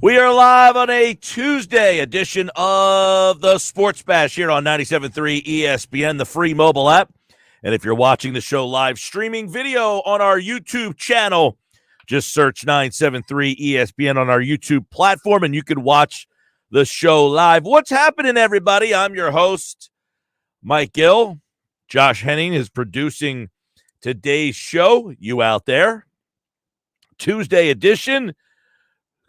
We are live on a Tuesday edition of the Sports Bash here on 97.3 ESPN, the free mobile app. And if you're watching the show live streaming video on our YouTube channel, just search 973 ESPN on our YouTube platform and you can watch the show live. What's happening, everybody? I'm your host, Mike Gill. Josh Henning is producing today's show. You out there. Tuesday edition.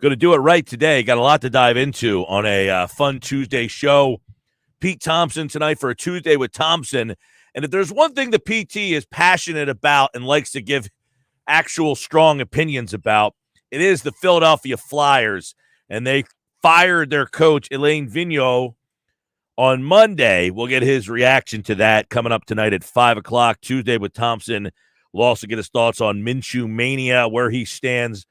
Going to do it right today. Got a lot to dive into on a fun Tuesday show. Pete Thompson tonight for a Tuesday with Thompson. And if there's one thing the PT is passionate about and likes to give actual strong opinions about, it is the Philadelphia Flyers. And they fired their coach, Alain Vigneault, on Monday. We'll get his reaction to that coming up tonight at 5 o'clock. Tuesday with Thompson. We'll also get his thoughts on Minshew mania, where he stands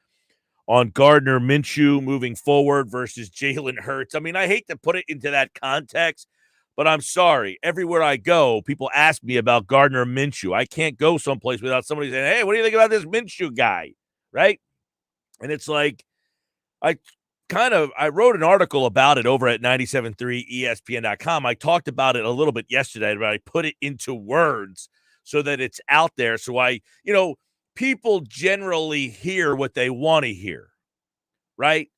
on Gardner Minshew moving forward versus Jalen Hurts. I mean, I hate to put it into that context, but I'm sorry. Everywhere I go, people ask me about Gardner Minshew. I can't go someplace without somebody saying, hey, what do you think about this Minshew guy? Right? And it's like, I wrote an article about it over at 973ESPN.com. I talked about it a little bit yesterday, but I put it into words so that it's out there. So people generally hear what they want to hear, right?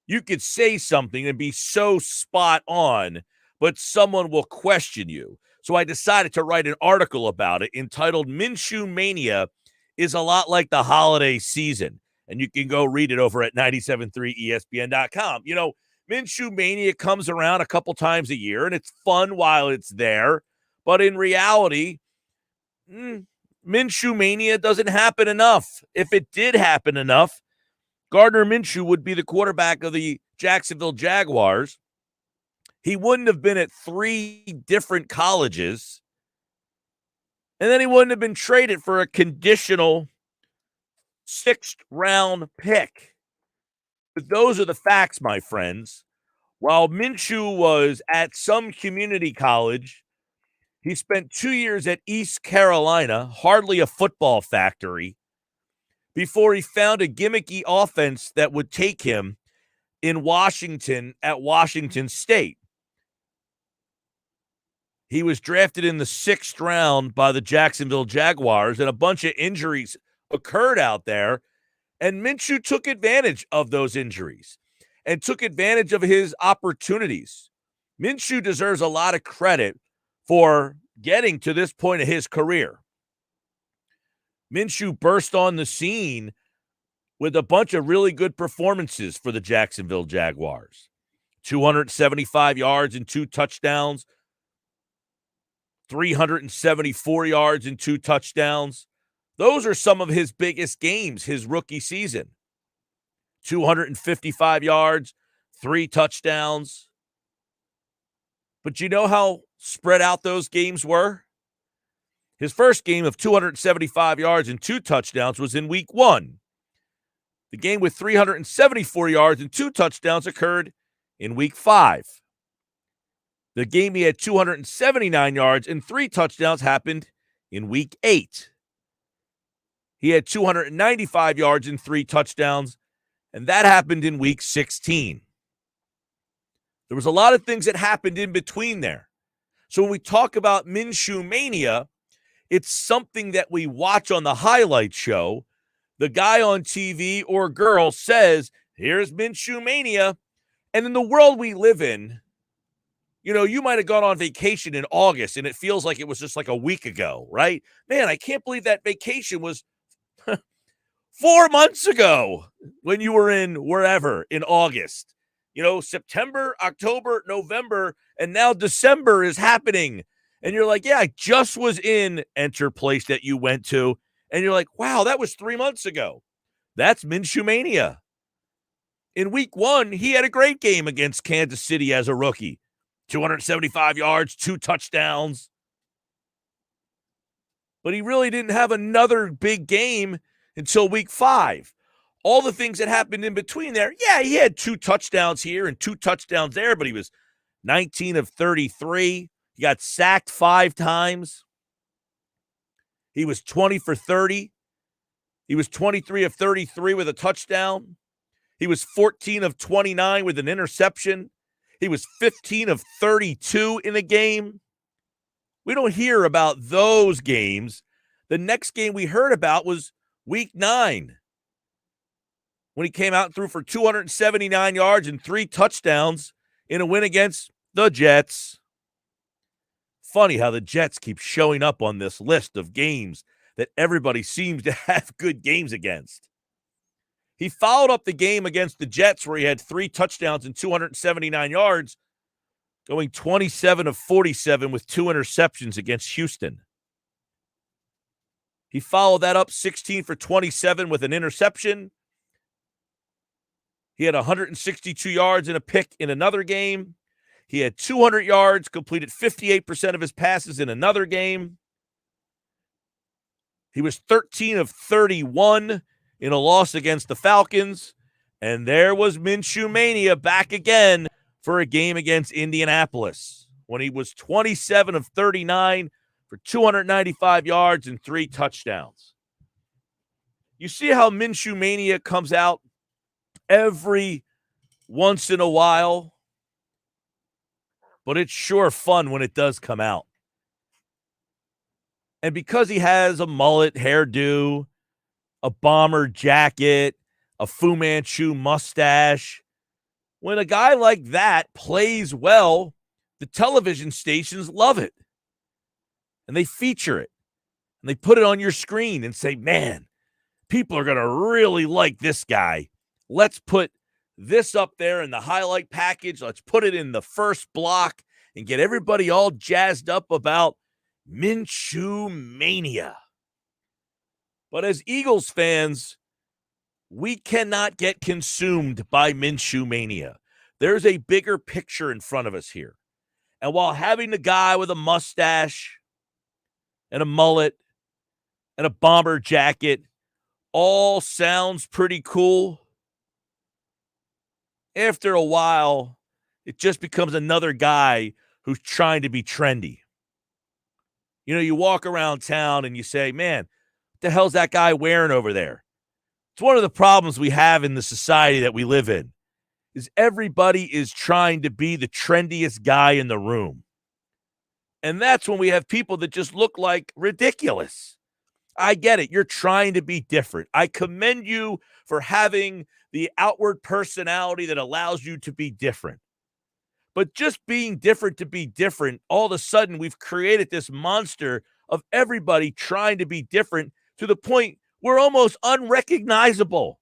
You could say something and be so spot on, but someone will question you. So I decided to write an article about it entitled Minshew Mania is a lot like the holiday season. And you can go read it over at 973ESPN.com. Minshew Mania comes around a couple times a year, and it's fun while it's there. But in reality, Minshew Mania doesn't happen enough. If it did happen enough, Gardner Minshew would be the quarterback of the Jacksonville Jaguars. He wouldn't have been at 3 different colleges, and then he wouldn't have been traded for a conditional 6th-round pick. But those are the facts, my friends. While Minshew was at some community college, he spent 2 years at East Carolina, hardly a football factory, before he found a gimmicky offense that would take him in Washington at Washington State. He was drafted in the 6th round by the Jacksonville Jaguars, and a bunch of injuries occurred out there, and Minshew took advantage of those injuries and took advantage of his opportunities. Minshew deserves a lot of credit for getting to this point of his career. Minshew burst on the scene with a bunch of really good performances for the Jacksonville Jaguars. 275 yards and 2 touchdowns, 374 yards and 2 touchdowns. Those are some of his biggest games his rookie season. 255 yards, 3 touchdowns. But you know how spread out those games were? His first game of 275 yards and 2 touchdowns was in week 1. The game with 374 yards and 2 touchdowns occurred in week 5. The game he had 279 yards and 3 touchdowns happened in week 8. He had 295 yards and 3 touchdowns, and that happened in week 16. There was a lot of things that happened in between there. So when we talk about Minshew Mania, it's something that we watch on the highlight show. The guy on TV or girl says, here's Minshew Mania. And in the world we live in, you might have gone on vacation in August and it feels like it was just like a week ago, right? Man, I can't believe that vacation was 4 months ago when you were in wherever in August. September, October, November, and now December is happening. And you're like, yeah, I just was in enter place that you went to. And you're like, wow, that was 3 months ago. That's Minshew Mania. In week 1, he had a great game against Kansas City as a rookie. 275 yards, 2 touchdowns. But he really didn't have another big game until week 5. All the things that happened in between there, yeah, he had 2 touchdowns here and 2 touchdowns there, but he was 19 of 33. He got sacked 5 times. He was 20 for 30. He was 23 of 33 with a touchdown. He was 14 of 29 with an interception. He was 15 of 32 in a game. We don't hear about those games. The next game we heard about was week 9, when he came out and threw for 279 yards and 3 touchdowns in a win against the Jets. Funny how the Jets keep showing up on this list of games that everybody seems to have good games against. He followed up the game against the Jets where he had 3 touchdowns and 279 yards, going 27 of 47 with 2 interceptions against Houston. He followed that up 16 for 27 with an interception. He had 162 yards and a pick in another game. He had 200 yards, completed 58% of his passes in another game. He was 13 of 31 in a loss against the Falcons. And there was Minshew Mania back again for a game against Indianapolis when he was 27 of 39 for 295 yards and 3 touchdowns. You see how Minshew Mania comes out every once in a while? But it's sure fun when it does come out. And because he has a mullet hairdo, a bomber jacket, a Fu Manchu mustache, when a guy like that plays well, the television stations love it. And they feature it. And they put it on your screen and say, man, people are going to really like this guy. Let's put this up there in the highlight package. Let's put it in the first block and get everybody all jazzed up about Minshew Mania. But as Eagles fans, we cannot get consumed by Minshew Mania. There's a bigger picture in front of us here. And while having the guy with a mustache and a mullet and a bomber jacket all sounds pretty cool, after a while, it just becomes another guy who's trying to be trendy. You know, you walk around town and you say, man, what the hell's that guy wearing over there? It's one of the problems we have in the society that we live in, is everybody is trying to be the trendiest guy in the room. And that's when we have people that just look like ridiculous. I get it. You're trying to be different. I commend you for having the outward personality that allows you to be different. But just being different to be different, all of a sudden we've created this monster of everybody trying to be different to the point we're almost unrecognizable.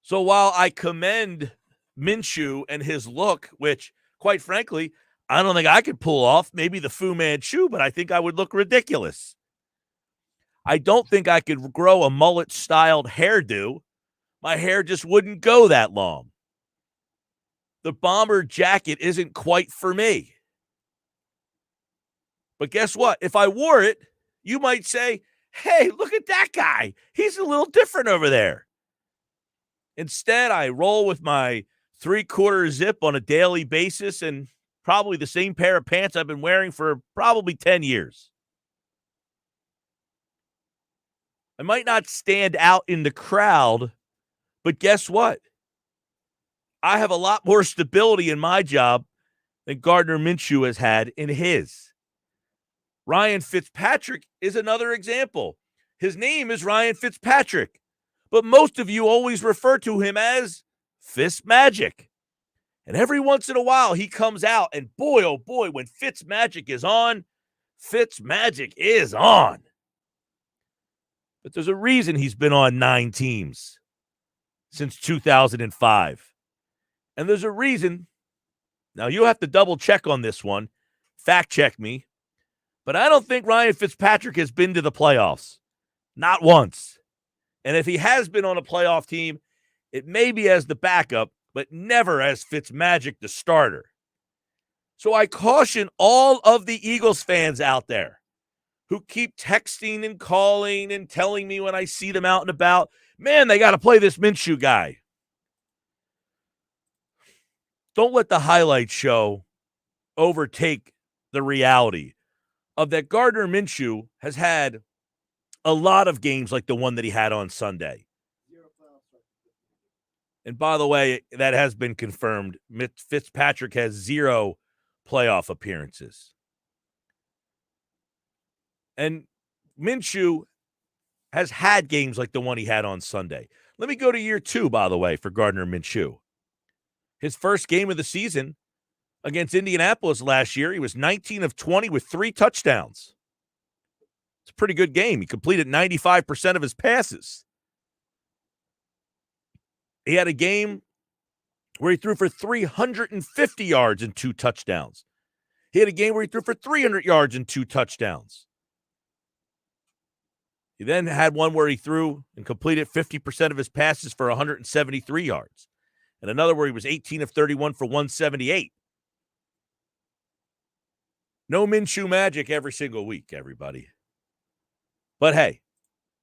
So while I commend Minshew and his look, which, quite frankly, I don't think I could pull off, maybe the Fu Manchu, but I think I would look ridiculous. I don't think I could grow a mullet-styled hairdo. My hair just wouldn't go that long. The bomber jacket isn't quite for me. But guess what? If I wore it, you might say, hey, look at that guy. He's a little different over there. Instead, I roll with my 3/4 zip on a daily basis and probably the same pair of pants I've been wearing for probably 10 years. I might not stand out in the crowd, but guess what? I have a lot more stability in my job than Gardner Minshew has had in his. Ryan Fitzpatrick is another example. His name is Ryan Fitzpatrick, but most of you always refer to him as Fitzmagic. And every once in a while, he comes out, and boy, oh boy, when Fitzmagic is on, Fitzmagic is on. But there's a reason he's been on 9 teams since 2005. And there's a reason. Now, you'll have to double check on this one. Fact check me. But I don't think Ryan Fitzpatrick has been to the playoffs. Not once. And if he has been on a playoff team, it may be as the backup, but never as Fitzmagic, the starter. So I caution all of the Eagles fans out there who keep texting and calling and telling me when I see them out and about, man, they got to play this Minshew guy. Don't let the highlight show overtake the reality of that Gardner Minshew has had a lot of games like the one that he had on Sunday. And by the way, that has been confirmed. Fitzpatrick has 0 playoff appearances. And Minshew has had games like the one he had on Sunday. Let me go to year 2, by the way, for Gardner Minshew. His first game of the season against Indianapolis last year, he was 19 of 20 with 3 touchdowns. It's a pretty good game. He completed 95% of his passes. He had a game where he threw for 350 yards and 2 touchdowns. He had a game where he threw for 300 yards and 2 touchdowns. He then had one where he threw and completed 50% of his passes for 173 yards. And another where he was 18 of 31 for 178. No Minshew magic every single week, everybody. But hey,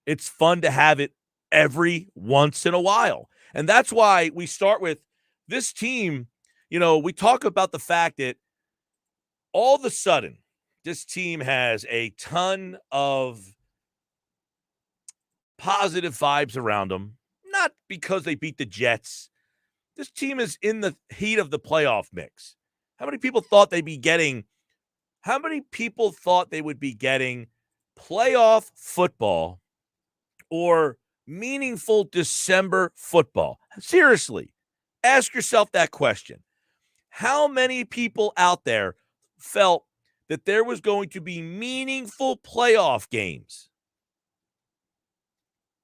it's fun to have it every once in a while. And that's why we start with this team. You know, we talk about the fact that all of a sudden, this team has a ton of positive vibes around them, not because they beat the Jets. This team is in the heat of the playoff mix. How many people thought they would be getting playoff football or meaningful December football? Seriously, ask yourself that question. How many people out there felt that there was going to be meaningful playoff games?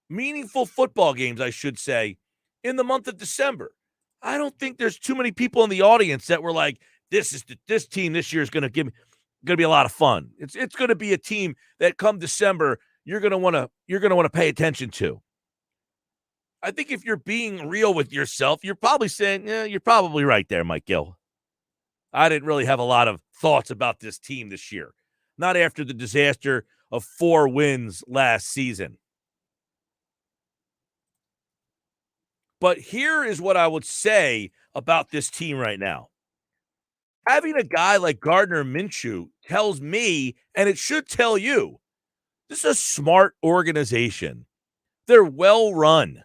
Meaningful football games, I should say, in the month of December. I don't think there's too many people in the audience that were like, this team this year is going to be a lot of fun. It's going to be a team that come December you're going to want to pay attention to. I think if you're being real with yourself, you're probably saying, yeah, you're probably right there, Mike Gill. I didn't really have a lot of thoughts about this team this year. Not after the disaster of 4 wins last season. But here is what I would say about this team right now. Having a guy like Gardner Minshew tells me, and it should tell you, this is a smart organization. They're well run.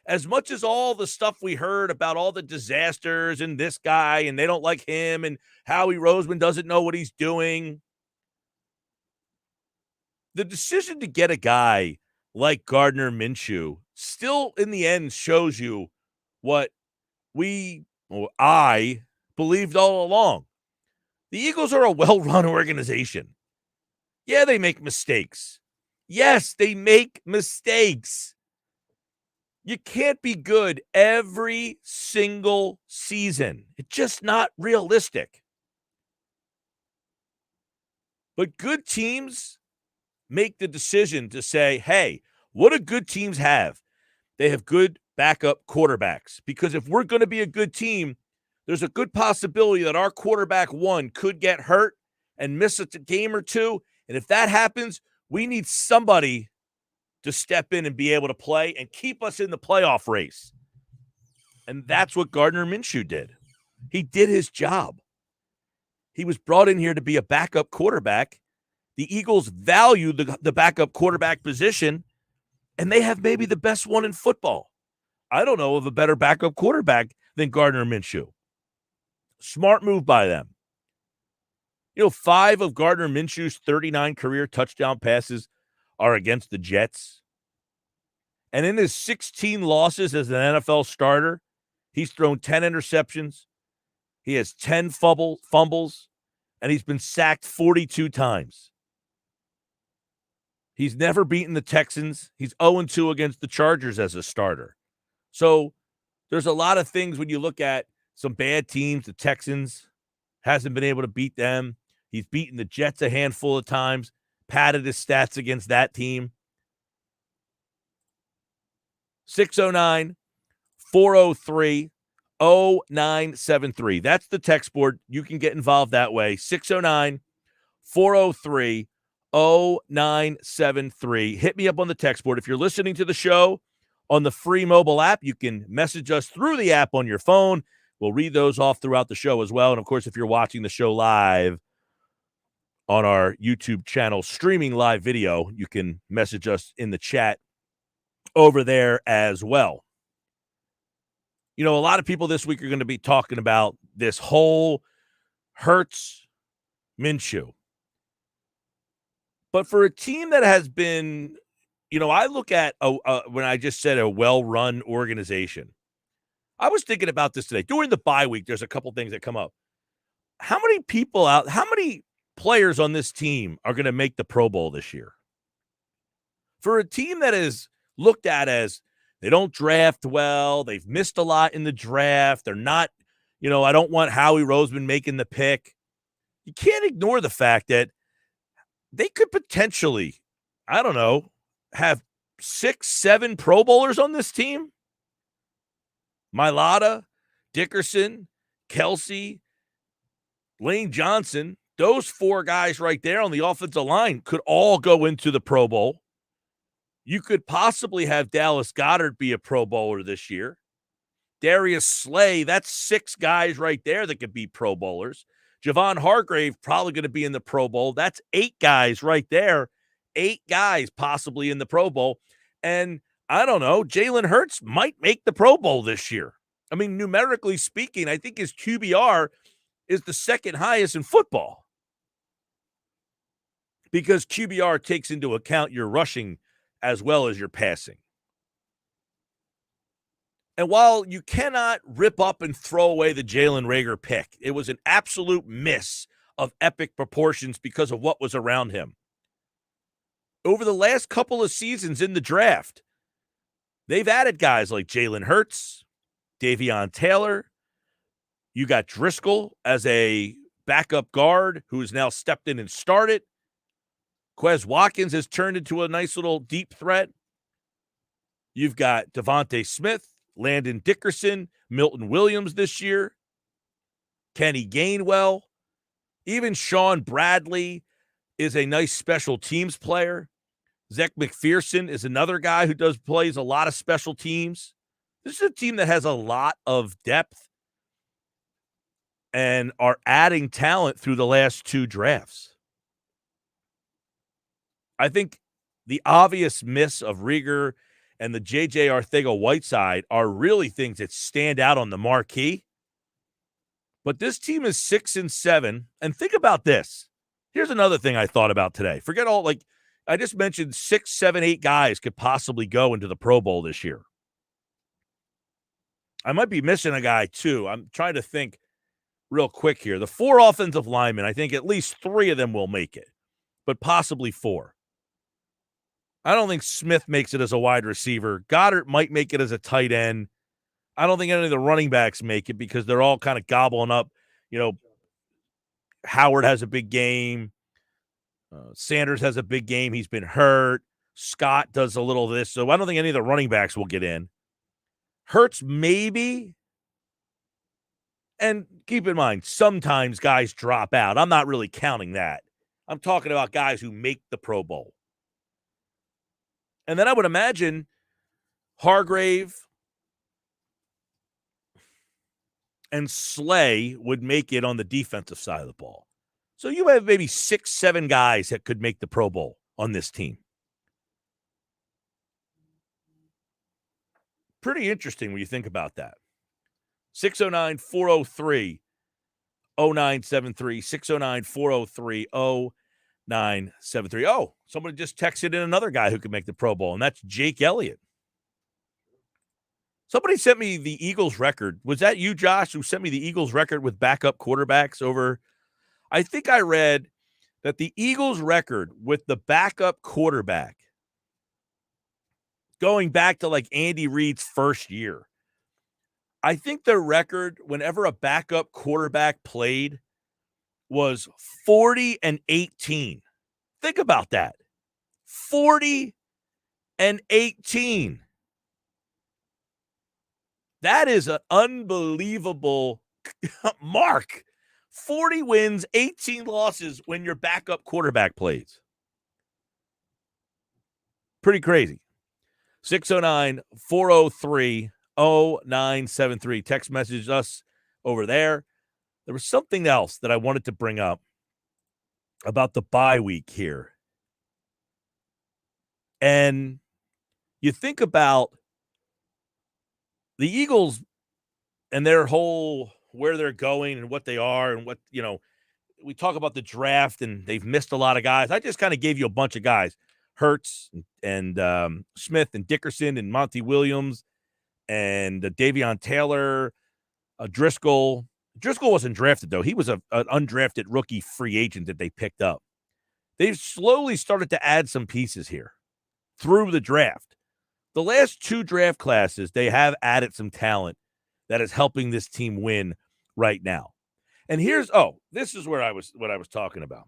As much as all the stuff we heard about all the disasters and this guy, and they don't like him, and Howie Roseman doesn't know what he's doing, the decision to get a guy like Gardner Minshew still in the end shows you what I believed all along. The Eagles are a well-run organization. Yeah, they make mistakes. Yes, they make mistakes. You can't be good every single season. It's just not realistic. But good teams make the decision to say, hey, what do good teams have? They have good backup quarterbacks. Because if we're going to be a good team, there's a good possibility that our quarterback 1 could get hurt and miss a game or 2. And if that happens, we need somebody to step in and be able to play and keep us in the playoff race. And that's what Gardner Minshew did. He did his job. He was brought in here to be a backup quarterback. The Eagles value the backup quarterback position, and they have maybe the best one in football. I don't know of a better backup quarterback than Gardner Minshew. Smart move by them. 5 of Gardner Minshew's 39 career touchdown passes are against the Jets. And in his 16 losses as an NFL starter, he's thrown 10 interceptions. He has 10 fumbles, and he's been sacked 42 times. He's never beaten the Texans. He's 0-2 against the Chargers as a starter. So there's a lot of things when you look at some bad teams. The Texans hasn't been able to beat them. He's beaten the Jets a handful of times, padded his stats against that team. 609-403-0973. That's the text board. You can get involved that way. 609-403-0973. Hit me up on the text board. If you're listening to the show on the free mobile app, you can message us through the app on your phone. We'll read those off throughout the show as well. And, of course, if you're watching the show live on our YouTube channel, streaming live video. You can message us in the chat over there as well. You know, a lot of people this week are going to be talking about this whole Hurts Minshew. But for a team that has been, you know, I look at when I just said a well-run organization, I was thinking about this today. During the bye week, there's a couple things that come up. How many players on this team are going to make the Pro Bowl this year? For a team that is looked at as they don't draft well, they've missed a lot in the draft, they're not, you know, I don't want Howie Roseman making the pick. You can't ignore the fact that they could potentially, I don't know, have 6, 7 Pro Bowlers on this team. Mailata, Dickerson, Kelsey, Lane Johnson, those 4 guys right there on the offensive line could all go into the Pro Bowl. You could possibly have Dallas Goddard be a Pro Bowler this year. Darius Slay, that's 6 guys right there that could be Pro Bowlers. Javon Hargrave probably going to be in the Pro Bowl. That's 8 guys right there. 8 guys possibly in the Pro Bowl. And I don't know, Jalen Hurts might make the Pro Bowl this year. I mean, numerically speaking, I think his QBR is the second highest in football because QBR takes into account your rushing as well as your passing. And while you cannot rip up and throw away the Jalen Reagor pick, it was an absolute miss of epic proportions because of what was around him. Over the last couple of seasons in the draft, they've added guys like Jalen Hurts, Davion Taylor. You got Driscoll as a backup guard who has now stepped in and started. Quez Watkins has turned into a nice little deep threat. You've got Devontae Smith, Landon Dickerson, Milton Williams this year, Kenny Gainwell. Even Sean Bradley is a nice special teams player. Zach McPherson is another guy who plays a lot of special teams. This is a team that has a lot of depth and are adding talent through the last 2 drafts. I think the obvious miss of Reagor and the J.J. Arcega-Whiteside are really things that stand out on the marquee. But this team is 6-7. And think about this. Here's another thing I thought about today. Forget all, like, I just mentioned 6, 7, 8 guys could possibly go into the Pro Bowl this year. I might be missing a guy, too. I'm trying to think real quick here. The 4 offensive linemen, I think at least 3 of them will make it, but possibly 4. I don't think Smith makes it as a wide receiver. Goddard might make it as a tight end. I don't think any of the running backs make it because they're all kind of gobbling up. You know, Howard has a big game. Sanders has a big game. He's been hurt. Scott does a little of this. So I don't think any of the running backs will get in. Hurts maybe. And keep in mind, sometimes guys drop out. I'm not really counting that. I'm talking about guys who make the Pro Bowl. And then I would imagine Hargrave and Slay would make it on the defensive side of the ball. So you have maybe 6, 7 guys that could make the Pro Bowl on this team. Pretty interesting when you think about that. 609-403-0973, 609-403-0973. Oh, somebody just texted in another guy who could make the Pro Bowl, and that's Jake Elliott. Somebody sent me the Eagles record. Was that you, Josh, who sent me the Eagles record with backup quarterbacks over? I think I read that the Eagles record with the backup quarterback going back to like Andy Reid's first year. I think the record whenever a backup quarterback played was 40-18. Think about that. 40-18. That is an unbelievable mark. 40 wins, 18 losses when your backup quarterback plays. Pretty crazy. 609-403-0973. Text message us over there. There was something else that I wanted to bring up. about the bye week here. And you think about the Eagles and their whole where they're going and what they are and what, we talk about the draft and they've missed a lot of guys. I just kind of gave you a bunch of guys, Hurts and Smith and Dickerson and Monty Williams and Davion Taylor, Driscoll. Driscoll wasn't drafted, though. He was an undrafted rookie free agent that they picked up. They've slowly started to add some pieces here through the draft. The last 2 draft classes, they have added some talent that is helping this team win right now. And this is what I was talking about.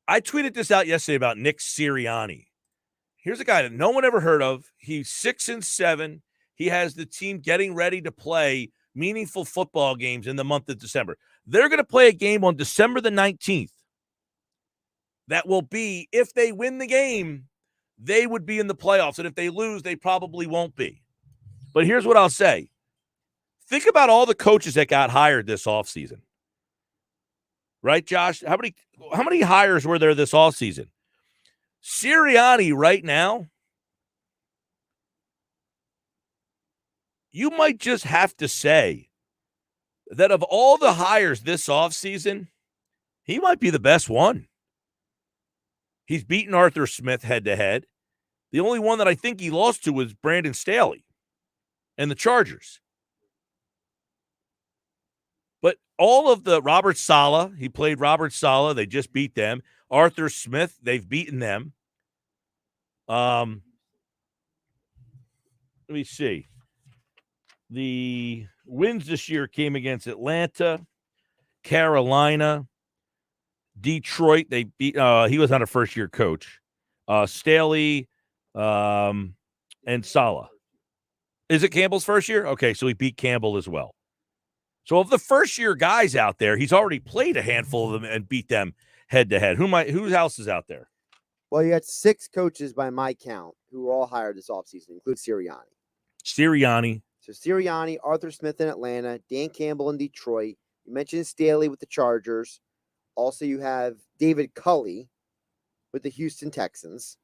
I tweeted this out yesterday about Nick Sirianni. Here's a guy that no one ever heard of. He's 6-7. He has the team getting ready to play meaningful football games in the month of December. They're going to play a game on December the 19th. That will be, if they win the game, they would be in the playoffs. And if they lose, they probably won't be. But here's what I'll say. Think about all the coaches that got hired this offseason. Right, Josh? How many hires were there this offseason? Sirianni right now, you might just have to say that of all the hires this offseason, he might be the best one. He's beaten Arthur Smith head-to-head. The only one that I think he lost to was Brandon Staley and the Chargers. But all of the Robert Saleh, he played Robert Saleh. They just beat them. Arthur Smith, they've beaten them. Let me see. The wins this year came against Atlanta, Carolina, Detroit. They beat. He was not a first-year coach. Staley, and Saleh. Is it Campbell's first year? Okay, so he beat Campbell as well. So of the first-year guys out there, he's already played a handful of them and beat them head-to-head. Who else is out there? Well, you got 6 coaches by my count who were all hired this offseason, include Sirianni. So Sirianni, Arthur Smith in Atlanta, Dan Campbell in Detroit. You mentioned Staley with the Chargers. Also, you have David Culley with the Houston Texans.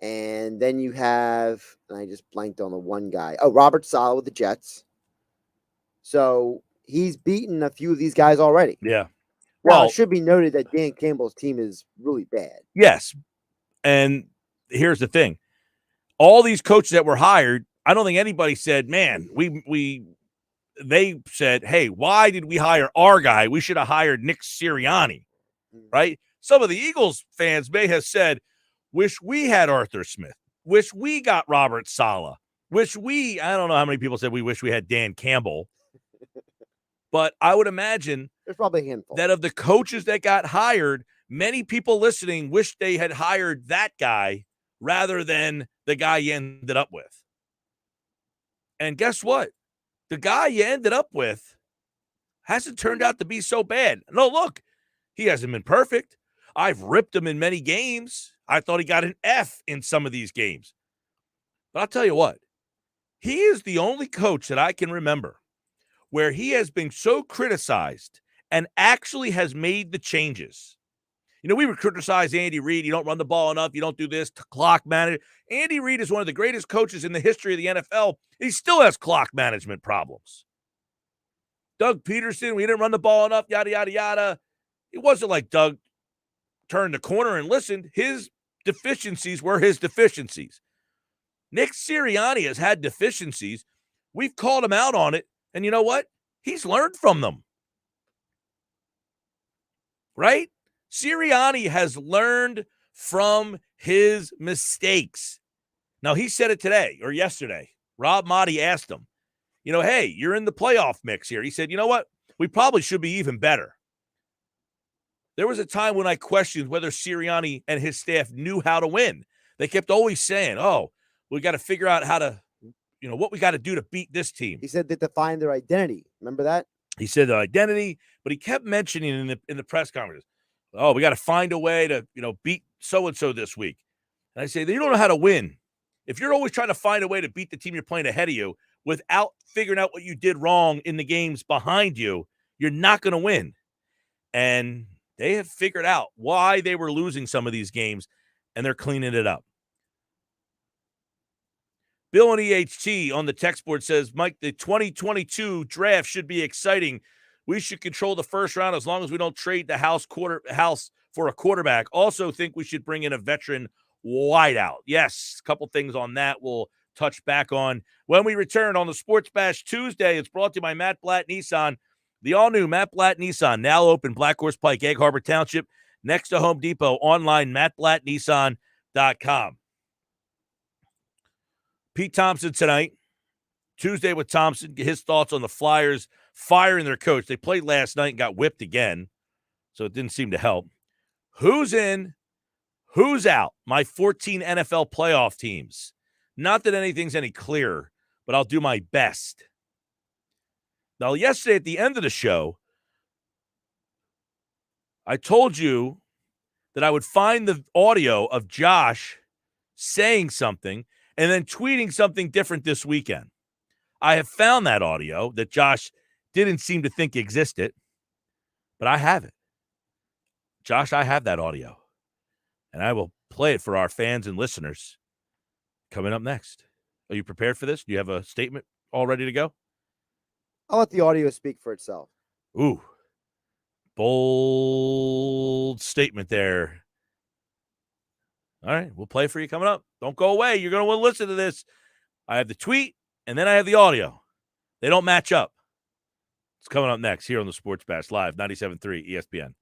And then you have, and I just blanked on the one guy. Oh, Robert Saleh with the Jets. So he's beaten a few of these guys already. Yeah. Well, it should be noted that Dan Campbell's team is really bad. Yes. And here's the thing. All these coaches that were hired, I don't think anybody said, man, they said, hey, why did we hire our guy? We should have hired Nick Sirianni, right? Some of the Eagles fans may have said, wish we had Arthur Smith, wish we got Robert Saleh, I don't know how many people said we wish we had Dan Campbell, but I would imagine there's probably a handful that of the coaches that got hired, many people listening wish they had hired that guy rather than the guy you ended up with. And guess what? The guy you ended up with hasn't turned out to be so bad. No, look, he hasn't been perfect. I've ripped him in many games. I thought he got an F in some of these games. But I'll tell you what, he is the only coach that I can remember where he has been so criticized and actually has made the changes. You know, we would criticize Andy Reid. You don't run the ball enough. You don't do this. Clock management. Andy Reid is one of the greatest coaches in the history of the NFL. He still has clock management problems. Doug Peterson, we didn't run the ball enough, yada, yada, yada. It wasn't like Doug turned the corner and listened. His deficiencies were his deficiencies. Nick Sirianni has had deficiencies. We've called him out on it. And you know what? He's learned from them. Right? Sirianni has learned from his mistakes. Now, he said it today or yesterday. Rob Motti asked him, hey, you're in the playoff mix here. He said, you know what? We probably should be even better. There was a time when I questioned whether Sirianni and his staff knew how to win. They kept always saying, we got to figure out how to, what we got to do to beat this team. He said they defined their identity. Remember that? He said their identity, but he kept mentioning in the press conferences, we got to find a way to, beat so-and-so this week. And I say, you don't know how to win. If you're always trying to find a way to beat the team you're playing ahead of you without figuring out what you did wrong in the games behind you, you're not going to win. And They have figured out why they were losing some of these games, and they're cleaning it up. Bill and EHT on the text board says, Mike, the 2022 draft should be exciting. We should control the first round as long as we don't trade the house for a quarterback. Also think we should bring in a veteran wideout. Yes, a couple things on that we'll touch back on when we return on the Sports Bash Tuesday. It's brought to you by Matt Blatt Nissan. The all-new Matt Blatt Nissan, now open Black Horse Pike, Egg Harbor Township, next to Home Depot, online, mattblattnissan.com. Pete Thompson tonight, Tuesday with Thompson, his thoughts on the Flyers firing their coach. They played last night and got whipped again, so it didn't seem to help. Who's in, who's out? My 14 NFL playoff teams. Not that anything's any clearer, but I'll do my best. Now, yesterday at the end of the show, I told you that I would find the audio of Josh saying something and then tweeting something different this weekend. I have found that audio that Josh didn't seem to think existed, but I have it. Josh, I have that audio, and I will play it for our fans and listeners coming up next. Are you prepared for this? Do you have a statement all ready to go? I'll let the audio speak for itself. Ooh, bold statement there. All right, we'll play for you coming up. Don't go away. You're going to want to listen to this. I have the tweet, and then I have the audio. They don't match up. It's coming up next here on the Sports Bash Live, 97.3 ESPN.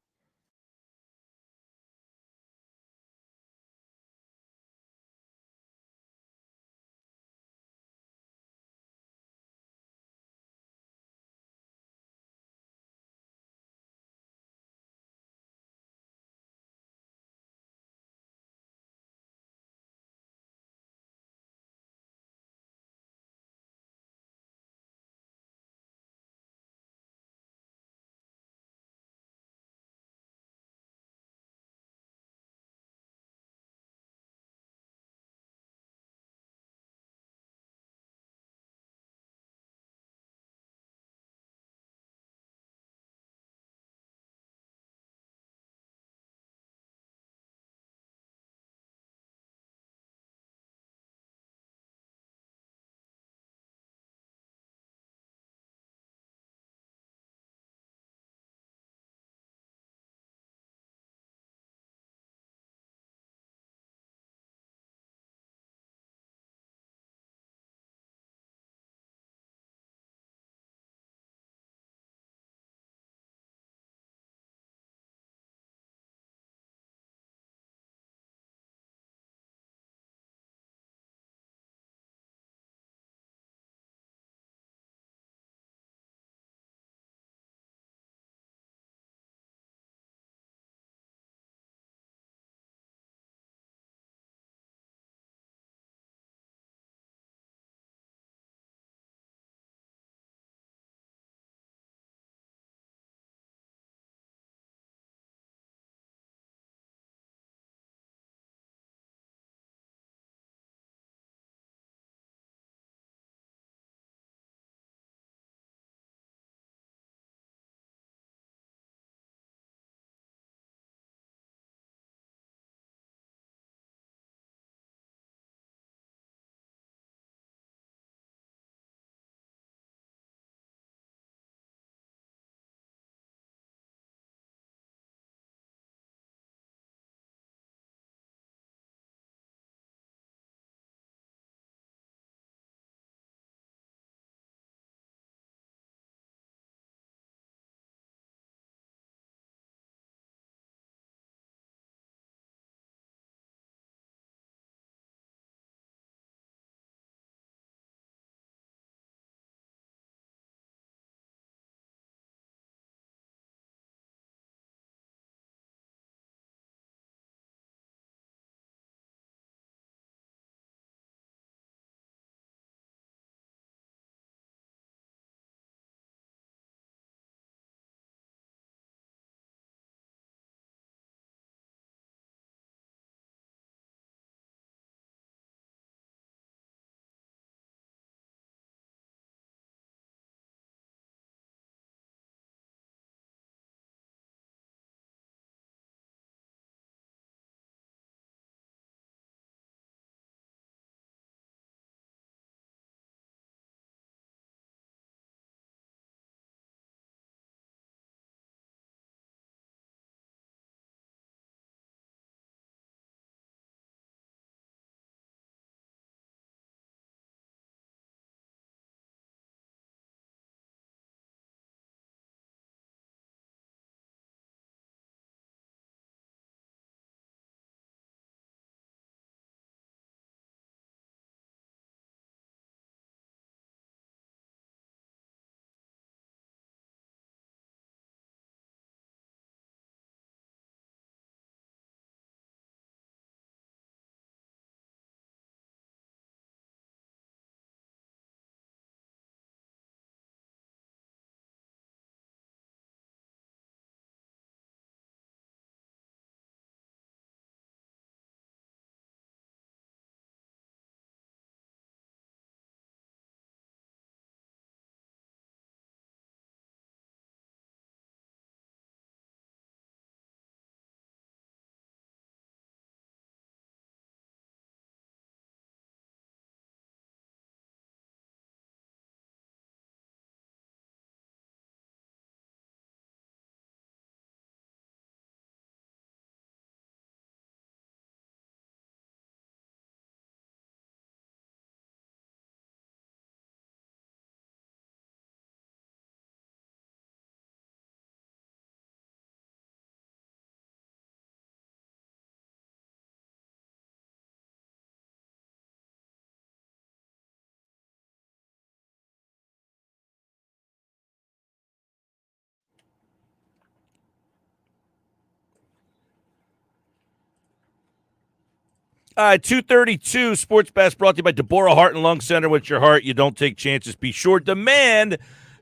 All right, 232 Sports Bash brought to you by Deborah Heart and Lung Center. With your heart, you don't take chances. Be sure, demand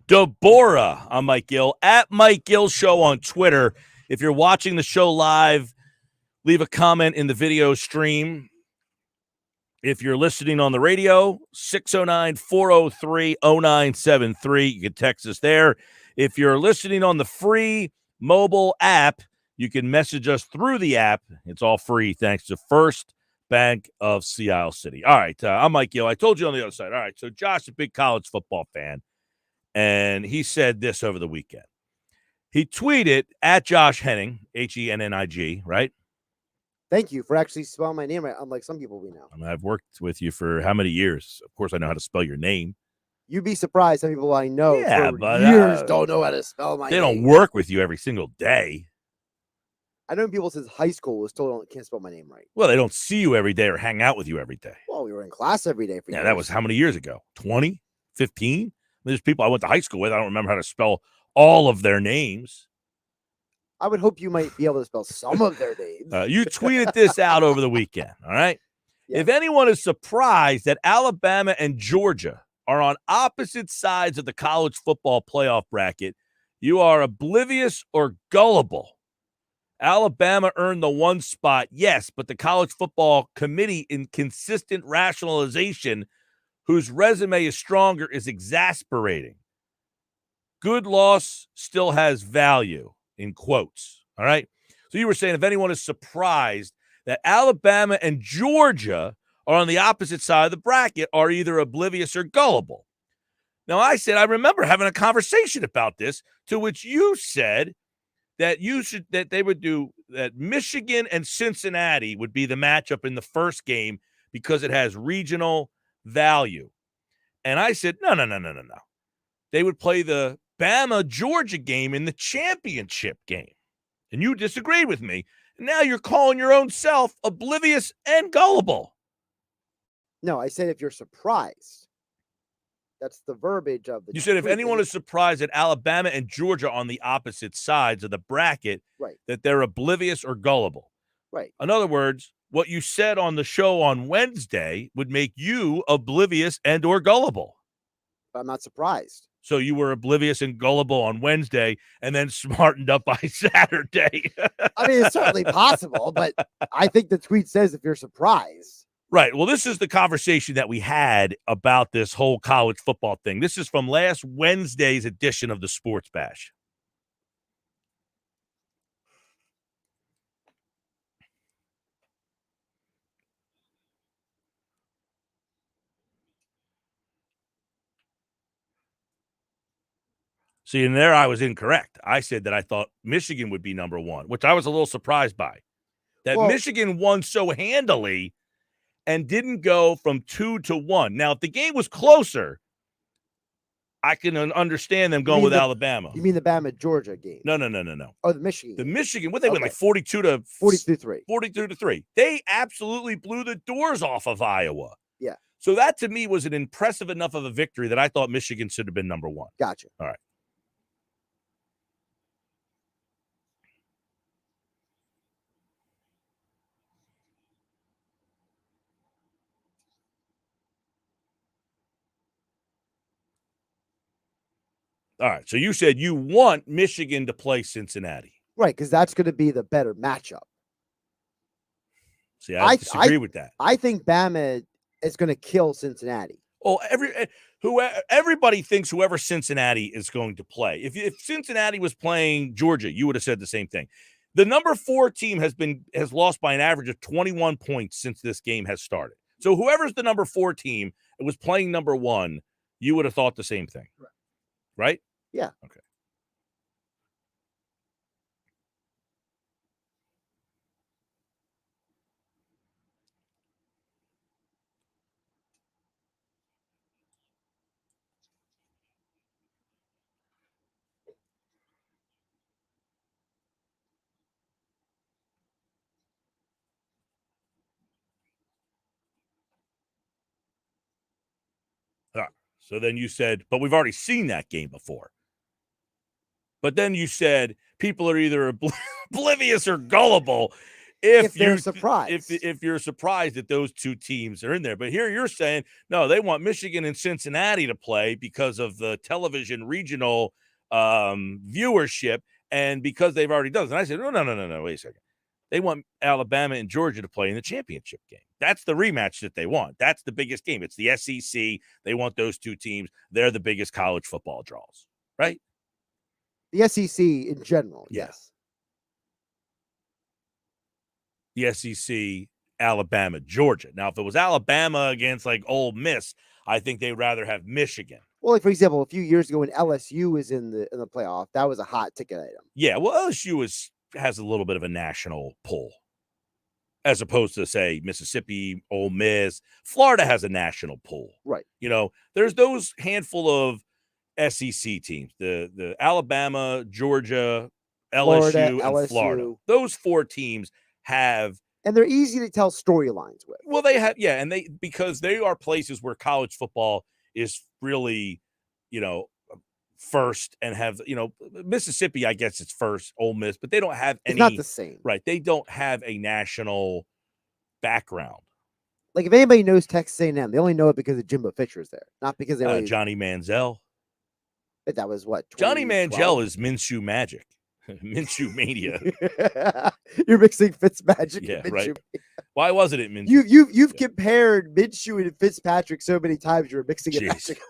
Deborah. I'm Mike Gill, at Mike Gill Show on Twitter. If you're watching the show live, leave a comment in the video stream. If you're listening on the radio, 609-403-0973. You can text us there. If you're listening on the free mobile app, you can message us through the app. It's all free thanks to First Bank of Sea Isle City. All right, I'm Mike Gill. I told you on the other side. All right, so Josh, a big college football fan, and he said this over the weekend. He tweeted at Josh Henning, Hennig, right? Thank you for actually spelling my name right, unlike some people we know. I mean, I've worked with you for how many years? Of course, I know how to spell your name. You'd be surprised some people I know for but, years don't know how to spell my name. They don't work with you every single day. I know people since high school still can't spell my name right. Well, they don't see you every day or hang out with you every day. Well, we were in class every day for years. That was how many years ago? 20? 15? There's people I went to high school with. I don't remember how to spell all of their names. I would hope you might be able to spell some of their names. You tweeted this out over the weekend, all right? Yeah. If anyone is surprised that Alabama and Georgia are on opposite sides of the college football playoff bracket, you are oblivious or gullible. Alabama earned the one spot, yes, but the College Football Committee, in consistent rationalization, whose resume is stronger, is exasperating. Good loss still has value, in quotes, all right? So you were saying if anyone is surprised that Alabama and Georgia are on the opposite side of the bracket, are either oblivious or gullible. Now, I said, I remember having a conversation about this, to which you said that Michigan and Cincinnati would be the matchup in the first game because it has regional value. And I said, no. They would play the Bama-Georgia game in the championship game. And you disagreed with me. And now you're calling your own self oblivious and gullible. No, I said if you're surprised. That's the verbiage of the. You said if anyone is surprised that Alabama and Georgia are on the opposite sides of the bracket, right, that they're oblivious or gullible. Right. In other words, what you said on the show on Wednesday would make you oblivious and or gullible. But I'm not surprised. So you were oblivious and gullible on Wednesday and then smartened up by Saturday. I mean, it's certainly possible, but I think the tweet says if you're surprised. Right. Well, this is the conversation that we had about this whole college football thing. This is from last Wednesday's edition of the Sports Bash. See, and there I was incorrect. I said that I thought Michigan would be number one, which I was a little surprised by. That Michigan won so handily and didn't go from 2-1. Now, if the game was closer, I can understand them going with Alabama. You mean the Bama-Georgia game? No. Oh, the Michigan. The Michigan, what they win, like 42-3. 42-3. They absolutely blew the doors off of Iowa. Yeah. So that, to me, was an impressive enough of a victory that I thought Michigan should have been number one. Gotcha. All right. All right, so you said you want Michigan to play Cincinnati. Right, because that's going to be the better matchup. See, I disagree with that. I think Bama is going to kill Cincinnati. Oh, everybody thinks whoever Cincinnati is going to play. If Cincinnati was playing Georgia, you would have said the same thing. The number 4 team has lost by an average of 21 points since this game has started. So whoever's the number 4 team that was playing number 1, you would have thought the same thing. Right? Yeah. Okay. All right. So then you said, but we've already seen that game before. But then you said people are either oblivious or gullible. if they're surprised. If you're surprised that those two teams are in there. But here you're saying, no, they want Michigan and Cincinnati to play because of the television regional viewership and because they've already done it. And I said, no, wait a second. They want Alabama and Georgia to play in the championship game. That's the rematch that they want. That's the biggest game. It's the SEC. They want those two teams. They're the biggest college football draws, right? The SEC in general, yes. The SEC, Alabama, Georgia. Now, if it was Alabama against like Ole Miss, I think they'd rather have Michigan. Well, like for example, a few years ago when LSU was in the playoff, that was a hot ticket item. Yeah, well, LSU has a little bit of a national pull, as opposed to say Mississippi, Ole Miss. Florida has a national pull, right? You know, there's those handful of SEC teams: the Alabama, Georgia, LSU, and Florida. Those four teams have, and they're easy to tell storylines with. Well, they have, yeah, and because they are places where college football is really, you know, first and have, you know, Mississippi, I guess it's first, Ole Miss, but they don't have any. It's not the same, right? They don't have a national background. Like if anybody knows Texas A&M, they only know it because of Jimbo Fisher's there, not because they Johnny Manziel. But that was what Johnny Manziel is Minshew magic. Minshew mania. You're mixing Fitzmagic yeah, and Minshew. Right. Why wasn't it Minshew? You've compared Minshew and Fitzpatrick so many times you're mixing it magic.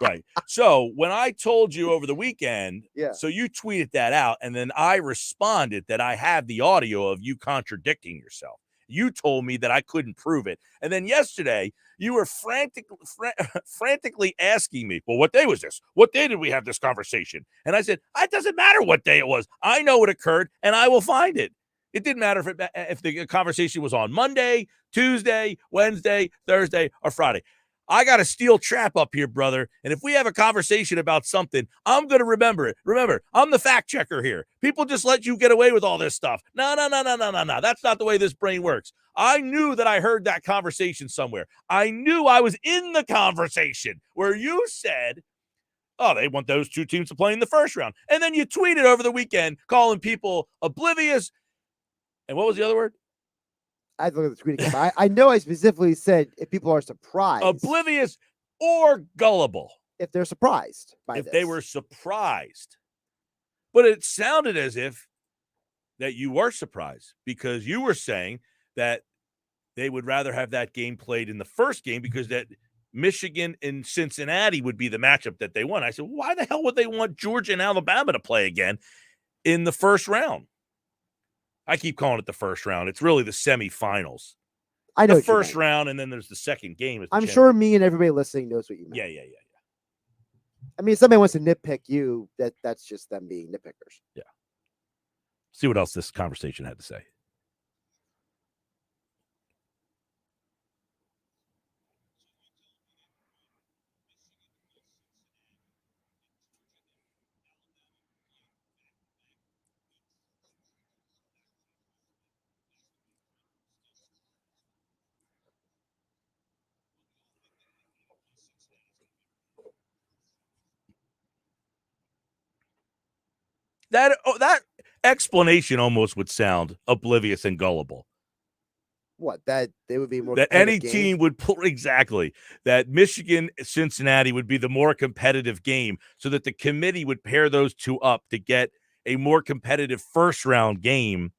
Right. So when I told you over the weekend, yeah. So you tweeted that out, and then I responded that I have the audio of you contradicting yourself. You told me that I couldn't prove it. And then yesterday, you were frantically asking me, well, what day was this? What day did we have this conversation? And I said, it doesn't matter what day it was. I know what occurred, and I will find it. It didn't matter if the conversation was on Monday, Tuesday, Wednesday, Thursday, or Friday. I got a steel trap up here, brother. And if we have a conversation about something, I'm going to remember it. Remember, I'm the fact checker here. People just let you get away with all this stuff. No. That's not the way this brain works. I knew that I heard that conversation somewhere. I knew I was in the conversation where you said, oh, they want those two teams to play in the first round. And then you tweeted over the weekend calling people oblivious. And what was the other word? I have to look at the tweet again. I know I specifically said if people are surprised. Oblivious or gullible. If they're surprised by this. If they were surprised. But it sounded as if that you were surprised because you were saying that they would rather have that game played in the first game because that Michigan and Cincinnati would be the matchup that they want. I said, why the hell would they want Georgia and Alabama to play again in the first round? I keep calling it the first round. It's really the semifinals. I know the first round, and then there's the second game. I'm sure me and everybody listening knows what you meant. Yeah. I mean, if somebody wants to nitpick you, that's just them being nitpickers. Yeah. See what else this conversation had to say. That explanation almost would sound oblivious and gullible. What, that they would be more that any team would pull exactly that Michigan Cincinnati would be the more competitive game so that the committee would pair those two up to get a more competitive first round game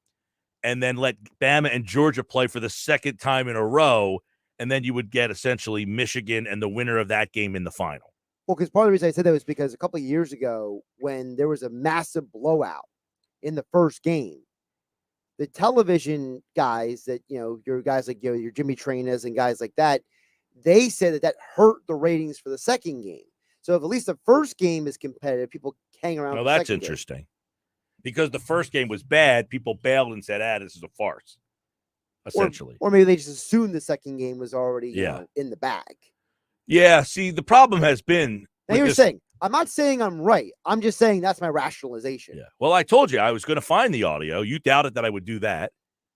and then let Bama and Georgia play for the second time in a row. And then you would get essentially Michigan and the winner of that game in the final. Well, because part of the reason I said that was because a couple of years ago when there was a massive blowout in the first game, the television guys that, your guys like, your Jimmy Trainers and guys like that, they said that hurt the ratings for the second game. So if at least the first game is competitive, people hang around. Well, that's interesting because the first game was bad. People bailed and said, this is a farce, essentially. Or maybe they just assumed the second game was already in the bag. Yeah, see, the problem has been... Now you're saying, I'm not saying I'm right. I'm just saying that's my rationalization. Yeah. Well, I told you I was going to find the audio. You doubted that I would do that.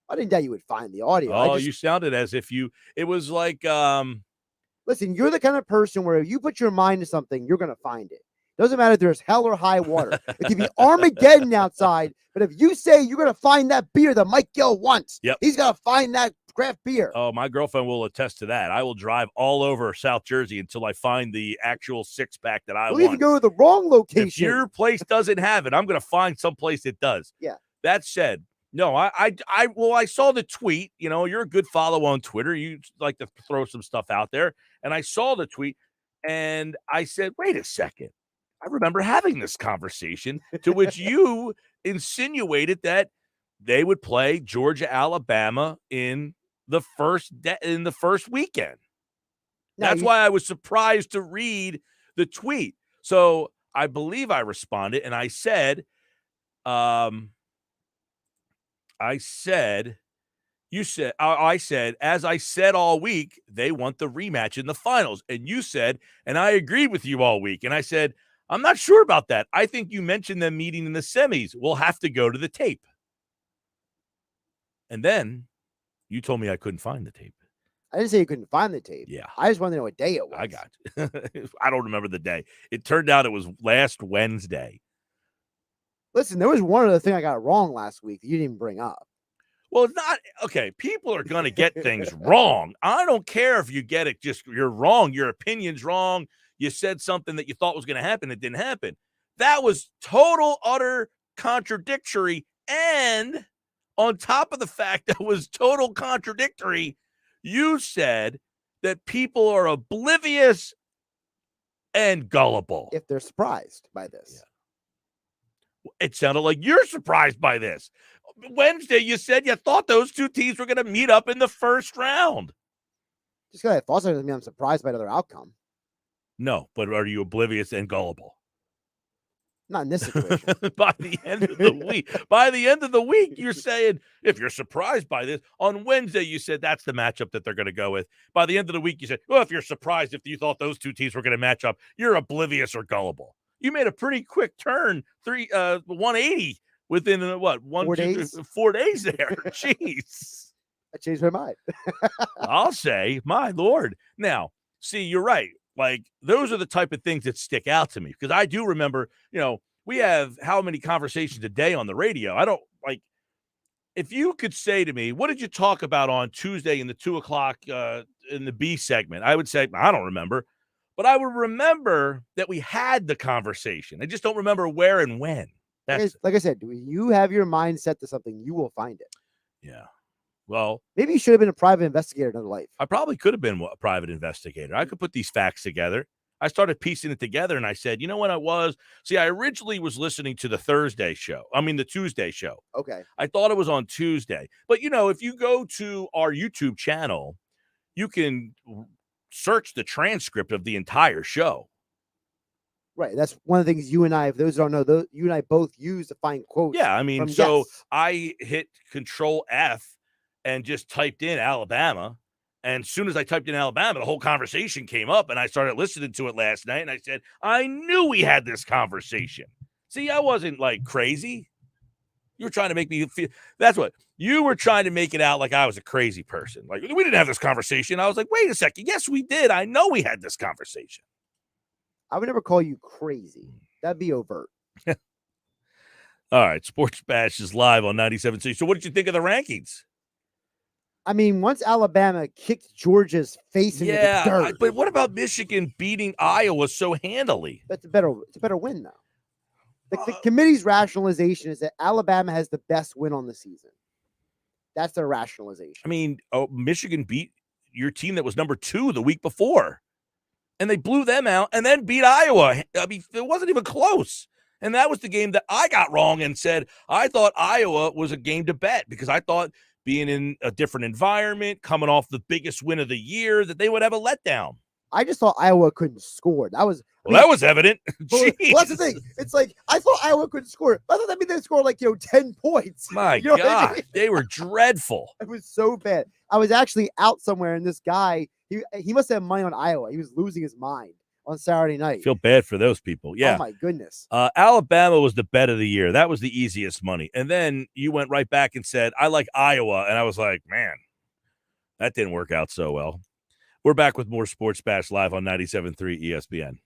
I didn't doubt you would find the audio. Oh, you sounded as if it was like... Listen, you're the kind of person where if you put your mind to something, you're going to find it. Doesn't matter if there's hell or high water. It could be Armageddon outside, but if you say you're going to find that beer that Mike Gill wants, he's going to find that craft beer. Oh, my girlfriend will attest to that. I will drive all over South Jersey until I find the actual six-pack that I want. We'll even go to the wrong location. If your place doesn't have it, I'm going to find someplace that does. Yeah. That said, no, I saw the tweet. You know, you're a good follow on Twitter. You like to throw some stuff out there. And I saw the tweet, and I said, wait a second. I remember having this conversation, to which you insinuated that they would play Georgia, Alabama in the first weekend. That's why I was surprised to read the tweet. So I believe I responded, and I said, as I said all week, they want the rematch in the finals. And you said, and I agreed with you all week. And I said, I'm not sure about that. I think you mentioned them meeting in the semis. We'll have to go to the tape. And then you told me I couldn't find the tape. I didn't say you couldn't find the tape. Yeah. I just wanted to know what day it was. I got you. I don't remember the day. It turned out it was last Wednesday. Listen, there was one other thing I got wrong last week that you didn't bring up. Well, it's not okay. People are going to get things wrong. I don't care if you get it. You're wrong. Your opinion's wrong. You said something that you thought was going to happen. It didn't happen. That was total, utter contradictory. And on top of the fact that was total contradictory, you said that people are oblivious and gullible. If they're surprised by this. Yeah. It sounded like you're surprised by this. Wednesday, you said you thought those two teams were going to meet up in the first round. Just because I thought so doesn't mean I'm surprised by another outcome. No, but are you oblivious and gullible? Not in this situation. By the end of the week, you're saying, if you're surprised by this, on Wednesday, you said that's the matchup that they're going to go with. By the end of the week, you said, well, if you're surprised, if you thought those two teams were going to match up, you're oblivious or gullible. You made a pretty quick turn, 180 within 4 days? 4 days there. Jeez. I changed my mind. I'll say, my Lord. Now, see, you're right. Like, those are the type of things that stick out to me, because I do remember, we have how many conversations a day on the radio. I don't like, if you could say to me, what did you talk about on Tuesday in the 2:00 in the B segment? I would say, I don't remember, but I would remember that we had the conversation. I just don't remember where and when. Like I said, when you have your mind set to something, you will find it. Yeah. Well, maybe you should have been a private investigator in another life. I probably could have been a private investigator. I could put these facts together. I started piecing it together, and I said, you know what I was? See, I originally was listening to the Tuesday show. Okay. I thought it was on Tuesday. But, if you go to our YouTube channel, you can search the transcript of the entire show. Right. That's one of the things you and I, if those don't know, you and I both use to find quotes. Yeah, I mean, I hit Control F and just typed in Alabama. And as soon as I typed in Alabama, the whole conversation came up, and I started listening to it last night. And I said, I knew we had this conversation. See, I wasn't like crazy. You were trying to make me feel, that's what you were trying to make it out like I was a crazy person. Like, we didn't have this conversation. I was like, wait a second. Yes, we did. I know we had this conversation. I would never call you crazy. That'd be overt. All right. Sports Bash is live on 97.3. So what did you think of the rankings? I mean, once Alabama kicked Georgia's face into the dirt. But what about Michigan beating Iowa so handily? It's a better win, though. The committee's rationalization is that Alabama has the best win on the season. That's their rationalization. I mean, Michigan beat your team that was number 2 the week before, and they blew them out and then beat Iowa. I mean, it wasn't even close. And that was the game that I got wrong and said I thought Iowa was a game to bet, because I thought being in a different environment, coming off the biggest win of the year, that they would have a letdown. I just thought Iowa couldn't score. That was evident. Well, that's the thing. It's like, I thought Iowa couldn't score. I thought that meant they scored like 10 points. My God, I mean? They were dreadful. It was so bad. I was actually out somewhere, and this guy, he must have money on Iowa. He was losing his mind on Saturday night. Feel bad for those people. Yeah. Oh my goodness. Alabama was the bet of the year. That was the easiest money. And then you went right back and said, I like Iowa. And I was like, man, that didn't work out so well. We're back with more Sports Bash live on 97.3 ESPN.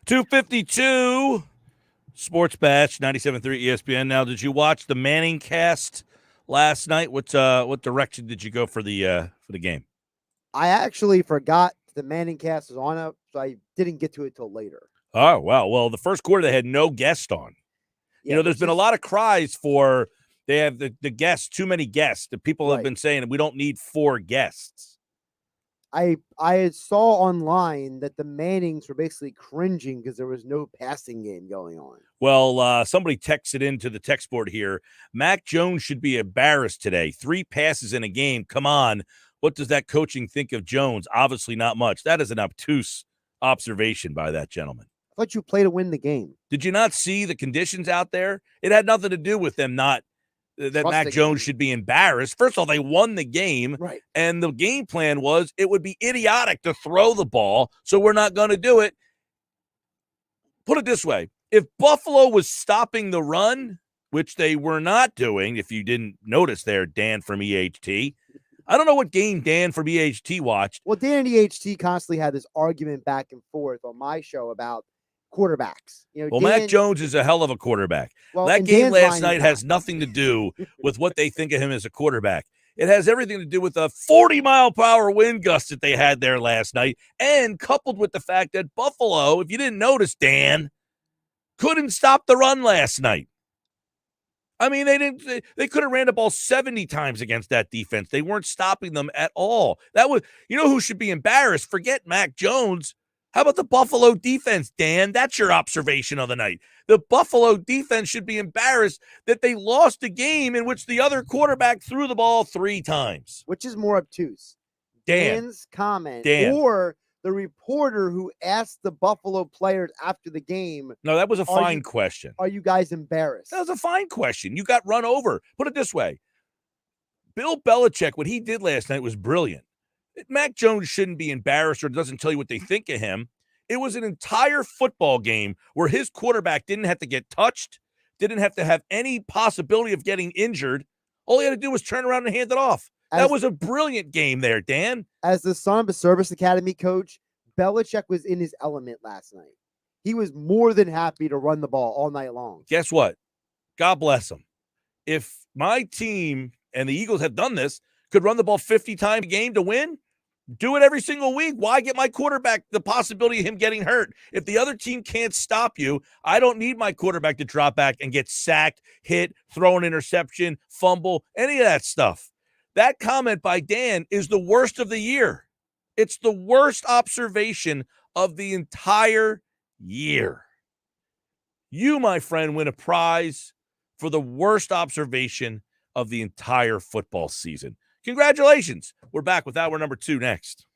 252 Sports Bash, 97.3 ESPN. Now, did you watch the Manning cast last night? What direction did you go for the game? I actually forgot the Manning cast was on it, so I didn't get to it till later. Oh, wow. Well, the first quarter, they had no guest on. Yeah, There's been a lot of cries for they have the guests, too many guests. The people have been saying we don't need 4 guests. I saw online that the Mannings were basically cringing because there was no passing game going on. Well, somebody texted into the text board here. Mac Jones should be embarrassed today. 3 passes in a game. Come on. What does that coaching think of Jones? Obviously not much. That is an obtuse observation by that gentleman. I thought you play to win the game. Did you not see the conditions out there? It had nothing to do with them not that Mac Jones should be embarrassed. First of all, they won the game, right? And the game plan was it would be idiotic to throw the ball, so we're not going to do it. Put it this way. If Buffalo was stopping the run, which they were not doing, if you didn't notice there, Dan from EHT, I don't know what game Dan from EHT watched. Well, Dan and EHT constantly had this argument back and forth on my show about quarterbacks. Well, Mac Jones is a hell of a quarterback. Well, that game Dan's last night has nothing to do with what they think of him as a quarterback. It has everything to do with the 40-mile-per-hour wind gust that they had there last night, and coupled with the fact that Buffalo, if you didn't notice, Dan, couldn't stop the run last night. I mean, they could have ran the ball 70 times against that defense. They weren't stopping them at all. That was, who should be embarrassed? Forget Mac Jones. How about the Buffalo defense, Dan? That's your observation of the night. The Buffalo defense should be embarrassed that they lost a game in which the other quarterback threw the ball 3 times. Which is more obtuse? Dan's comment or the reporter who asked the Buffalo players after the game? No, that was a fine question. Are you guys embarrassed? That was a fine question. You got run over. Put it this way. Bill Belichick, what he did last night was brilliant. Mac Jones shouldn't be embarrassed or doesn't tell you what they think of him. It was an entire football game where his quarterback didn't have to get touched, didn't have to have any possibility of getting injured. All he had to do was turn around and hand it off. That was a brilliant game there, Dan. As the son of a service academy coach, Belichick was in his element last night. He was more than happy to run the ball all night long. Guess what? God bless him. If my team and the Eagles have done this, could run the ball 50 times a game to win, do it every single week. Why get my quarterback the possibility of him getting hurt? If the other team can't stop you, I don't need my quarterback to drop back and get sacked, hit, throw an interception, fumble, any of that stuff. That comment by Dan is the worst of the year. It's the worst observation of the entire year. You, my friend, win a prize for the worst observation of the entire football season. Congratulations. We're back with hour number 2 next.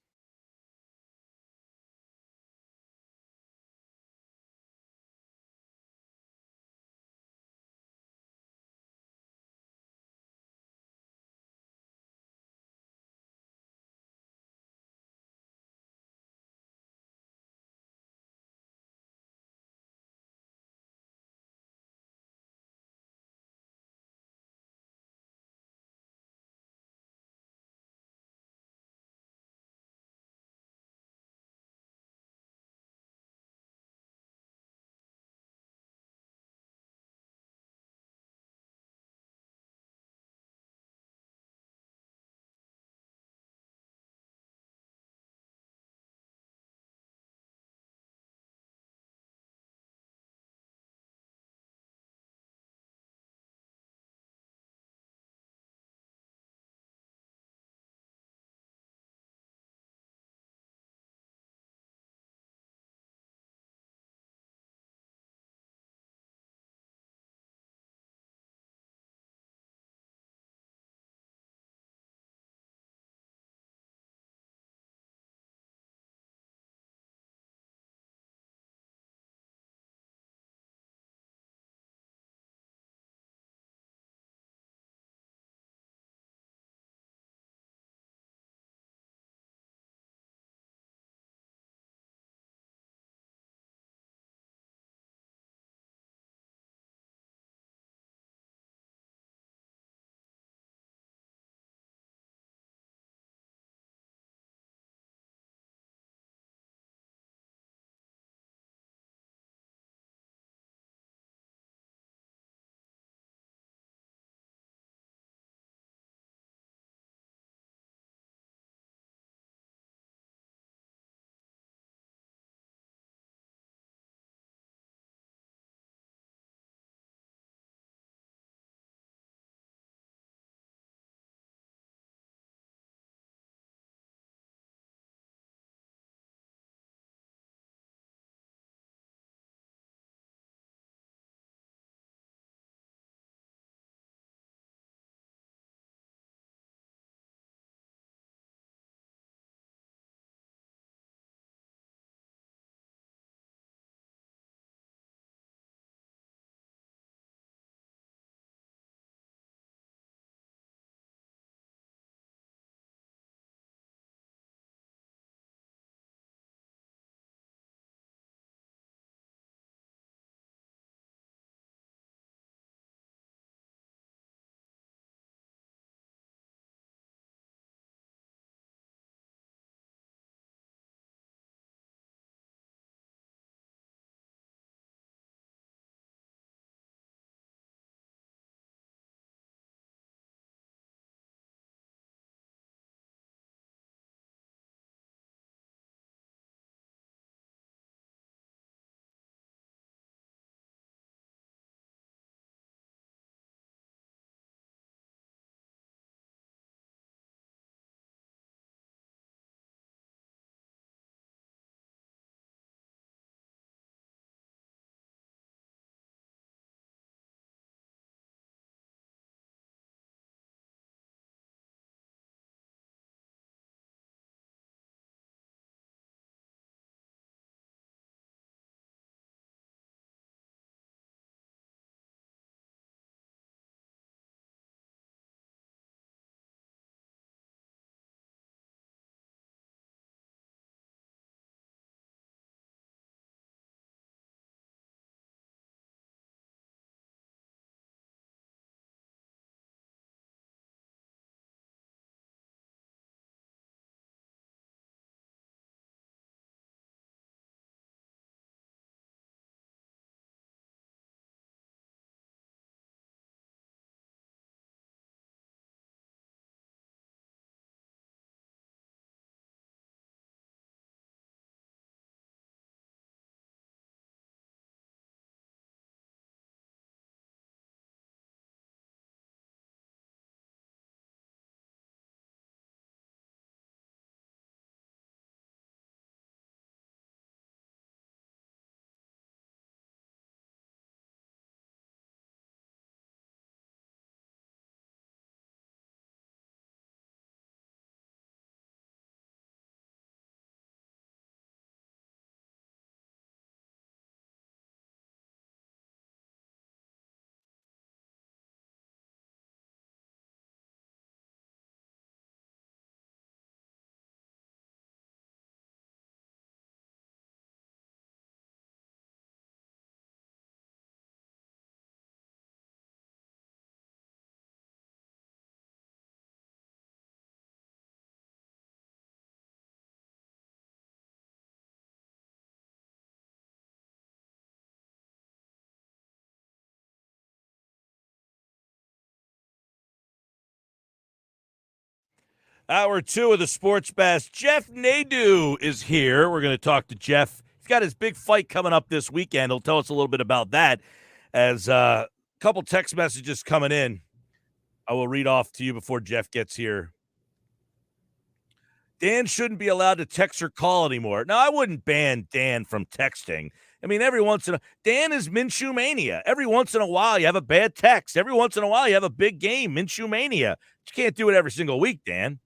Hour 2 of the Sports Bash. Jeff Nadeau is here. We're going to talk to Jeff. He's got his big fight coming up this weekend. He'll tell us a little bit about that. As a couple text messages coming in, I will read off to you before Jeff gets here. Dan shouldn't be allowed to text or call anymore. Now, I wouldn't ban Dan from texting. I mean, every once in a Dan is Minshew mania. Every once in a while, you have a bad text. Every once in a while, you have a big game, Minshew mania. You can't do it every single week, Dan.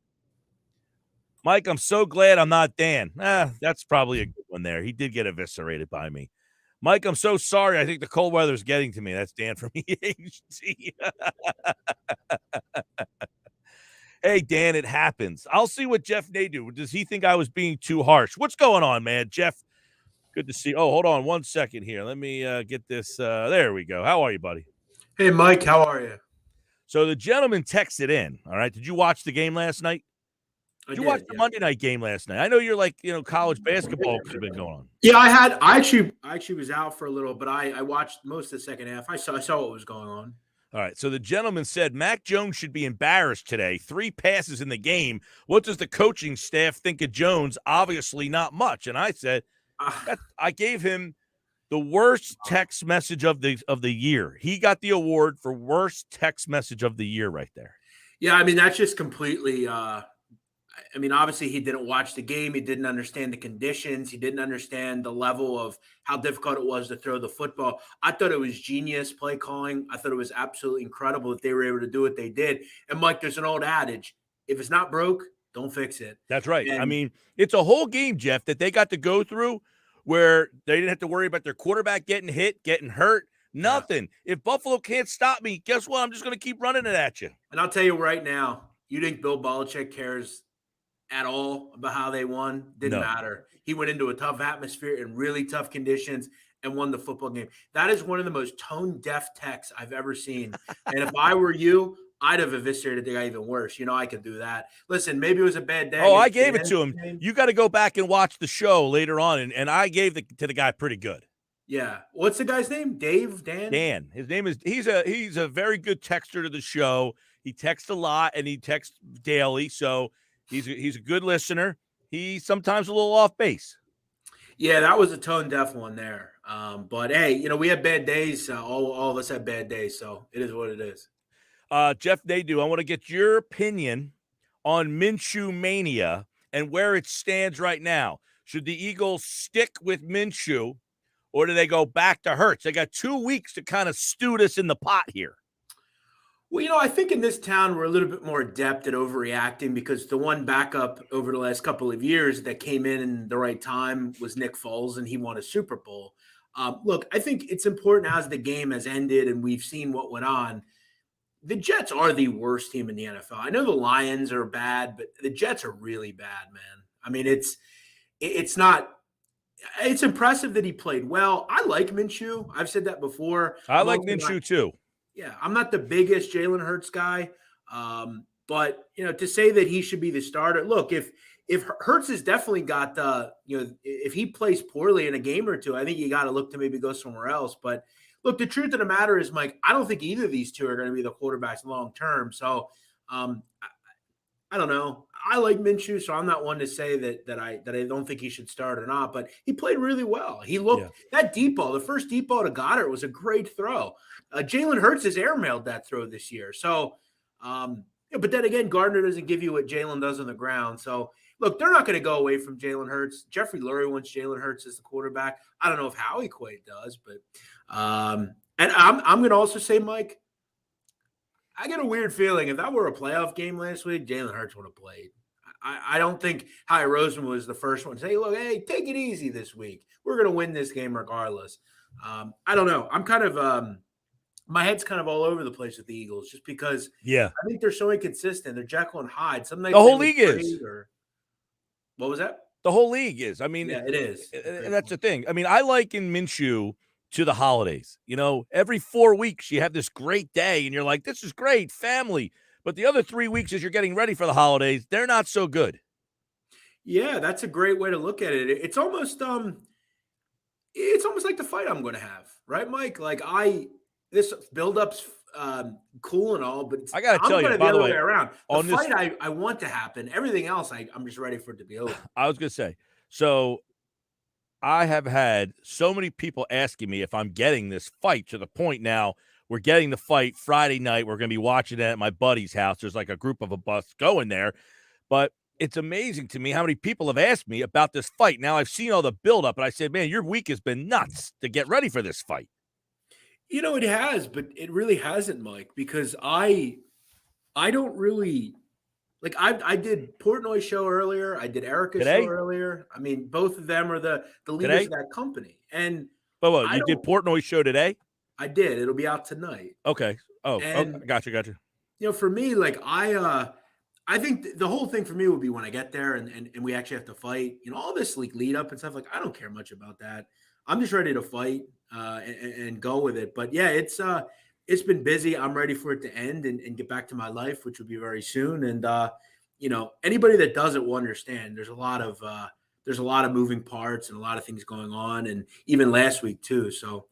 Mike, I'm so glad I'm not Dan. That's probably a good one there. He did get eviscerated by me. Mike, I'm so sorry. I think the cold weather's getting to me. That's Dan from EHT. Hey, Dan, it happens. I'll see what Jeff Nadeau. Does he think I was being too harsh? What's going on, man? Jeff, good to see. Oh, hold on 1 second here. Let me get this. There we go. How are you, buddy? Hey, Mike, how are you? So the gentleman texted in. All right. Did you watch the game last night? Did you watch the Monday night game last night? I know you're like, college basketball has been going on. Yeah, I actually was out for a little, but I watched most of the second half. I saw what was going on. All right, so the gentleman said Mac Jones should be embarrassed today. 3 passes in the game. What does the coaching staff think of Jones? Obviously not much. And I said, I gave him the worst text message of the year. He got the award for worst text message of the year right there. Yeah, I mean, that's just completely obviously he didn't watch the game. He didn't understand the conditions. He didn't understand the level of how difficult it was to throw the football. I thought it was genius play calling. I thought it was absolutely incredible that they were able to do what they did. And, Mike, there's an old adage, if it's not broke, don't fix it. That's right. And I mean, it's a whole game, Jeff, that they got to go through where they didn't have to worry about their quarterback getting hit, getting hurt, nothing. Yeah. If Buffalo can't stop me, guess what? I'm just going to keep running it at you. And I'll tell you right now, you think Bill Belichick cares at all about how they won? Didn't matter. He went into a tough atmosphere in really tough conditions and won the football game. That is one of the most tone-deaf texts I've ever seen. And if I were you, I'd have eviscerated the guy even worse. I could do that. Listen, maybe it was a bad day. Oh, I gave it to him. You got to go back and watch the show later on, and I gave it to the guy pretty good. Yeah. What's the guy's name? Dave? Dan? Dan. His name is – he's a very good texter to the show. He texts a lot, and he texts daily, so – He's a good listener. He's sometimes a little off base. Yeah, that was a tone deaf one there. But hey, we have bad days. All of us have bad days, so it is what it is. Jeff Nadeau, I want to get your opinion on Minshew mania and where it stands right now. Should the Eagles stick with Minshew, or do they go back to Hurts? They got 2 weeks to kind of stew this in the pot here. Well, I think in this town, we're a little bit more adept at overreacting because the one backup over the last couple of years that came in the right time was Nick Foles, and he won a Super Bowl. Look, I think it's important as the game has ended and we've seen what went on. The Jets are the worst team in the NFL. I know the Lions are bad, but the Jets are really bad, man. I mean, it's impressive that he played well. I like Minshew. I've said that before. I like Minshew too. Yeah, I'm not the biggest Jalen Hurts guy, but to say that he should be the starter. Look, if Hurts has definitely got if he plays poorly in a game or two, I think you got to look to maybe go somewhere else. But look, the truth of the matter is, Mike, I don't think either of these two are going to be the quarterbacks long term. So I don't know. I like Minshew, so I'm not one to say that I don't think he should start or not. But he played really well. He looked that deep ball, the first deep ball to Goddard was a great throw. Jalen Hurts has airmailed that throw this year. So, but then again, Gardner doesn't give you what Jalen does on the ground. So, look, they're not going to go away from Jalen Hurts. Jeffrey Lurie wants Jalen Hurts as the quarterback. I don't know if Howie Quaid does, but and I'm going to also say, Mike, I get a weird feeling if that were a playoff game last week, Jalen Hurts would have played. I don't think Howie Roseman was the first one to say, look, hey, take it easy this week. We're going to win this game regardless. I don't know. I'm kind of my head's kind of all over the place with the Eagles just because I think they're so inconsistent. They're Jekyll and Hyde. Some nights the whole league is. What was that? The whole league is. I mean, it is. And that's the thing. I mean, I liken Minshew to the holidays. Every 4 weeks you have this great day and you're like, this is great, family. But the other 3 weeks as you're getting ready for the holidays, they're not so good. Yeah, that's a great way to look at it. It's almost like the fight I'm going to have, right, Mike? Like this build-up's cool and all, but I got to I'm tell kind you, of the by the other way, way around. The on this, fight I want to happen. Everything else, I'm just ready for it to be over. I was going to say, so I have had so many people asking me if I'm getting this fight, to the point now we're getting the fight Friday night. We're going to be watching it at my buddy's house. There's like a group of us going there. But it's amazing to me how many people have asked me about this fight. Now, I've seen all the buildup, and I said, man, your week has been nuts to get ready for this fight. It has, but it really hasn't, Mike, because I don't really like I did Portnoy's show earlier. I did Erica's show Today? earlier. I mean, both of them are the leaders Today? of that company. And But I you did don't Portnoy's show today? I did. It'll be out tonight. Okay. Oh, And okay. Gotcha. for me, like I think the whole thing for me would be when I get there and we actually have to fight. All this like lead up and stuff. Like I don't care much about that. I'm just ready to fight and go with it. But yeah, it's been busy. I'm ready for it to end and get back to my life, which will be very soon. And anybody that does it will understand. There's a lot of moving parts and a lot of things going on, and even last week too. So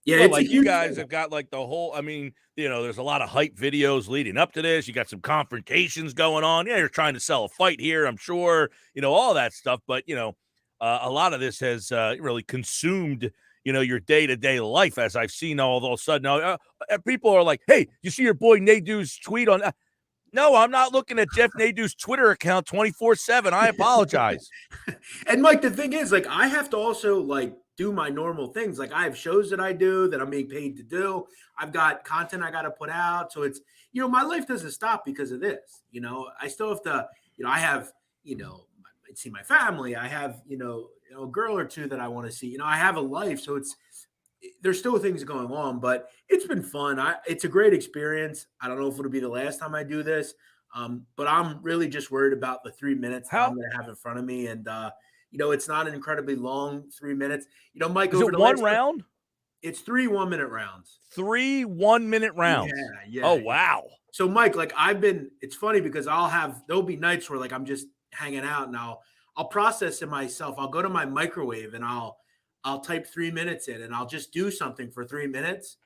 yeah, well, it's like a you huge guys thing. have got like the whole, I mean, there's a lot of hype videos leading up to this. You got some confrontations going on. Yeah, you're trying to sell a fight here, I'm sure, all that stuff. But, a lot of this has really consumed, your day-to-day life, as I've seen all of a sudden. People are like, hey, you see your boy Nadu's tweet on No, I'm not looking at Jeff Nadu's Twitter account 24/7. I apologize. And Mike, the thing is, like, I have to also like do my normal things. Like I have shows that I do that I'm being paid to do. I've got content I got to put out. So it's, my life doesn't stop because of this. I still have to, I have, see my family. I have, a girl or two that I want to see. I have a life. So there's still things going on, but it's been fun. It's a great experience. I don't know if it'll be the last time I do this, but I'm really just worried about the 3 minutes that I'm going to have in front of me. And, it's not an incredibly long 3 minutes. Mike, Is over it the one last round? It's 3 1-minute rounds. 3 1-minute rounds. Yeah. Oh, wow. So, Mike, like it's funny because there'll be nights where like I'm just hanging out and I'll process it myself. I'll go to my microwave and I'll type 3 minutes in and I'll just do something for 3 minutes.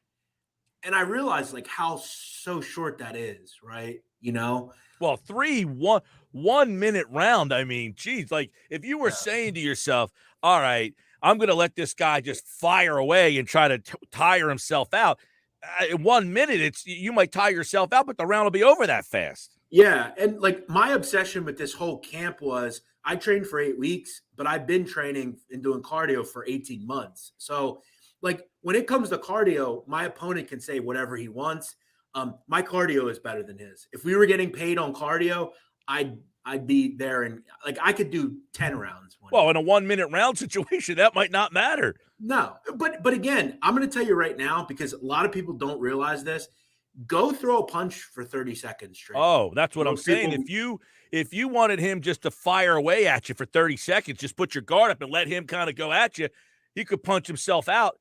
And I realize like how so short that is, right? Well, 1-minute round. I mean, geez, like if you were saying to yourself, all right, I'm going to let this guy just fire away and try to tire himself out. In 1 minute, you might tire yourself out, but the round will be over that fast. Yeah. And like my obsession with this whole camp was I trained for 8 weeks, but I've been training and doing cardio for 18 months. So like when it comes to cardio, my opponent can say whatever he wants. My cardio is better than his. If we were getting paid on cardio, I'd be there and like I could do 10 rounds. Well, in a 1-minute round situation, that might not matter. No, but again, I'm going to tell you right now because a lot of people don't realize this. Go throw a punch for 30 seconds straight. Oh, that's what I'm saying. If you wanted him just to fire away at you for 30 seconds, just put your guard up and let him kind of go at you, he could punch himself out.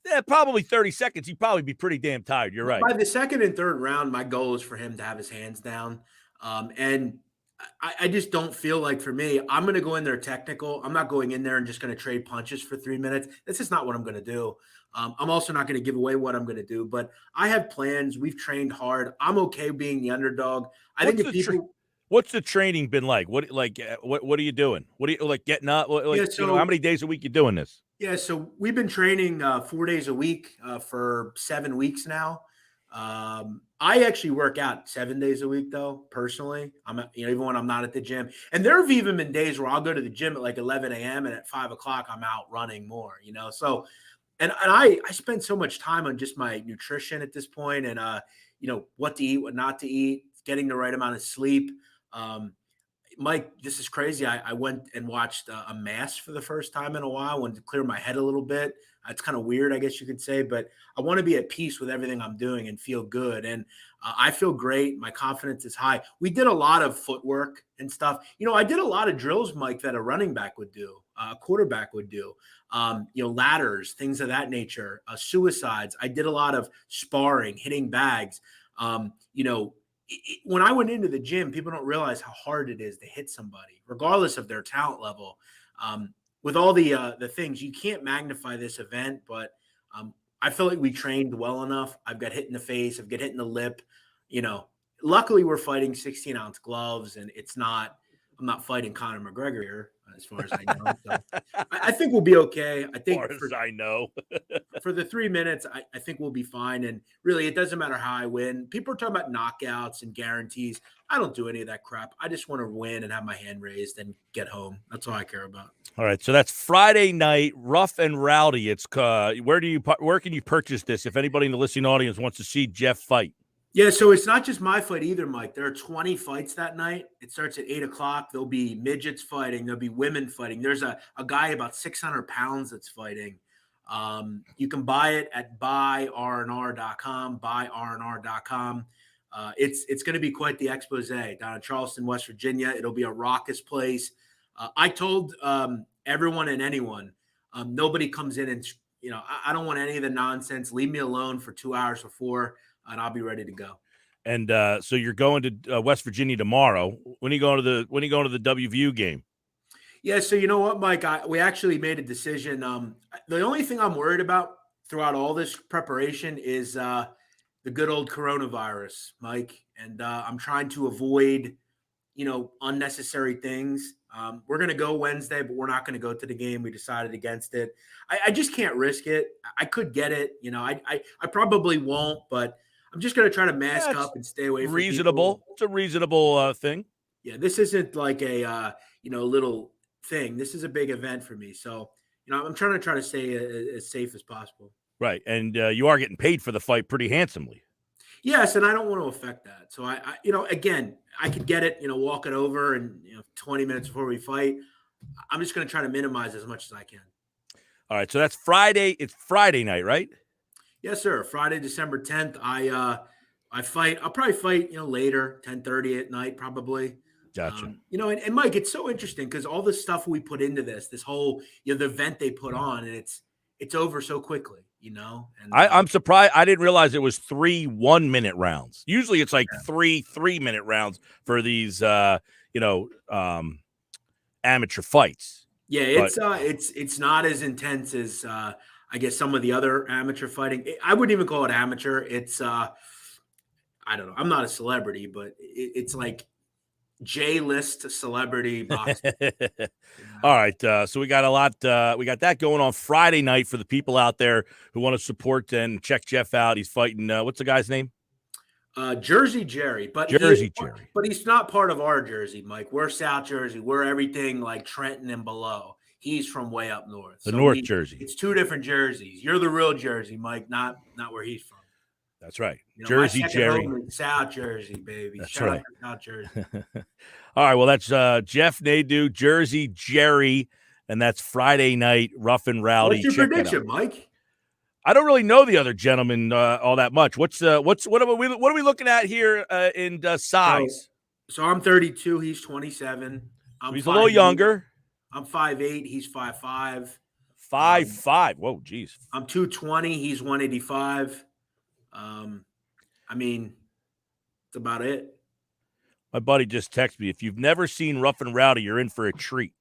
Yeah, probably 30 seconds. He'd probably be pretty damn tired. You're right. By the second and third round, my goal is for him to have his hands down. And I just don't feel like for me, I'm going to go in there technical. I'm not going in there and just going to trade punches for 3 minutes. That's just not what I'm going to do. I'm also not going to give away what I'm going to to but I have plans. We've trained hard. I'm okay being the underdog. What's the training been like? What are you doing? What are you like getting up? How many days a week you doing this? Yeah, so we've been training 4 days a week for 7 weeks now. I actually work out 7 days a week, though. Personally, even when I'm not at the gym. And there have even been days where I'll go to the gym at like 11 a.m. and at 5 o'clock I'm out running more. So, and I spend so much time on just my nutrition at this point, and what to eat, what not to eat, getting the right amount of sleep. Mike, this is crazy. I went and watched a mass for the first time in a while. I wanted to clear my head a little bit. It's kind of weird, I guess you could say, but I want to be at peace with everything I'm doing and feel good. And I feel great. My confidence is high. We did a lot of footwork and stuff. I did a lot of drills, Mike, that a running back would do, a quarterback would do, ladders, things of that nature, suicides. I did a lot of sparring, hitting bags, when I went into the gym, people don't realize how hard it is to hit somebody, regardless of their talent level. With all the things, you can't magnify this event, but I feel like we trained well enough. I've got hit in the face. I've got hit in the lip. You know, luckily we're fighting 16-ounce gloves, and I'm not fighting Conor McGregor here, as far as I know. So I think we'll be okay. I think As far as I know. for the 3 minutes, I think we'll be fine. And really, it doesn't matter how I win. People are talking about knockouts and guarantees. I don't do any of that crap. I just want to win and have my hand raised and get home. That's all I care about. All right, so that's Friday night, Rough and Rowdy. It's where can you purchase this if anybody in the listening audience wants to see Jeff fight? Yeah, so it's not just my fight either, Mike. There are 20 fights that night. It starts at 8:00. There'll be midgets fighting. There'll be women fighting. There's a guy about 600 pounds that's fighting. You can buy it at buyrnr.com, buyrnr.com. It's going to be quite the expose down in Charleston, West Virginia. It'll be a raucous place. I told everyone and anyone, nobody comes in and, I don't want any of the nonsense. Leave me alone for 2 hours before, and I'll be ready to go. And so you're going to West Virginia tomorrow. When are you going to the WVU game? Yeah, so you know what, Mike? We actually made a decision. The only thing I'm worried about throughout all this preparation is the good old coronavirus, Mike. And I'm trying to avoid, unnecessary things. We're going to go Wednesday, but we're not going to go to the game. We decided against it. I just can't risk it. I could get it. I probably won't, but I'm just going to try to mask up and stay away from reasonable. people. It's a reasonable thing. Yeah, this isn't like a little thing. This is a big event for me. So, I'm trying to stay as safe as possible. Right. And you are getting paid for the fight pretty handsomely. Yes, and I don't want to affect that. So I again, I could get it, walk it over and 20 minutes before we fight. I'm just going to try to minimize as much as I can. All right, so that's Friday. It's Friday night, right? Yes, sir. Friday, December 10th. I fight. I'll probably fight, later, 10:30 at night, probably. Gotcha. And Mike, it's so interesting because all the stuff we put into this whole, the event they put on, and it's over so quickly, And I'm surprised. I didn't realize it was 3 1-minute rounds. Usually it's like 3 3-minute rounds for these, amateur fights. Yeah, it's not as intense as I guess some of the other amateur fighting. I wouldn't even call it amateur. It's I don't know. I'm not a celebrity, but it's like J-list celebrity boxing. All right, so we got a lot. We got that going on Friday night for the people out there who want to support and check Jeff out. He's fighting. What's the guy's name? Jersey Jerry, but Jerry. But he's not part of our Jersey, Mike. We're South Jersey. We're everything like Trenton and below. He's from way up north. North Jersey. It's two different jerseys. You're the real Jersey, Mike, not where he's from. That's right. Jersey Jerry. South Jersey, baby. That's Shout right. out to South Jersey. All right. Well, that's Jeff Nadeau, Jersey Jerry, and that's Friday night, Rough and Rowdy. What's your prediction, Mike? I don't really know the other gentleman all that much. What are we looking at here in size? So I'm 32. He's 27. He's a little younger. I'm 5'8". He's 5'5". 5'5". Whoa, geez. I'm 220. He's 185. I mean, that's about it. My buddy just texted me. If you've never seen Rough and Rowdy, you're in for a treat.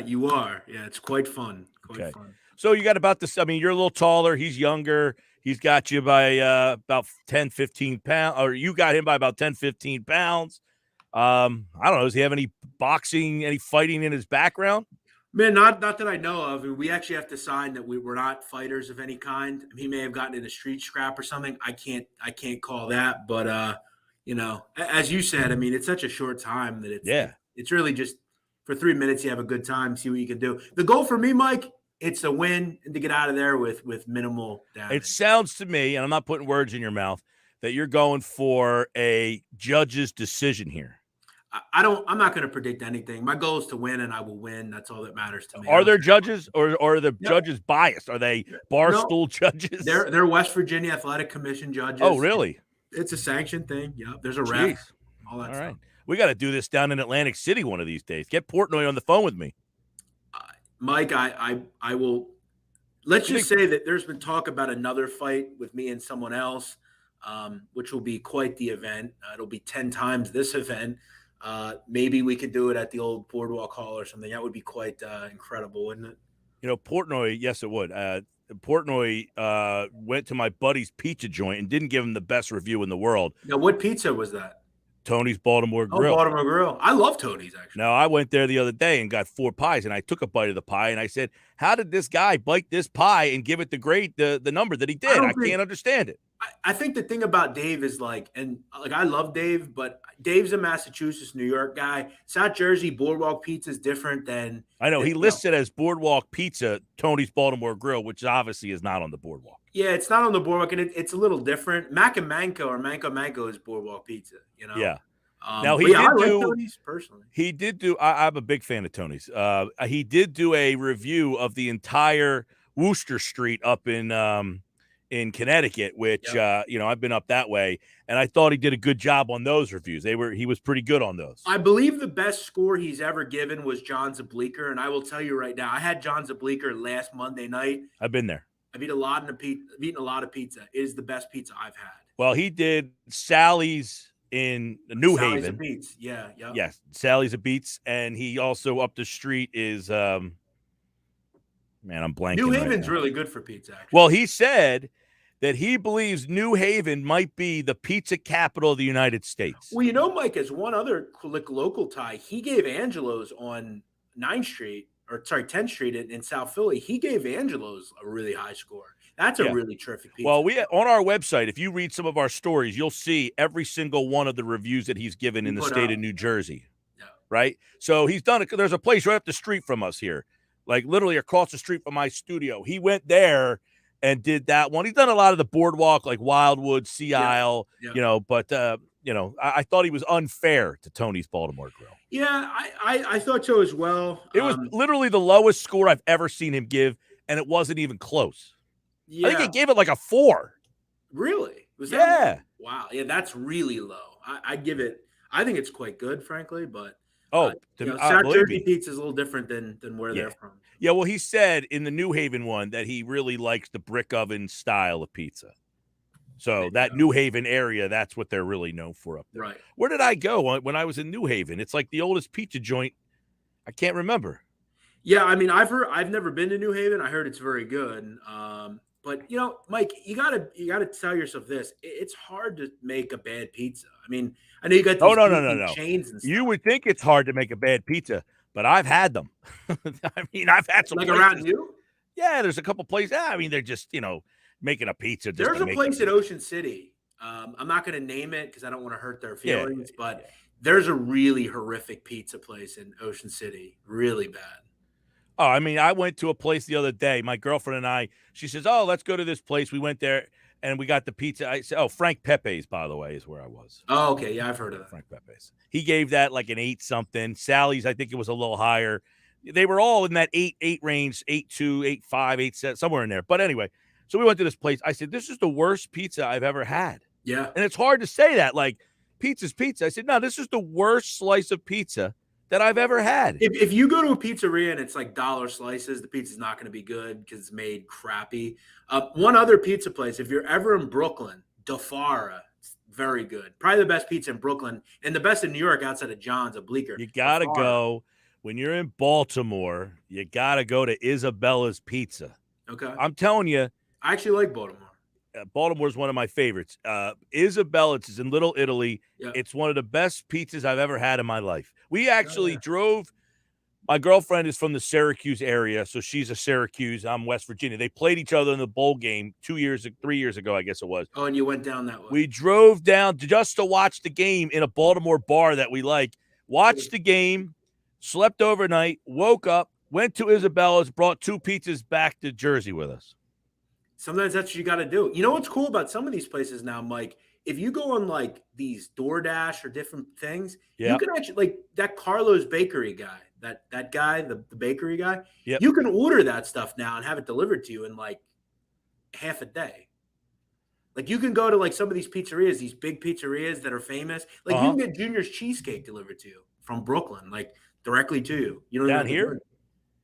You are. Yeah, it's quite fun. Quite fun. So you got about this. I mean, you're a little taller. He's younger. He's got you by about 10, 15 pounds, or you got him by about 10, 15 pounds. I don't know. Does he have any boxing, any fighting in his background? Man, not that I know of. We actually have to sign that we're not fighters of any kind. He may have gotten in a street scrap or something. I can't call that. But as you said, I mean, it's such a short time that it's really just for 3 minutes. You have a good time, see what you can do. The goal for me, Mike, it's a win and to get out of there with minimal damage. It sounds to me, and I'm not putting words in your mouth, that you're going for a judge's decision here. I'm not going to predict anything. My goal is to win, and I will win. That's all that matters to me. Are there judges, or are the judges biased? Are they barstool judges? They're West Virginia Athletic Commission judges. Oh, really? It's a sanctioned thing. Yeah, there's a ref. All that stuff. Right. We got to do this down in Atlantic City one of these days. Get Portnoy on the phone with me. Mike, I will. Let's just say that there's been talk about another fight with me and someone else, which will be quite the event. It'll be 10 times this event. Maybe we could do it at the old Boardwalk Hall or something. That would be quite incredible, wouldn't it? Portnoy, yes, it would. Portnoy went to my buddy's pizza joint and didn't give him the best review in the world. Now, what pizza was that? Tony's Baltimore Grill. Oh, Baltimore Grill. I love Tony's, actually. Now, I went there the other day and got 4 pies, and I took a bite of the pie, and I said, how did this guy bite this pie and give it the number that he did? I can't understand it. I think the thing about Dave is I love Dave, but Dave's a Massachusetts, New York guy. South Jersey Boardwalk Pizza is different than. I know. He lists it as Boardwalk Pizza, Tony's Baltimore Grill, which obviously is not on the Boardwalk. Yeah, it's not on the Boardwalk, and it's a little different. Mac and Manco or Manco Manco is Boardwalk Pizza, you know? Yeah. Now, I like Tony's personally. He did do – I'm a big fan of Tony's. He did do a review of the entire Wooster Street up in Connecticut, which, I've been up that way, and I thought he did a good job on those reviews. He was pretty good on those. I believe the best score he's ever given was John Zableeker, and I will tell you right now, I had John Zableeker last Monday night. I've been there. I've eaten a lot of pizza. It is the best pizza I've had. Well, he did Sally's in New Haven. Sally's of Beats. Yeah. Yes, Sally's of Beats, and he also up the street is I'm blanking. New Haven's really good for pizza, actually. Well, he said that he believes New Haven might be the pizza capital of the United States. Well, Mike, as one other local tie, he gave Angelo's on 10th Street in South Philly. He gave Angelo's a really high score. That's a really terrific pizza. Well, on our website, if you read some of our stories, you'll see every single one of the reviews that he's given in the state of New Jersey. Yeah. Right? So he's done it. There's a place right up the street from us here, like literally across the street from my studio. He went there and did that one. He's done a lot of the Boardwalk, like Wildwood, Sea Isle, but I thought he was unfair to Tony's Baltimore Grill. Yeah, I thought so as well. It was literally the lowest score I've ever seen him give, and it wasn't even close. Yeah. I think he gave it like a 4. Really? Was that? Yeah. Wow. Yeah, that's really low. I give it. I think it's quite good, frankly, but South Jersey pizza is a little different than where they're from. Yeah, well, he said in the New Haven one that he really likes the brick oven style of pizza. So that New Haven area, that's what they're really known for up there. Right. Where did I go when I was in New Haven? It's like the oldest pizza joint. I can't remember. Yeah, I mean, I've never been to New Haven. I heard it's very good. But Mike, you gotta tell yourself this: it's hard to make a bad pizza. I mean, I know you got these chains and stuff. You would think it's hard to make a bad pizza, but I've had them. I mean, I've had some like places. Around you. Yeah, there's a couple places. I mean, they're just making a pizza. There's a place at Ocean City. I'm not going to name it because I don't want to hurt their feelings, but there's a really horrific pizza place in Ocean City. Really bad. Oh, I mean, I went to a place the other day. My girlfriend and I, she says, oh, let's go to this place. We went there, and we got the pizza. I said, oh, Frank Pepe's, by the way, is where I was. Oh, okay. Yeah, I've heard of that. Frank Pepe's. He gave that like an 8-something. Sally's, I think it was a little higher. They were all in that 8 range, 8.2, 8.5, 8.7, somewhere in there. But anyway, so we went to this place. I said, this is the worst pizza I've ever had. Yeah. And it's hard to say that. Like, pizza's pizza. I said, no, this is the worst slice of pizza that I've ever had. If you go to a pizzeria and it's like dollar slices, the pizza's not going to be good because it's made crappy. One other pizza place, if you're ever in Brooklyn, DeFara, it's very good. Probably the best pizza in Brooklyn and the best in New York outside of John's, a Bleecker. You got to go. When you're in Baltimore, you got to go to Isabella's Pizza. Okay. I'm telling you. I actually like Baltimore. Baltimore's one of my favorites. Isabella's is in Little Italy. Yeah. It's one of the best pizzas I've ever had in my life. We actually drove. My girlfriend is from the Syracuse area, so she's a Syracuse. I'm West Virginia. They played each other in the bowl game 3 years ago, I guess it was. Oh, and you went down that way. We drove down just to watch the game in a Baltimore bar that we like. Watched the game, slept overnight, woke up, went to Isabella's, brought 2 pizzas back to Jersey with us. Sometimes that's what you got to do. You know what's cool about some of these places now, Mike? If you go on like these DoorDash or different things, you can actually like that Carlos Bakery guy, that guy, the bakery guy. Yep. You can order that stuff now and have it delivered to you in like half a day. Like you can go to like some of these pizzerias, these big pizzerias that are famous. Like you can get Junior's cheesecake delivered to you from Brooklyn, like directly to you. You don't down here?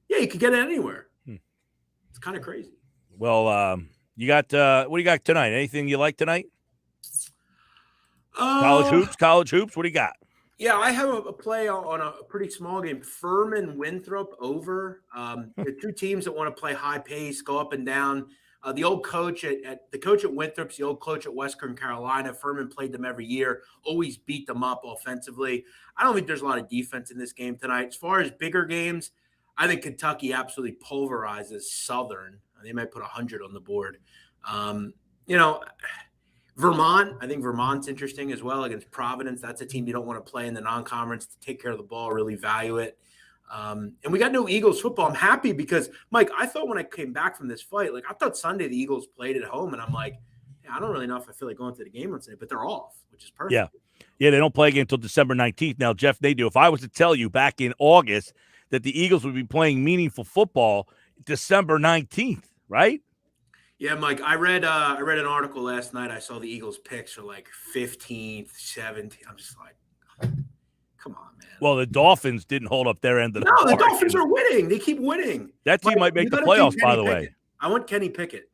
Yeah, you can get it anywhere. It's kind of crazy. Well, you got what do you got tonight? Anything you like tonight? College hoops. What do you got? Yeah, I have a play on a pretty small game. Furman Winthrop over. The two teams that want to play high pace, go up and down. The old coach the coach at Winthrop's the old coach at Western Carolina. Furman played them every year, always beat them up offensively. I don't think there's a lot of defense in this game tonight. As far as bigger games, I think Kentucky absolutely pulverizes Southern. They might put 100 on the board. You know, Vermont, I think Vermont's interesting as well against Providence. That's a team you don't want to play in the non-conference to take care of the ball, really value it. And we got no Eagles football. I'm happy because, Mike, I thought when I came back from this fight, I thought Sunday the Eagles played at home, and I'm like, hey, I don't really know if I feel like going to the game on Sunday, but they're off, which is perfect. Yeah, they don't play again until December 19th. Now, Jeff, they do. If I was to tell you back in August that the Eagles would be playing meaningful football December 19th, right? Yeah, Mike, I read an article last night. I saw the Eagles picks for 15th, 17th. I'm just like, come on, man. Well, the Dolphins didn't hold up their end of the No, the bargain. Dolphins are winning. They keep winning. That team might make the playoffs, by the way. I want Kenny Pickett.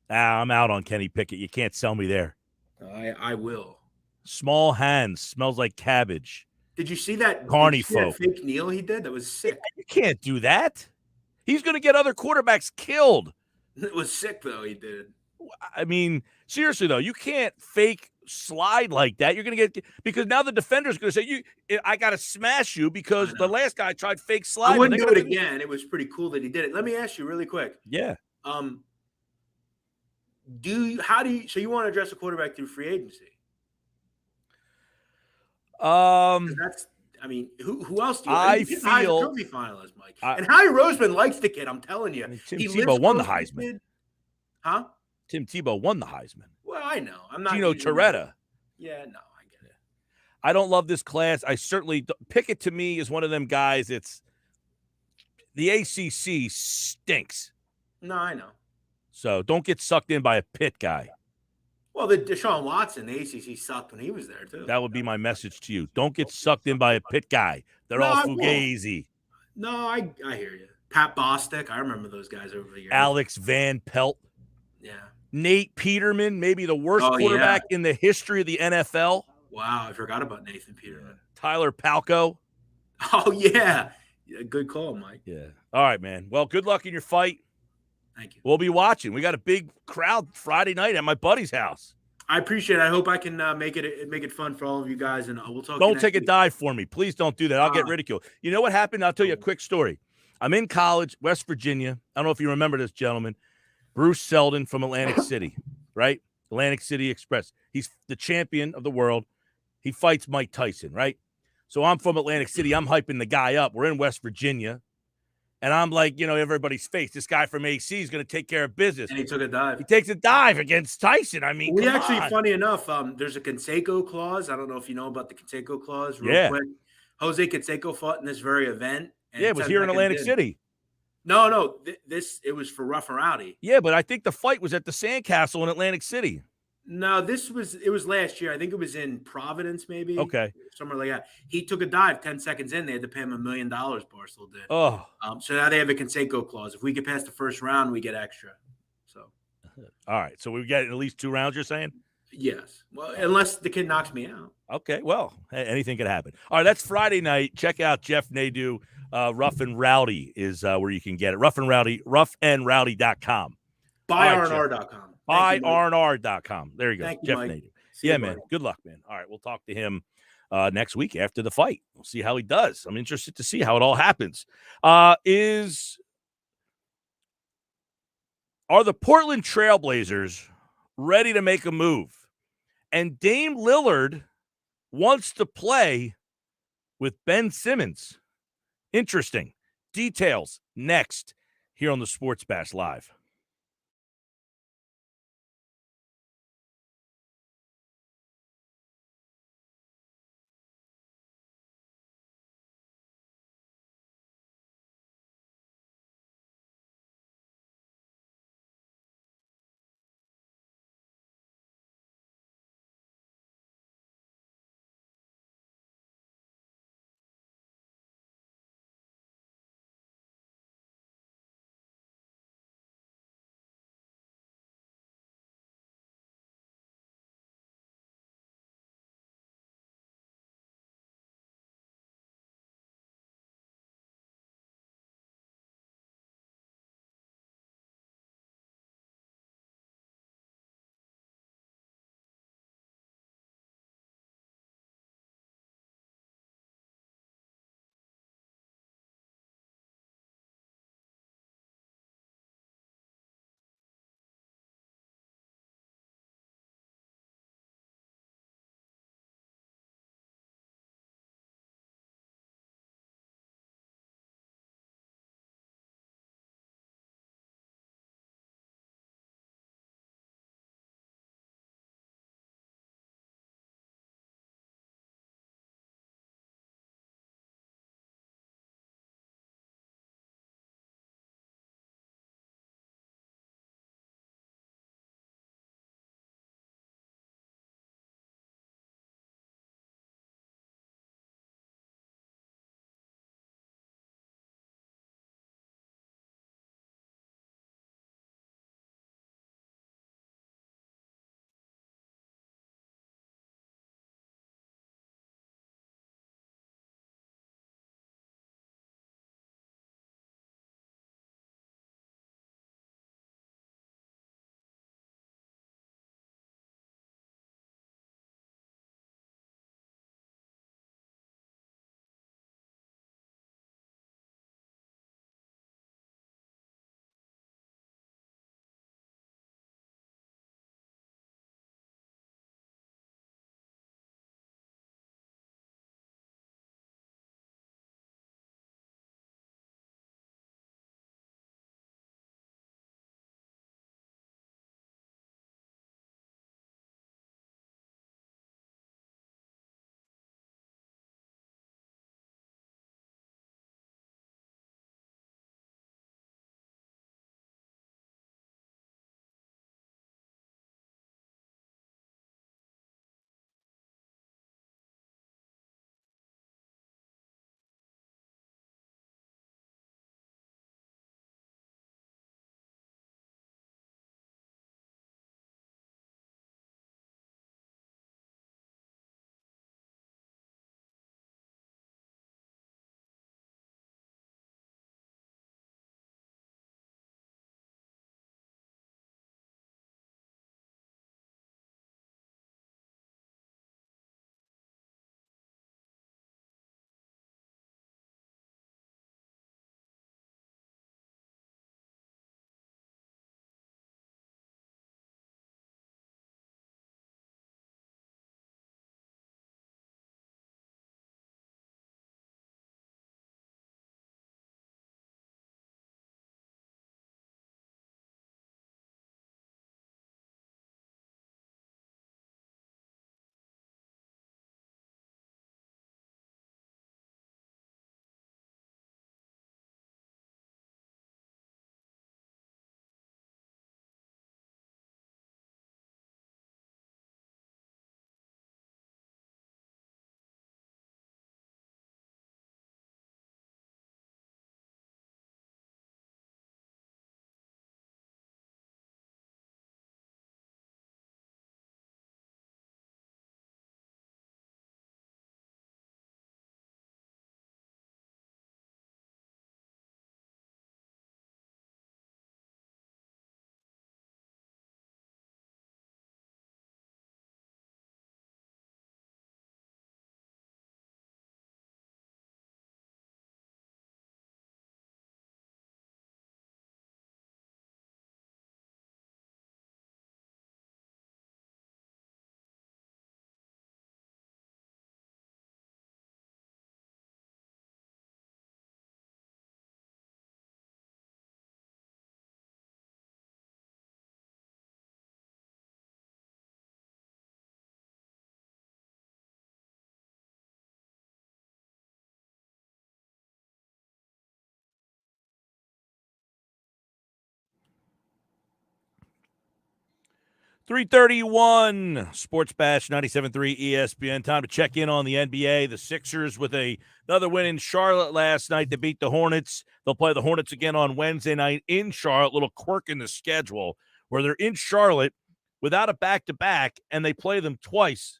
I'm out on Kenny Pickett. You can't sell me there. I will. Small hands, smells like cabbage. Did you see that? Carny that fake kneel he did? That was sick. You can't do that. He's going to get other quarterbacks killed. It was sick, though, he did. I mean, seriously, though, you can't fake slide like that. You're going to get – because now the defender's going to say, I got to smash you because the last guy tried fake slide. I wouldn't do it again. It was pretty cool that he did it. Let me ask you really quick. Yeah. So you want to address a quarterback through free agency? Who else do you? I feel trophy finalist, Mike. And Howie Roseman likes the kid. I'm telling you. Tim Tebow won the Heisman. Huh? Tim Tebow won the Heisman. Well, I know. I'm not. Gino Torretta. Yeah, no, I get it. I don't love this class. I certainly Pickett to me is one of them guys. It's the ACC stinks. No, I know. So don't get sucked in by a Pitt guy. Well, the Deshaun Watson, the ACC sucked when he was there, too. That would be my message to you. Don't get sucked in by a Pitt guy. They're all fugazi. No, I hear you. Pat Bostic, I remember those guys over the years. Alex Van Pelt. Yeah. Nate Peterman, maybe the worst quarterback in the history of the NFL. Wow, I forgot about Nathan Peterman. Tyler Palko. Oh, yeah. Good call, Mike. Yeah. All right, man. Well, good luck in your fight. Thank you. We'll be watching. We got a big crowd Friday night at my buddy's house. I appreciate it. I hope I can make it fun for all of you guys, and we'll talk. Don't take a dive for me. Please don't do that. I'll get ridiculed. You know what happened? I'll tell you a quick story. I'm in college, West Virginia. I don't know if you remember this gentleman, Bruce Selden from Atlantic City, right? Atlantic City Express. He's the champion of the world. He fights Mike Tyson, right? So I'm from Atlantic City. I'm hyping the guy up. We're in West Virginia. And I'm like, everybody's face. This guy from AC is going to take care of business. And he took a dive. He takes a dive against Tyson. I mean, funny enough, there's a Canseco clause. I don't know if you know about the Canseco clause. Real quick. Jose Canseco fought in this very event. And it was here in Atlantic City. No, it was for Rough and Rowdy. Yeah, but I think the fight was at the Sandcastle in Atlantic City. No, it was last year. I think it was in Providence, maybe. Okay. Somewhere like that. He took a dive 10 seconds in. They had to pay him $1 million, Barstool did. Oh. So now they have a Canseco clause. If we get past the first round, we get extra. So. All right. So we get at least 2 rounds, you're saying? Yes. Well, unless the kid knocks me out. Okay. Well, anything could happen. All right. That's Friday night. Check out Jeff Nadeau. Rough and Rowdy is where you can get it. roughandrowdy.com. BuyRNR.com. BuyRNR.com. There you go. Thank you, Jeff Mike. Nadeau. Yeah, man. Good luck, man. All right. We'll talk to him next week after the fight. We'll see how he does. I'm interested to see how it all happens. Are the Portland Trailblazers ready to make a move? And Dame Lillard wants to play with Ben Simmons. Interesting. Details next here on the Sports Bash Live. 3:31 Sports Bash 97.3 ESPN. Time to check in on the NBA. The Sixers with another win in Charlotte last night to beat the Hornets. They'll play the Hornets again on Wednesday night in Charlotte. Little quirk in the schedule where they're in Charlotte without a back-to-back, and they play them twice.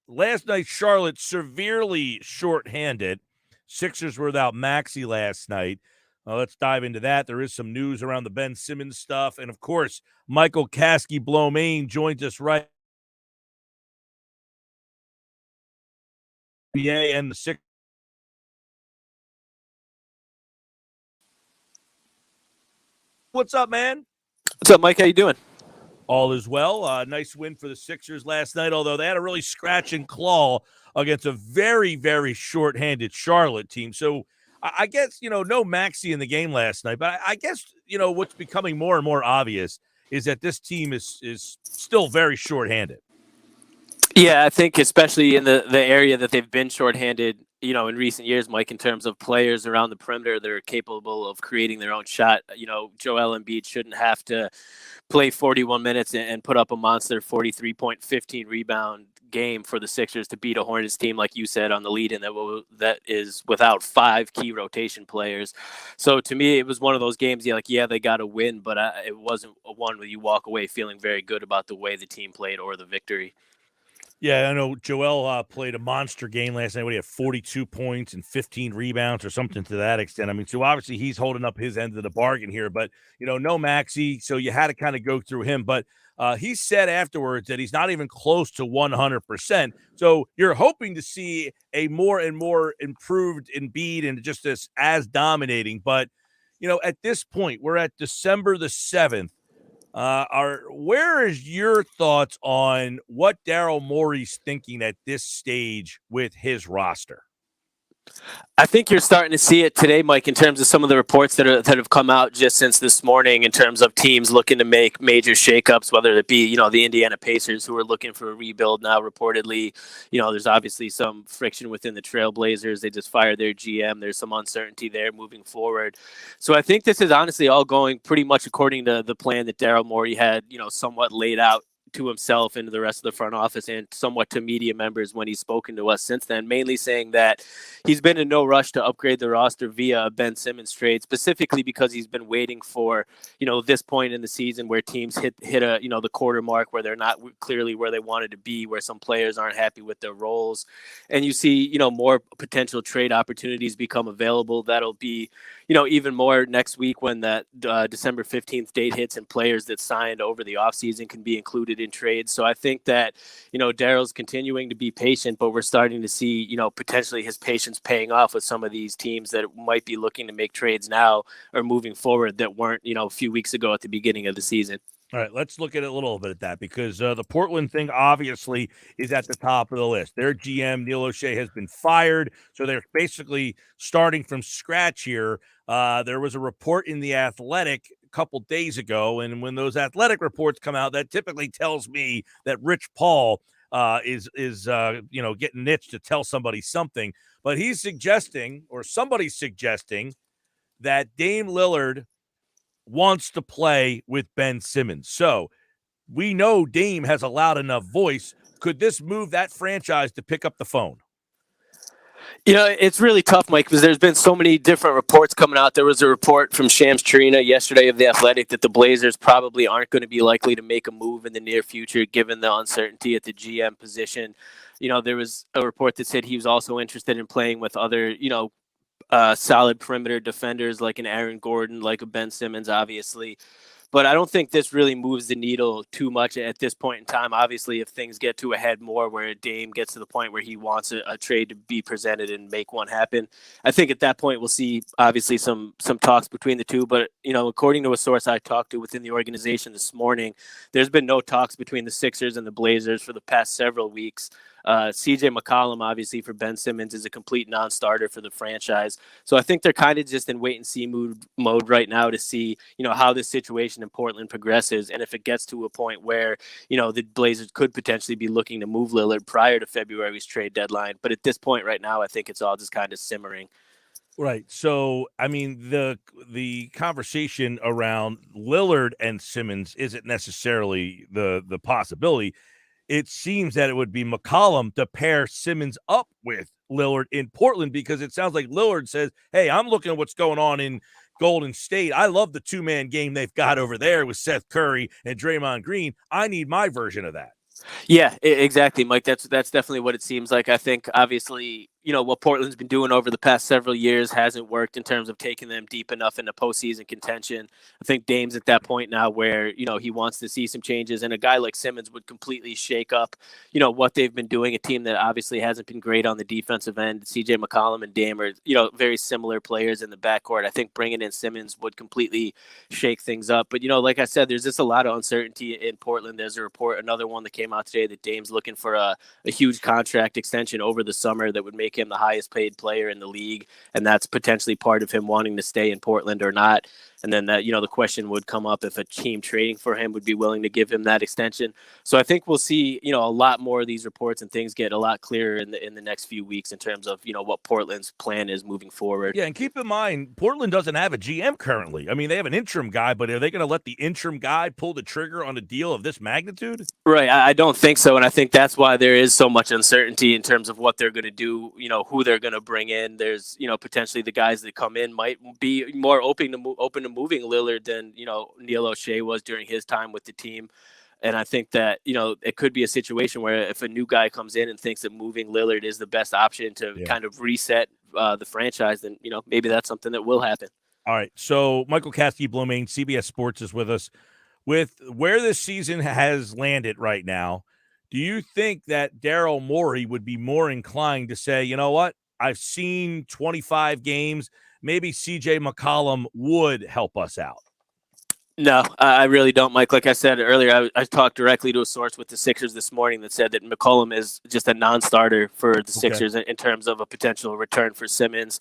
Last night, Charlotte severely shorthanded. Sixers were without Maxey last night. Let's dive into that. There is some news around the Ben Simmons stuff. And, of course, Michael Kasky-Blomain joins us right NBA and the Sixers. What's up, man? What's up, Mike? How you doing? All is well. Nice win for the Sixers last night, although they had a really scratch and claw against a very, very shorthanded Charlotte team. So I guess, no Maxey in the game last night, but I guess, what's becoming more and more obvious is that this team is still very shorthanded. Yeah, I think especially in the area that they've been shorthanded, in recent years, Mike, in terms of players around the perimeter that are capable of creating their own shot. Joel Embiid shouldn't have to play 41 minutes and put up a monster 43-point, 15 rebound game for the Sixers to beat a Hornets team, like you said, on the lead, and that is without 5 key rotation players. So to me, it was one of those games. They got to win, but it wasn't one where you walk away feeling very good about the way the team played or the victory. Yeah, I know Joel played a monster game last night. He had 42 points and 15 rebounds or something to that extent. I mean, so obviously he's holding up his end of the bargain here, but, no Maxey, so you had to kind of go through him. But he said afterwards that he's not even close to 100%. So you're hoping to see a more and more improved Embiid and just this as dominating. But, at this point, we're at December the 7th. Where is your thoughts on what Daryl Morey's thinking at this stage with his roster? I think you're starting to see it today, Mike, in terms of some of the reports that have come out just since this morning in terms of teams looking to make major shakeups, whether it be, the Indiana Pacers who are looking for a rebuild now. Reportedly, there's obviously some friction within the Trailblazers. They just fired their GM. There's some uncertainty there moving forward. So I think this is honestly all going pretty much according to the plan that Daryl Morey had, somewhat laid out to himself and to the rest of the front office and somewhat to media members when he's spoken to us since then, mainly saying that he's been in no rush to upgrade the roster via a Ben Simmons trade, specifically because he's been waiting for, this point in the season where teams hit a, the quarter mark where they're not clearly where they wanted to be, where some players aren't happy with their roles. And you see, more potential trade opportunities become available. That'll be, even more next week when that December 15th date hits and players that signed over the offseason can be included in trades. So I think that, Daryl's continuing to be patient, but we're starting to see, potentially his patience paying off with some of these teams that might be looking to make trades now or moving forward that weren't, a few weeks ago at the beginning of the season. All right, let's look at it a little bit at that because the Portland thing obviously is at the top of the list. Their GM, Neil O'Shea, has been fired, so they're basically starting from scratch here. There was a report in The Athletic a couple days ago, and when those Athletic reports come out, that typically tells me that Rich Paul is getting itched to tell somebody something. But he's suggesting, or somebody's suggesting, that Dame Lillard wants to play with Ben Simmons. So we know Dame has a loud enough voice. Could this move that franchise to pick up the phone? It's really tough, Mike, because there's been so many different reports coming out. There was a report from Shams Charania yesterday of The Athletic that the Blazers probably aren't going to be likely to make a move in the near future, given the uncertainty at the GM position. There was a report that said he was also interested in playing with other, solid perimeter defenders like an Aaron Gordon, like a Ben Simmons, obviously. But I don't think this really moves the needle too much at this point in time. Obviously, if things get to a head more where Dame gets to the point where he wants a trade to be presented and make one happen, I think at that point we'll see obviously some talks between the two. But, according to a source I talked to within the organization this morning, there's been no talks between the Sixers and the Blazers for the past several weeks. CJ McCollum, obviously, for Ben Simmons is a complete non-starter for the franchise. So I think they're kind of just in wait-and-see mode right now to see, how this situation in Portland progresses. And if it gets to a point where, the Blazers could potentially be looking to move Lillard prior to February's trade deadline. But at this point right now, I think it's all just kind of simmering. Right. So, I mean, the conversation around Lillard and Simmons isn't necessarily the possibility. It seems that it would be McCollum to pair Simmons up with Lillard in Portland, because it sounds like Lillard says, hey, I'm looking at what's going on in Golden State. I love the two-man game they've got over there with Seth Curry and Draymond Green. I need my version of that. Yeah, exactly, Mike. That's definitely what it seems like. I think obviously, what Portland's been doing over the past several years hasn't worked in terms of taking them deep enough into postseason contention. I think Dame's at that point now where, he wants to see some changes, and a guy like Simmons would completely shake up, what they've been doing. A team that obviously hasn't been great on the defensive end. CJ McCollum and Dame are, very similar players in the backcourt. I think bringing in Simmons would completely shake things up. But, like I said, there's just a lot of uncertainty in Portland. There's a report, another one that came out today, that Dame's looking for a huge contract extension over the summer that would make him the highest paid player in the league. And that's potentially part of him wanting to stay in Portland or not. And then that, the question would come up if a team trading for him would be willing to give him that extension. So I think we'll see, a lot more of these reports and things get a lot clearer in the next few weeks in terms of, what Portland's plan is moving forward. Yeah, and keep in mind, Portland doesn't have a GM currently. I mean, they have an interim guy, but are they going to let the interim guy pull the trigger on a deal of this magnitude? Right. I don't think so. And I think that's why there is so much uncertainty in terms of what they're going to do, who they're going to bring in. There's, potentially the guys that come in might be more open to moving Lillard than, Neil O'Shea was during his time with the team. And I think that, it could be a situation where if a new guy comes in and thinks that moving Lillard is the best option to kind of reset the franchise, then, maybe that's something that will happen. All right. So Michael Caskey-Blomain, CBS Sports, is with us. With where this season has landed right now, do you think that Daryl Morey would be more inclined to say, you know what, I've seen 25 games, maybe CJ McCollum would help us out? No, I really don't, Mike. Like I said earlier, I talked directly to a source with the Sixers this morning that said that McCollum is just a non-starter for the Sixers in terms of a potential return for Simmons.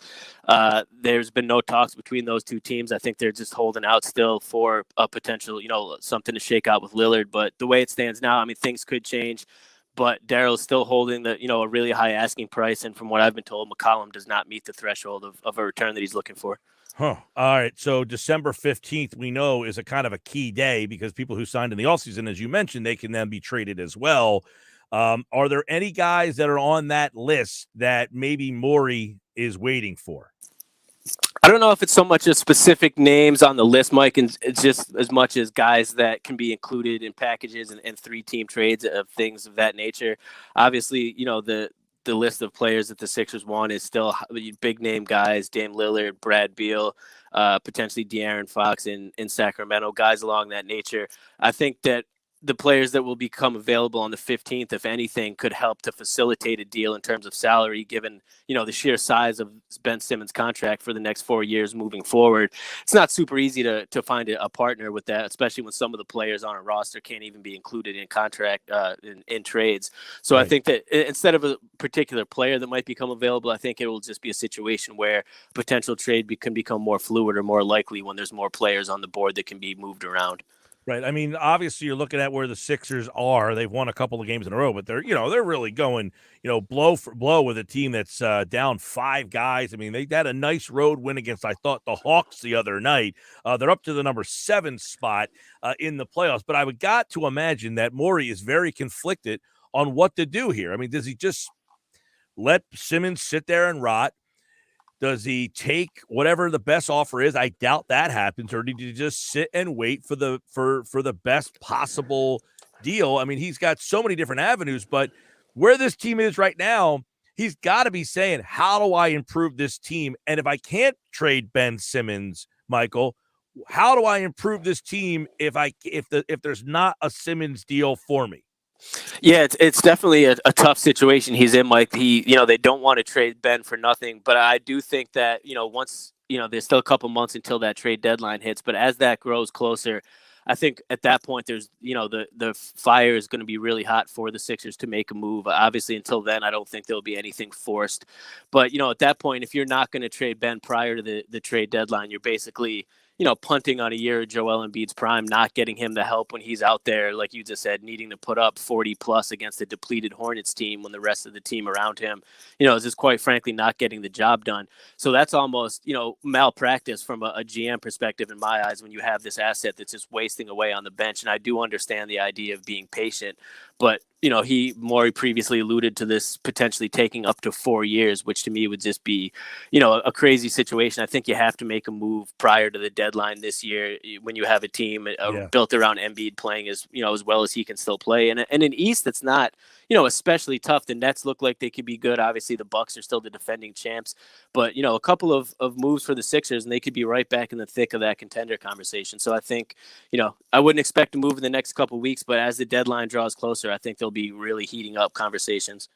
There's been no talks between those two teams. I think they're just holding out still for a potential, something to shake out with Lillard. But the way it stands now, I mean, things could change. But Daryl's still holding the, a really high asking price. And from what I've been told, McCollum does not meet the threshold of a return that he's looking for. Huh. All right. So December 15th, we know, is a kind of a key day because people who signed in the offseason, as you mentioned, they can then be traded as well. Are there any guys that are on that list that maybe Morey is waiting for? I don't know if it's so much as specific names on the list, Mike, and it's just as much as guys that can be included in packages and 3-team trades of things of that nature. Obviously, the list of players that the Sixers want is still big name guys, Dame Lillard, Brad Beal, potentially De'Aaron Fox in Sacramento, guys along that nature. I think that the players that will become available on the 15th, if anything, could help to facilitate a deal in terms of salary, given, the sheer size of Ben Simmons' contract for the next 4 years moving forward. It's not super easy to find a partner with that, especially when some of the players on a roster can't even be included in contract in trades. So right. I think that instead of a particular player that might become available, I think it will just be a situation where potential trade can become more fluid or more likely when there's more players on the board that can be moved around. Right. I mean, obviously, you're looking at where the Sixers are. They've won a couple of games in a row, but they're really going, blow for blow with a team that's down 5 guys. I mean, they had a nice road win against, I thought, the Hawks the other night. They're up to the number 7 spot in the playoffs. But I would got to imagine that Morey is very conflicted on what to do here. I mean, does he just let Simmons sit there and rot? Does he take whatever the best offer is? I doubt that happens. Or did he just sit and wait for the best possible deal? I mean, he's got so many different avenues, but where this team is right now, he's got to be saying, how do I improve this team? And if I can't trade Ben Simmons, Michael, how do I improve this team if there's not a Simmons deal for me? Yeah, it's definitely a tough situation he's in, Mike. They don't want to trade Ben for nothing, but I do think that, once, there's still a couple months until that trade deadline hits, but as that grows closer, I think at that point there's, the fire is going to be really hot for the Sixers to make a move. Obviously, until then, I don't think there'll be anything forced. But, at that point, if you're not going to trade Ben prior to the trade deadline, you're basically, punting on a year of Joel Embiid's prime, not getting him the help when he's out there, like you just said, needing to put up 40 plus against a depleted Hornets team when the rest of the team around him, is just quite frankly not getting the job done. So that's almost, malpractice from a GM perspective in my eyes when you have this asset that's just wasting away on the bench. And I do understand the idea of being patient, but Morey previously alluded to this potentially taking up to 4 years, which to me would just be, a crazy situation. I think you have to make a move prior to the deadline this year when you have a team built around Embiid playing as well as he can still play. And an East that's not, especially tough. The Nets look like they could be good. Obviously, the Bucks are still the defending champs, but a couple of moves for the Sixers, and they could be right back in the thick of that contender conversation. So I think, I wouldn't expect to move in the next couple of weeks, but as the deadline draws closer, I think they'll be really heating up conversations.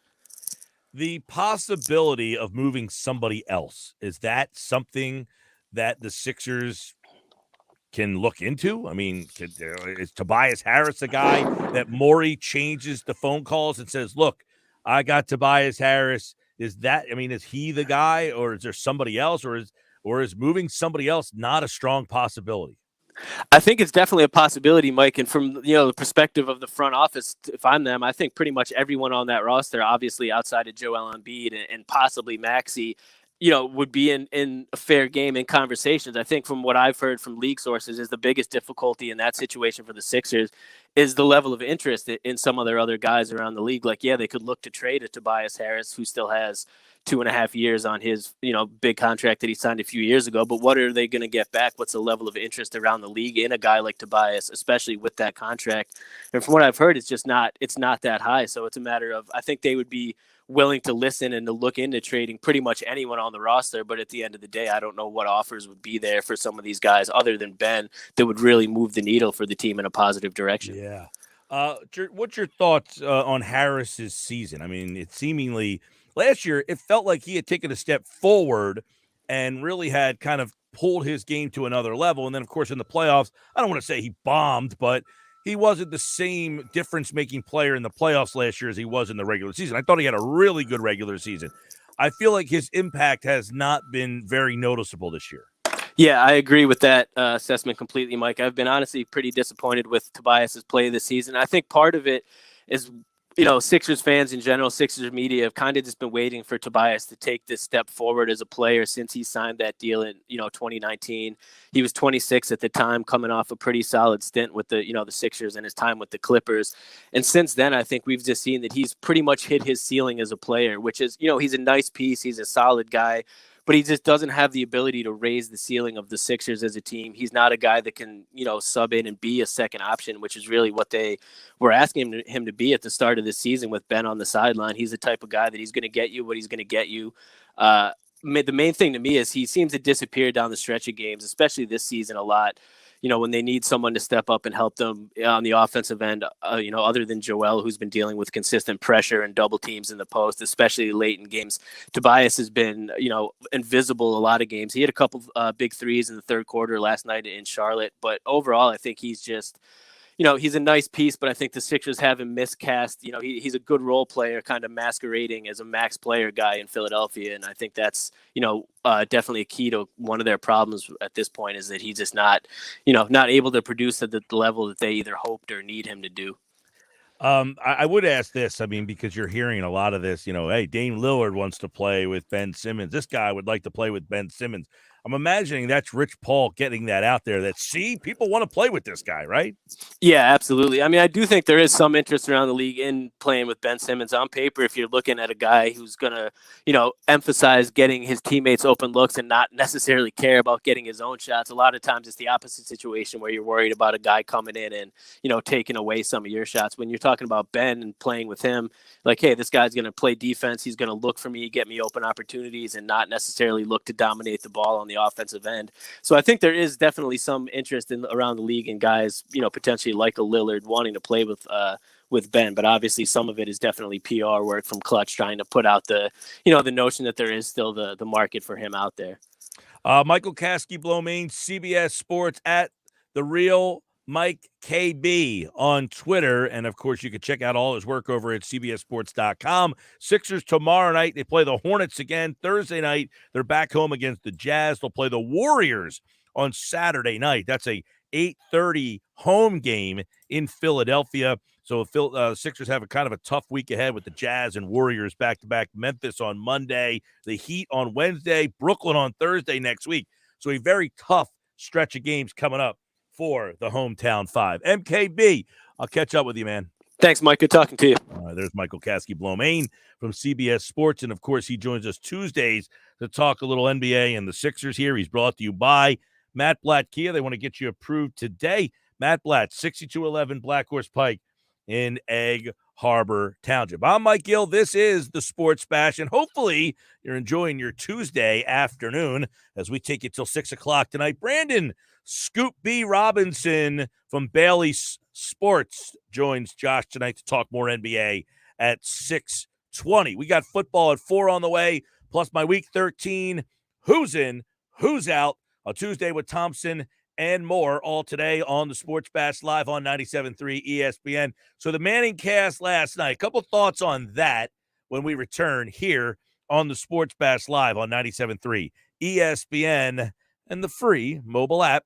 The possibility of moving somebody else, is that something that the Sixers can look into? I mean, is Tobias Harris a guy that Morey changes the phone calls and says, look, I got Tobias Harris. Is he the guy, or is there somebody else, or is moving somebody else not a strong possibility? I think it's definitely a possibility, Mike. And from the perspective of the front office, if I'm them, I think pretty much everyone on that roster, obviously outside of Joel Embiid and possibly Maxey, would be in a fair game in conversations. I think from what I've heard from league sources is the biggest difficulty in that situation for the Sixers is the level of interest in some of their other guys around the league. Like, they could look to trade a Tobias Harris, who still has 2.5 years on his, big contract that he signed a few years ago. But what are they going to get back? What's the level of interest around the league in a guy like Tobias, especially with that contract? And from what I've heard, it's not that high. So it's a matter of, I think they would be willing to listen and to look into trading pretty much anyone on the roster. But at the end of the day, I don't know what offers would be there for some of these guys other than Ben that would really move the needle for the team in a positive direction. Yeah. What's your thoughts on Harris's season? I mean, it seemingly last year, it felt like he had taken a step forward and really had kind of pulled his game to another level. And then, of course, in the playoffs, I don't want to say he bombed, but he wasn't the same difference-making player in the playoffs last year as he was in the regular season. I thought he had a really good regular season. I feel like his impact has not been very noticeable this year. Yeah, I agree with that assessment completely, Mike. I've been honestly pretty disappointed with Tobias's play this season. I think part of it is, Sixers fans in general, Sixers media have kind of just been waiting for Tobias to take this step forward as a player since he signed that deal in, 2019. He was 26 at the time, coming off a pretty solid stint with the Sixers and his time with the Clippers. And since then, I think we've just seen that he's pretty much hit his ceiling as a player, which is, he's a nice piece. He's a solid guy, but he just doesn't have the ability to raise the ceiling of the Sixers as a team. He's not a guy that can, sub in and be a second option, which is really what they were asking him to be at the start of the season with Ben on the sideline. He's the type of guy that he's going to get you what he's going to get you. The main thing to me is he seems to disappear down the stretch of games, especially this season a lot. When they need someone to step up and help them on the offensive end, other than Joel, who's been dealing with consistent pressure and double teams in the post, especially late in games. Tobias has been, invisible a lot of games. He had a couple big threes in the third quarter last night in Charlotte, but overall, I think he's just, he's a nice piece, but I think the Sixers have him miscast. He's a good role player, kind of masquerading as a max player guy in Philadelphia. And I think that's, definitely a key to one of their problems at this point is that he's just not able to produce at the level that they either hoped or need him to do. I would ask this, because you're hearing a lot of this, hey, Dame Lillard wants to play with Ben Simmons. This guy would like to play with Ben Simmons. I'm imagining that's Rich Paul getting that out there that, see, people want to play with this guy, right? Yeah, absolutely. I do think there is some interest around the league in playing with Ben Simmons. On paper, if you're looking at a guy who's going to, emphasize getting his teammates open looks and not necessarily care about getting his own shots, a lot of times it's the opposite situation where you're worried about a guy coming in and, taking away some of your shots. When you're talking about Ben and playing with him, like, hey, this guy's going to play defense. He's going to look for me, get me open opportunities, and not necessarily look to dominate the ball on the offensive end. So I think there is definitely some interest around the league in guys, potentially like a Lillard wanting to play with Ben, but obviously some of it is definitely PR work from Clutch trying to put out the notion that there is still the market for him out there. Michael Kasky-Blomain, CBS Sports at The Real Mike KB on Twitter. And of course, you can check out all his work over at CBSSports.com. Sixers tomorrow night. They play the Hornets again. Thursday night, they're back home against the Jazz. They'll play the Warriors on Saturday night. That's a 8:30 home game in Philadelphia. So Sixers have a kind of a tough week ahead with the Jazz and Warriors back-to-back. Memphis on Monday, the Heat on Wednesday, Brooklyn on Thursday next week. So a very tough stretch of games coming up for the hometown five. MKB, I'll catch up with you, man. Thanks, Mike. Good talking to you. There's Michael Kasky-Blomain from CBS Sports. And, of course, he joins us Tuesdays to talk a little NBA and the Sixers here. He's brought to you by Matt Blatt Kia. They want to get you approved today. Matt Blatt, 6211 Black Horse Pike in Egg Harbor Township. I'm Mike Gill. This is the Sports Bash, and hopefully you're enjoying your Tuesday afternoon as we take you till 6 o'clock tonight. Brandon Scoop B. Robinson from Bailey Sports joins Josh tonight to talk more NBA at 6:20. We got football at 4 on the way, plus my Week 13 Who's In, Who's Out on Tuesday with Thompson and more, all today on the Sports Bash live on 97.3 ESPN. So the Manning cast last night, a couple thoughts on that when we return here on the Sports Bash live on 97.3 ESPN and the free mobile app.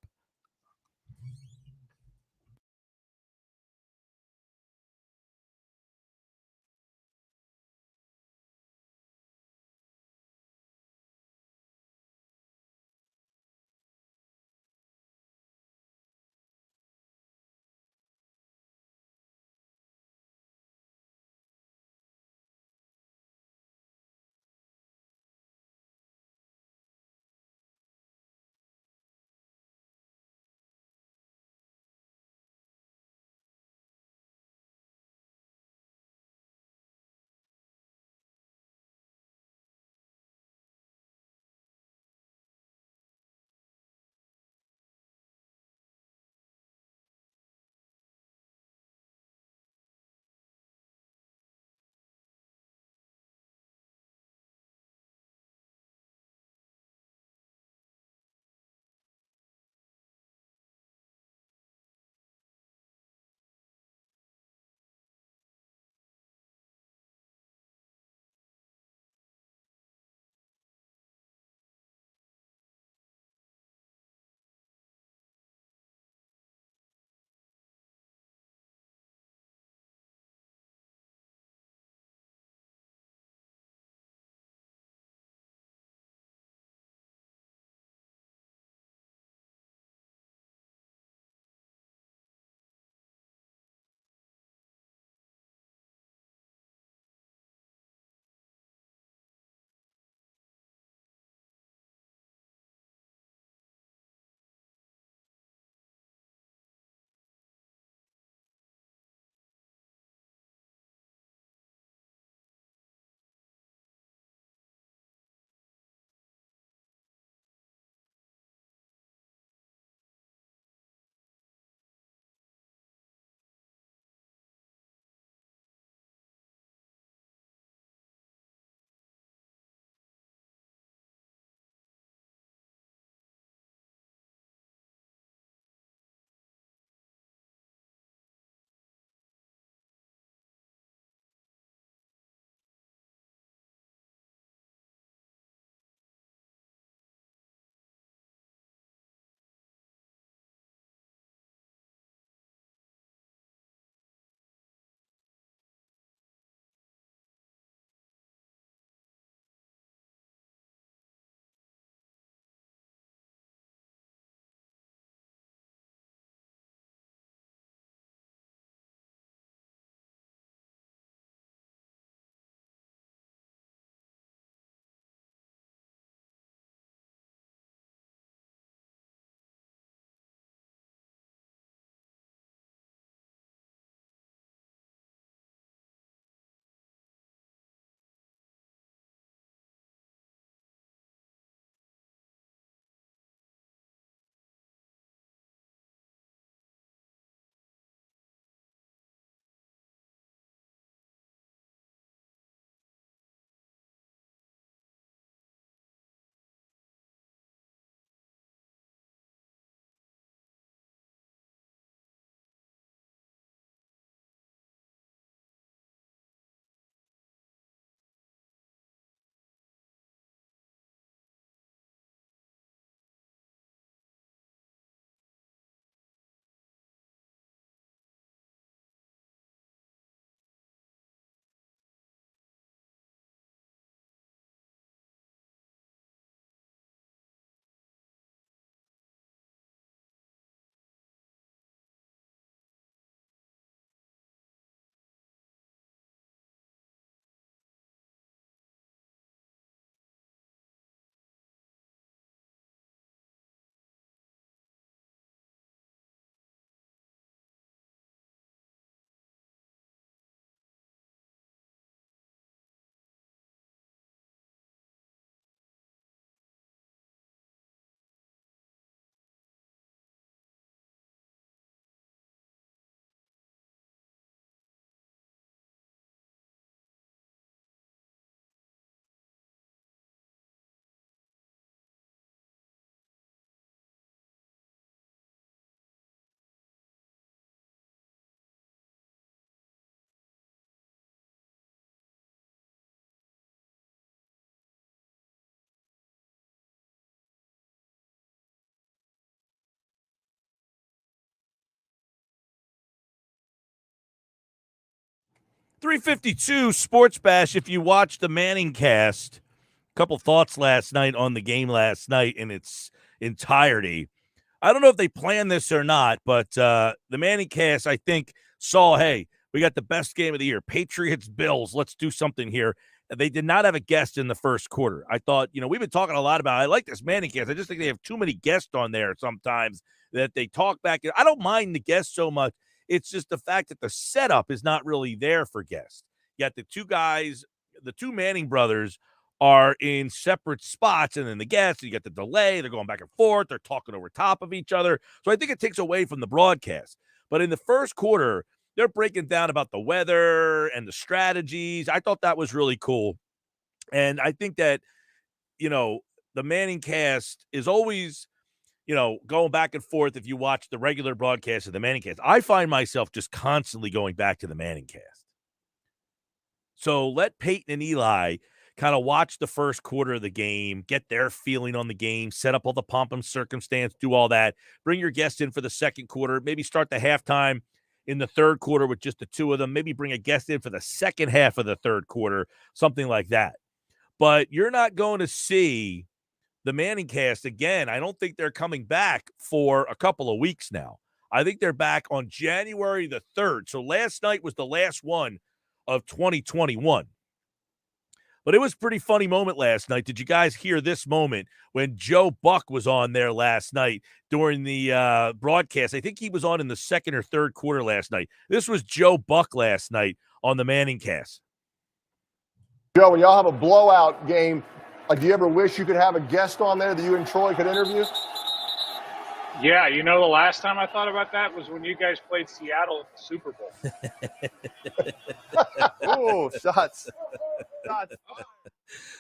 352 Sports Bash. If you watched the Manning cast, a couple thoughts last night on the game last night in its entirety. I don't know if they planned this or not, but the Manning cast, I think, saw, hey, we got the best game of the year. Patriots, Bills, let's do something here. They did not have a guest in the first quarter. I thought, we've been talking a lot about, I like this Manning cast. I just think they have too many guests on there sometimes that they talk back. I don't mind the guests so much. It's just the fact that the setup is not really there for guests. You got the two guys, the two Manning brothers are in separate spots, and then the guests, you get the delay, they're going back and forth, they're talking over top of each other. So I think it takes away from the broadcast. But in the first quarter, they're breaking down about the weather and the strategies. I thought that was really cool. And I think that, the Manning cast is always, going back and forth. If you watch the regular broadcast of the Manning cast, I find myself just constantly going back to the Manning cast. So let Peyton and Eli kind of watch the first quarter of the game, get their feeling on the game, set up all the pomp and circumstance, do all that. Bring your guests in for the second quarter. Maybe start the halftime in the third quarter with just the two of them. Maybe bring a guest in for the second half of the third quarter, something like that. But you're not going to see the Manning cast again. I don't think they're coming back for a couple of weeks now. I think they're back on January the 3rd. So last night was the last one of 2021. But it was a pretty funny moment last night. Did you guys hear this moment when Joe Buck was on there last night during the broadcast? I think he was on in the second or third quarter last night. This was Joe Buck last night on the Manning cast. Joe, when y'all have a blowout game, do you ever wish you could have a guest on there that you and Troy could interview? Yeah, the last time I thought about that was when you guys played Seattle at the Super Bowl. Oh, shots.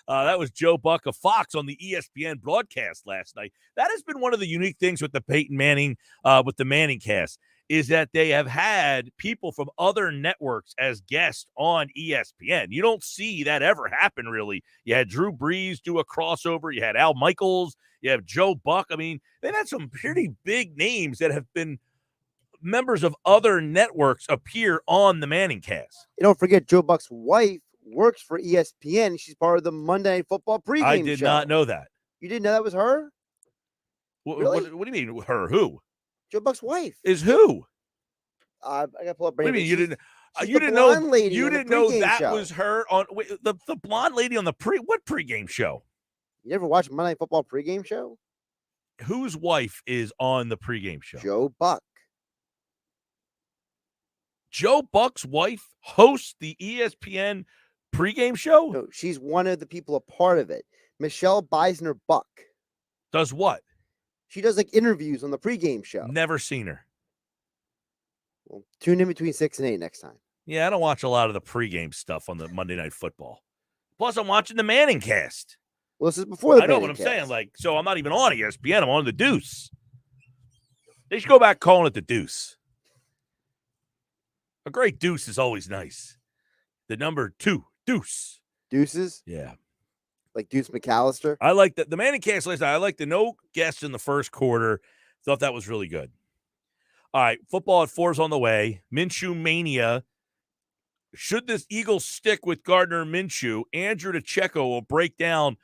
That was Joe Buck of Fox on the ESPN broadcast last night. That has been one of the unique things with the Peyton Manning, with the Manning cast, is that they have had people from other networks as guests on ESPN. You don't see that ever happen, really. You had Drew Brees do a crossover. You had Al Michaels. You have Joe Buck. I mean, they've had some pretty big names that have been members of other networks appear on the Manning cast. You don't forget Joe Buck's wife works for ESPN. She's part of the Monday Night Football pregame show. I did not know that. You didn't know that was her? Really? What do you mean, her? Who? Joe Buck's wife. Is who? I got to pull up. What do you mean you didn't? She's You the didn't know? lady You on the didn't know pregame that show. was her on the blonde lady on the what pregame show? You never watched Monday Night Football pregame show? Whose wife is on the pregame show? Joe Buck. Joe Buck's wife hosts the ESPN pregame show? No, she's one of the people a part of it. Michelle Beisner Buck. Does what? She does like interviews on the pregame show. Never seen her. Well, tune in between 6 and 8 next time. Yeah, I don't watch a lot of the pregame stuff on the Monday Night Football. Plus, I'm watching the Manning cast. Well, this is before the I know what I'm saying. So I'm not even on ESPN. I'm on the Deuce. They should go back calling it the Deuce. A great deuce is always nice. The number 2, Deuce. Deuces? Yeah. Like Deuce McAllister? I like the Manning cast last night. I like the no guests in the first quarter. Thought that was really good. All right, football at 4 is on the way. Minshew mania. Should this Eagles stick with Gardner Minshew? Andrew DeCecco will break down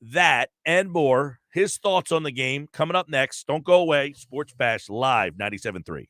that and more. His thoughts on the game coming up next. Don't go away. Sports Bash Live 97.3.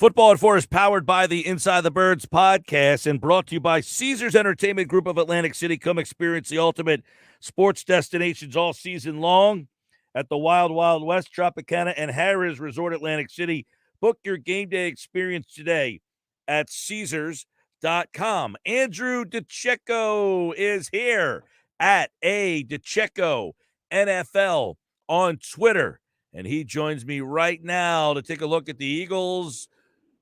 Football at 4 is powered by the Inside the Birds podcast and brought to you by Caesars Entertainment Group of Atlantic City. Come experience the ultimate sports destinations all season long at the Wild Wild West, Tropicana, and Harrah's Resort Atlantic City. Book your game day experience today at Caesars.com. Andrew DeCecco is here at A DeCecco NFL on Twitter, and he joins me right now to take a look at the Eagles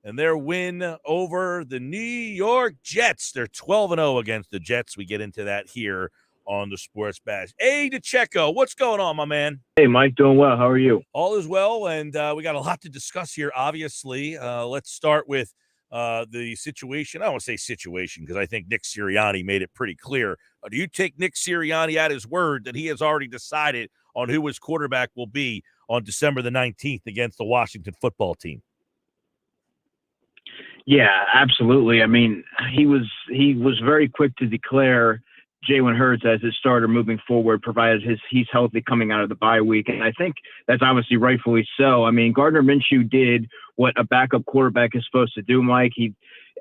and their win over the New York Jets. They're 12-0 against the Jets. We get into that here on the Sports Bash. Hey, DeCecco, what's going on, my man? Hey, Mike, doing well. How are you? All is well, and we got a lot to discuss here, obviously. Let's start with the situation. I don't want to say situation because I think Nick Sirianni made it pretty clear. Do you take Nick Sirianni at his word that he has already decided on who his quarterback will be on December the 19th against the Washington football team? Yeah, absolutely. I mean, he was very quick to declare Jalen Hurts as his starter moving forward, provided he's healthy coming out of the bye week. And I think that's obviously rightfully so. I mean, Gardner Minshew did what a backup quarterback is supposed to do, Mike. He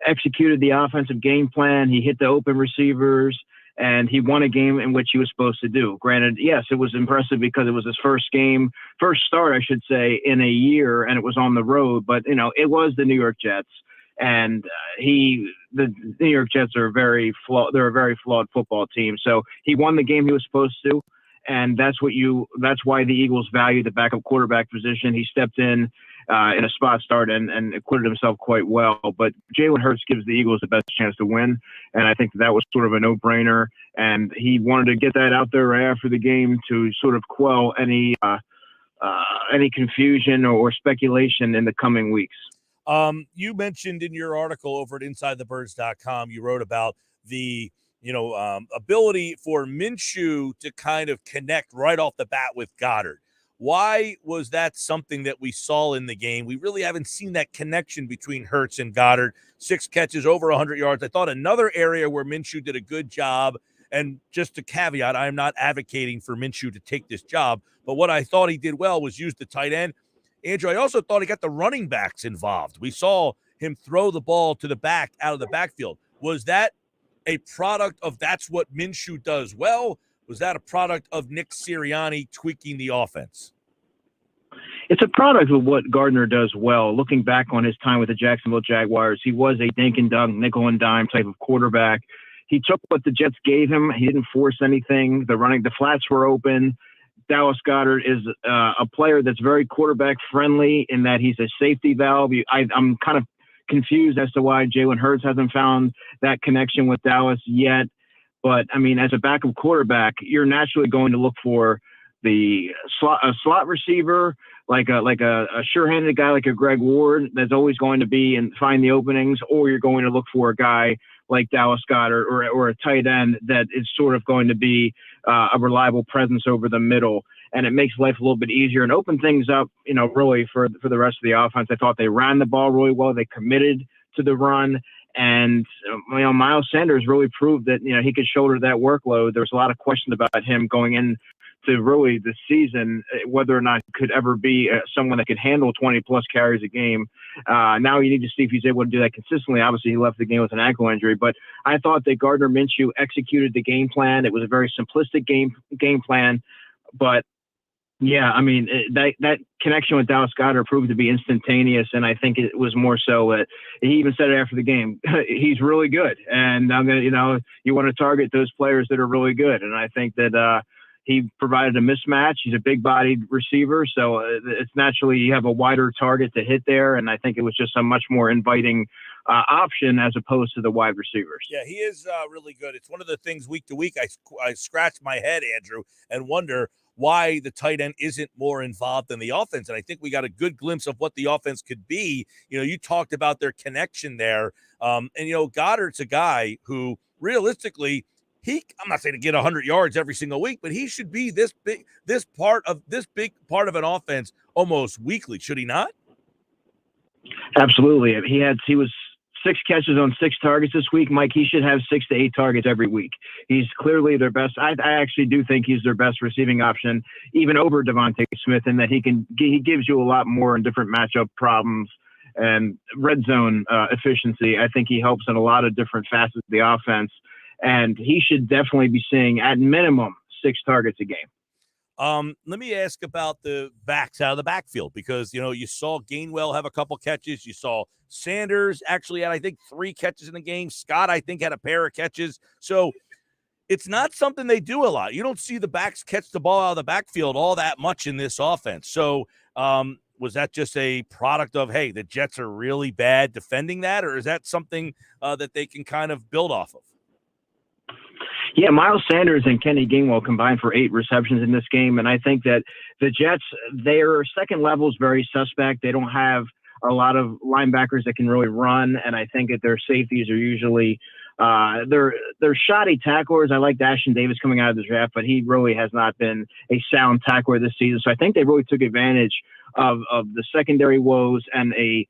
executed the offensive game plan. He hit the open receivers, and he won a game in which he was supposed to do. Granted, yes, it was impressive because it was his first start, I should say, in a year, and it was on the road. But, it was the New York Jets. And the New York Jets are they're a very flawed football team. So he won the game he was supposed to, and that's why the Eagles value the backup quarterback position. He stepped in a spot start and acquitted himself quite well. But Jalen Hurts gives the Eagles the best chance to win, and I think that was sort of a no-brainer. And he wanted to get that out there right after the game to sort of quell any confusion or speculation in the coming weeks. You mentioned in your article over at InsideTheBirds.com, you wrote about the, ability for Minshew to kind of connect right off the bat with Goddard. Why was that something that we saw in the game? We really haven't seen that connection between Hurts and Goddard. 6 catches, over 100 yards. I thought another area where Minshew did a good job, and just a caveat, I'm not advocating for Minshew to take this job, but what I thought he did well was use the tight end. Andrew, I also thought he got the running backs involved. We saw him throw the ball to the back out of the backfield. Was that a product of that's what Minshew does well? Was that a product of Nick Sirianni tweaking the offense? It's a product of what Gardner does well. Looking back on his time with the Jacksonville Jaguars, he was a dink and dunk, nickel and dime type of quarterback. He took what the Jets gave him. He didn't force anything. The flats were open. Dallas Goddard is a player that's very quarterback friendly in that he's a safety valve. I'm kind of confused as to why Jalen Hurts hasn't found that connection with Dallas yet. But I mean, as a backup quarterback, you're naturally going to look for a slot receiver, like a sure-handed guy like a Greg Ward that's always going to be and find the openings, or you're going to look for a guy like Dallas Goddard or a tight end that is sort of going to be a reliable presence over the middle. And it makes life a little bit easier and open things up, really for the rest of the offense. I thought they ran the ball really well. They committed to the run. And, Miles Sanders really proved that, he could shoulder that workload. There was a lot of questions about him going in to really the season, whether or not he could ever be someone that could handle 20-plus carries a game. Now you need to see if he's able to do that consistently. Obviously, he left the game with an ankle injury, but I thought that Gardner Minshew executed the game plan. It was a very simplistic game plan, but yeah, I mean, that connection with Dallas Goddard proved to be instantaneous, and I think it was more so he even said it after the game. He's really good, and I'm gonna, you want to target those players that are really good, and I think that he provided a mismatch. He's a big-bodied receiver, so it's naturally you have a wider target to hit there, and I think it was just a much more inviting option as opposed to the wide receivers. Yeah, he is really good. It's one of the things week to week I scratch my head, Andrew, and wonder why the tight end isn't more involved in the offense. And I think we got a good glimpse of what the offense could be. You talked about their connection there. And Goddard's a guy who realistically, I'm not saying to get 100 yards every single week, but he should be this big part of an offense almost weekly, should he not? Absolutely. He was 6 catches on 6 targets this week. Mike, he should have 6 to 8 targets every week. He's clearly their best. I actually do think he's their best receiving option, even over Devontae Smith, in that he gives you a lot more in different matchup problems and red zone efficiency. I think he helps in a lot of different facets of the offense, and he should definitely be seeing at minimum 6 targets a game. Let me ask about the backs out of the backfield, because, you saw Gainwell have a couple catches. You saw Sanders actually had, I think, 3 catches in the game. Scott, I think, had a pair of catches. So it's not something they do a lot. You don't see the backs catch the ball out of the backfield all that much in this offense. So was that just a product of, hey, the Jets are really bad defending that, or is that something that they can kind of build off of? Yeah, Miles Sanders and Kenny Gainwell combined for 8 receptions in this game, and I think that the Jets, their second level is very suspect. They don't have a lot of linebackers that can really run, and I think that their safeties are usually they're shoddy tacklers. I like Dashin Davis coming out of the draft, but he really has not been a sound tackler this season. So I think they really took advantage of the secondary woes and a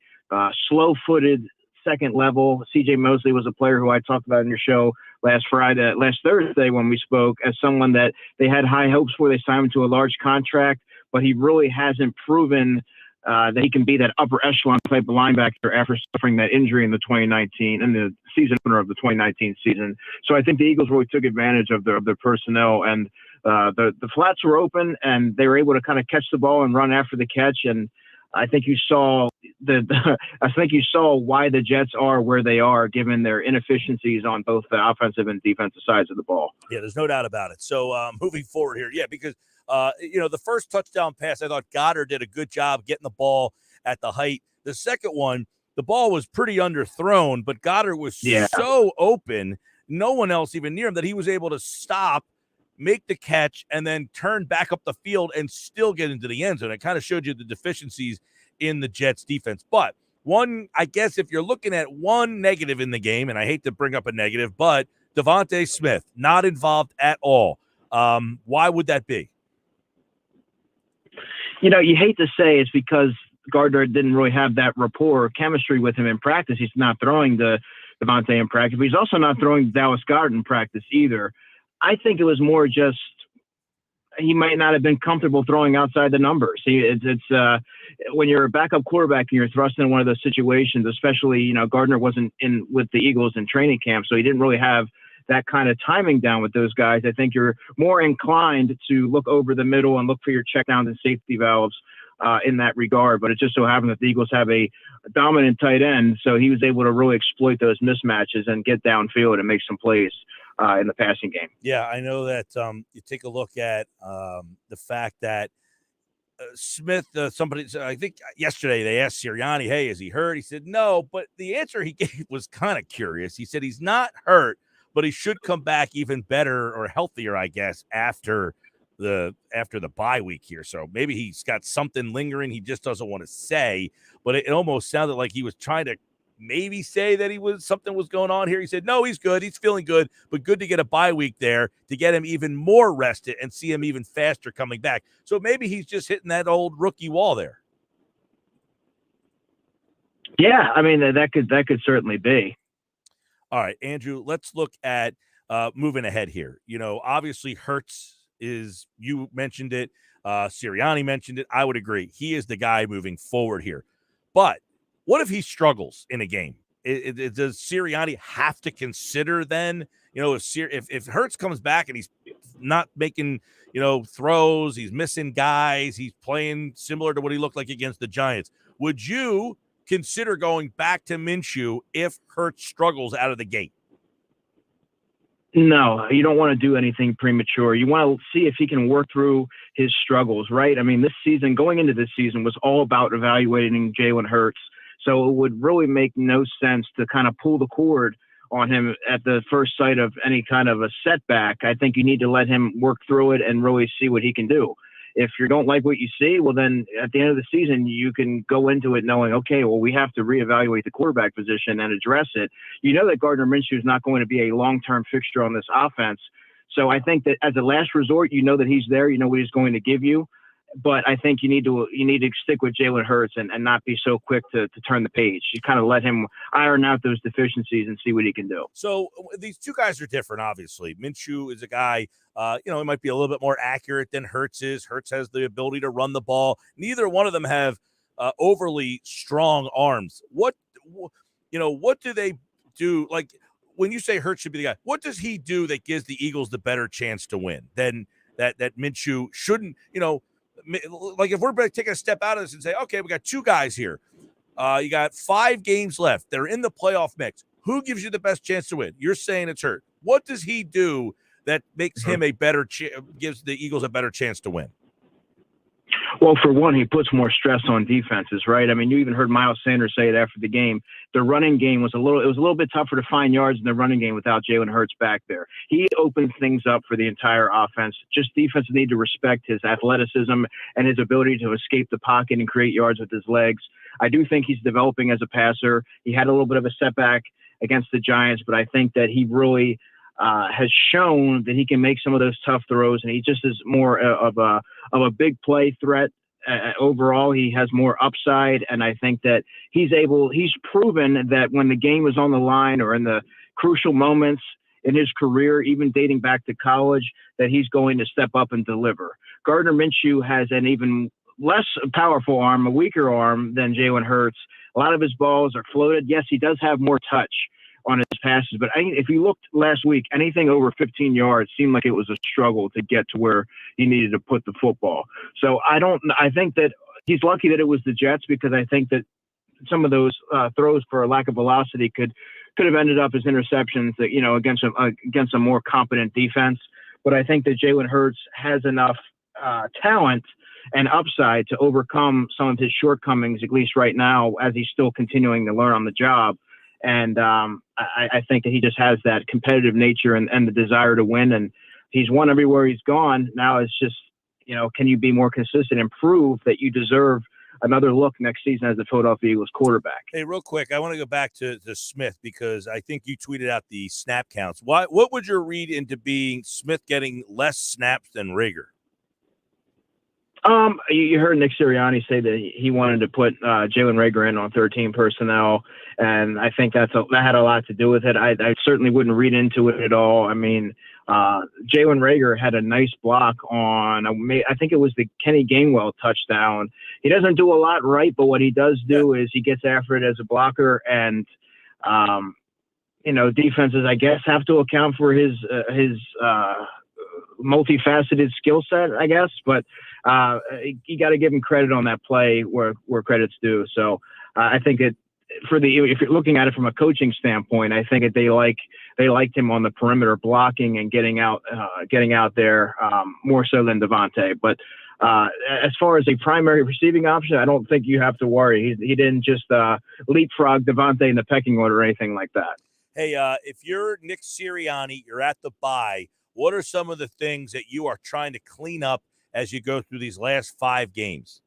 slow-footed second level. CJ Mosley was a player who I talked about in your show last Thursday when we spoke, as someone that they had high hopes for. They signed him to a large contract, but he really hasn't proven that he can be that upper echelon type of linebacker after suffering that injury in the season opener of the 2019 season. So I think the Eagles really took advantage of their personnel, and the flats were open, and they were able to kind of catch the ball and run after the catch. And I think you saw why the Jets are where they are, given their inefficiencies on both the offensive and defensive sides of the ball. Yeah, there's no doubt about it. So moving forward here, because the first touchdown pass, I thought Goddard did a good job getting the ball at the height. The second one, the ball was pretty underthrown, but Goddard was so open, no one else even near him, that he was able to stop, make the catch, and then turn back up the field and still get into the end zone. It kind of showed you the deficiencies in the Jets defense. But I guess if you're looking at one negative in the game, and I hate to bring up a negative, but Devontae Smith, not involved at all. Why would that be? You hate to say it's because Gardner didn't really have that rapport or chemistry with him in practice. He's not throwing the Devontae in practice, but he's also not throwing Dallas Goddard in practice either. I think it was more just he might not have been comfortable throwing outside the numbers. It's when you're a backup quarterback and you're thrust in one of those situations, especially, Gardner wasn't in with the Eagles in training camp, so he didn't really have that kind of timing down with those guys. I think you're more inclined to look over the middle and look for your checkdowns and safety valves in that regard. But it just so happened that the Eagles have a dominant tight end, so he was able to really exploit those mismatches and get downfield and make some plays in the passing game. Yeah, I know that you take a look at the fact that Smith, somebody, I think yesterday they asked Sirianni, hey, is he hurt? He said no, but the answer he gave was kind of curious. He said he's not hurt, but he should come back even better or healthier, I guess, after the bye week here. So maybe he's got something lingering he just doesn't want to say, but it almost sounded like he was trying to maybe say that something was going on here. He said, no, he's good. He's feeling good, but good to get a bye week there to get him even more rested and see him even faster coming back. So maybe he's just hitting that old rookie wall there. Yeah, I mean, that could certainly be. All right, Andrew, let's look at moving ahead here. Obviously Hurts you mentioned it. Sirianni mentioned it. I would agree. He is the guy moving forward here. But what if he struggles in a game? Does Sirianni have to consider then, if Hurts comes back and he's not making, throws, he's missing guys, he's playing similar to what he looked like against the Giants, would you consider going back to Minshew if Hurts struggles out of the gate? No, you don't want to do anything premature. You want to see if he can work through his struggles, right? I mean, going into this season was all about evaluating Jalen Hurts. So it would really make no sense to kind of pull the cord on him at the first sight of any kind of a setback. I think you need to let him work through it and really see what he can do. If you don't like what you see, well, then at the end of the season, you can go into it knowing, okay, well, we have to reevaluate the quarterback position and address it. You know that Gardner Minshew is not going to be a long-term fixture on this offense. So I think that as a last resort, you know that he's there, you know what he's going to give you. But I think you need to stick with Jalen Hurts and not be so quick to turn the page. You kind of let him iron out those deficiencies and see what he can do. So these two guys are different, obviously. Minshew is a guy, he might be a little bit more accurate than Hurts is. Hurts has the ability to run the ball. Neither one of them have overly strong arms. What do they do? Like when you say Hurts should be the guy, what does he do that gives the Eagles the better chance to win than that Minshew shouldn't? Like if we're taking a step out of this and say, okay, we got two guys here. You got 5 games left. They're in the playoff mix. Who gives you the best chance to win? You're saying it's Hurt. What does he do that makes him a better gives the Eagles a better chance to win? Well, for one, he puts more stress on defenses, right? I mean, you even heard Miles Sanders say it after the game. The running game was a little bit tougher to find yards in the running game without Jalen Hurts back there. He opens things up for the entire offense. Just defenses need to respect his athleticism and his ability to escape the pocket and create yards with his legs. I do think he's developing as a passer. He had a little bit of a setback against the Giants, but I think that he really has shown that he can make some of those tough throws, and he just is more of a big play threat. Overall, he has more upside, and I think that he's proven that when the game is on the line or in the crucial moments in his career, even dating back to college, that he's going to step up and deliver. Gardner Minshew has an even less powerful arm, a weaker arm than Jalen Hurts. A lot of his balls are floated. Yes, he does have more touch on his passes, but if you looked last week, anything over 15 yards seemed like it was a struggle to get to where he needed to put the football. So I think that he's lucky that it was the Jets, because I think that some of those throws for a lack of velocity could have ended up as interceptions that, against a more competent defense. But I think that Jalen Hurts has enough talent and upside to overcome some of his shortcomings, at least right now, as he's still continuing to learn on the job. And I think that he just has that competitive nature and the desire to win. And he's won everywhere he's gone. Now it's just, can you be more consistent and prove that you deserve another look next season as the Philadelphia Eagles quarterback? Hey, real quick, I want to go back to Smith, because I think you tweeted out the snap counts. What would your read into being Smith getting less snaps than Rager? You heard Nick Sirianni say that he wanted to put Jalen Rager in on 13 personnel, and I think that had a lot to do with it. I certainly wouldn't read into it at all. I mean, Jalen Rager had a nice block on, I think it was the Kenny Gainwell touchdown. He doesn't do a lot right, but what he does do is he gets after it as a blocker, and defenses, I guess, have to account for his multifaceted skill set, I guess, but you got to give him credit on that play where credit's due. So I think if you're looking at it from a coaching standpoint, I think that they liked him on the perimeter blocking and getting out there more so than Devontae. But as far as a primary receiving option, I don't think you have to worry. He didn't just leapfrog Devontae in the pecking order or anything like that. Hey, if you're Nick Sirianni, you're at the bye, what are some of the things that you are trying to clean up as you go through these last 5 games?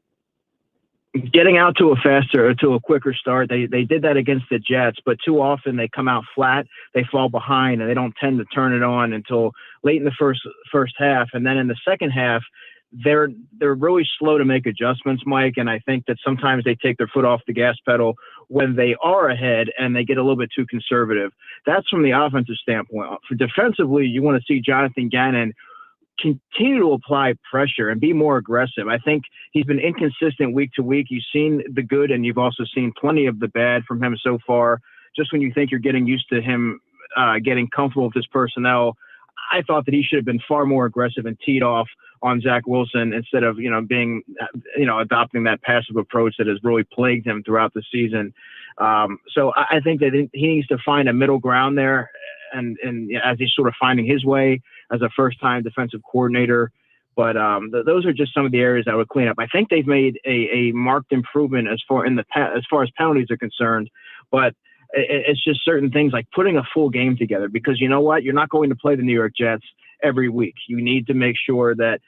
Getting out to a quicker start. They did that against the Jets, but too often they come out flat, they fall behind, and they don't tend to turn it on until late in the first half. And then in the second half, they're really slow to make adjustments, Mike. And I think that sometimes they take their foot off the gas pedal when they are ahead and they get a little bit too conservative. That's from the offensive standpoint. For defensively, you want to see Jonathan Gannon continue to apply pressure and be more aggressive. I think he's been inconsistent week to week. You've seen the good, and you've also seen plenty of the bad from him so far. Just when you think you're getting used to him getting comfortable with his personnel, I thought that he should have been far more aggressive and teed off on Zach Wilson instead of, adopting that passive approach that has really plagued him throughout the season. So I think that he needs to find a middle ground there. And as he's sort of finding his way as a first-time defensive coordinator. But those are just some of the areas I would clean up. I think they've made a marked improvement as far as penalties are concerned. But it's just certain things like putting a full game together, because you know what? You're not going to play the New York Jets every week. You need to make sure that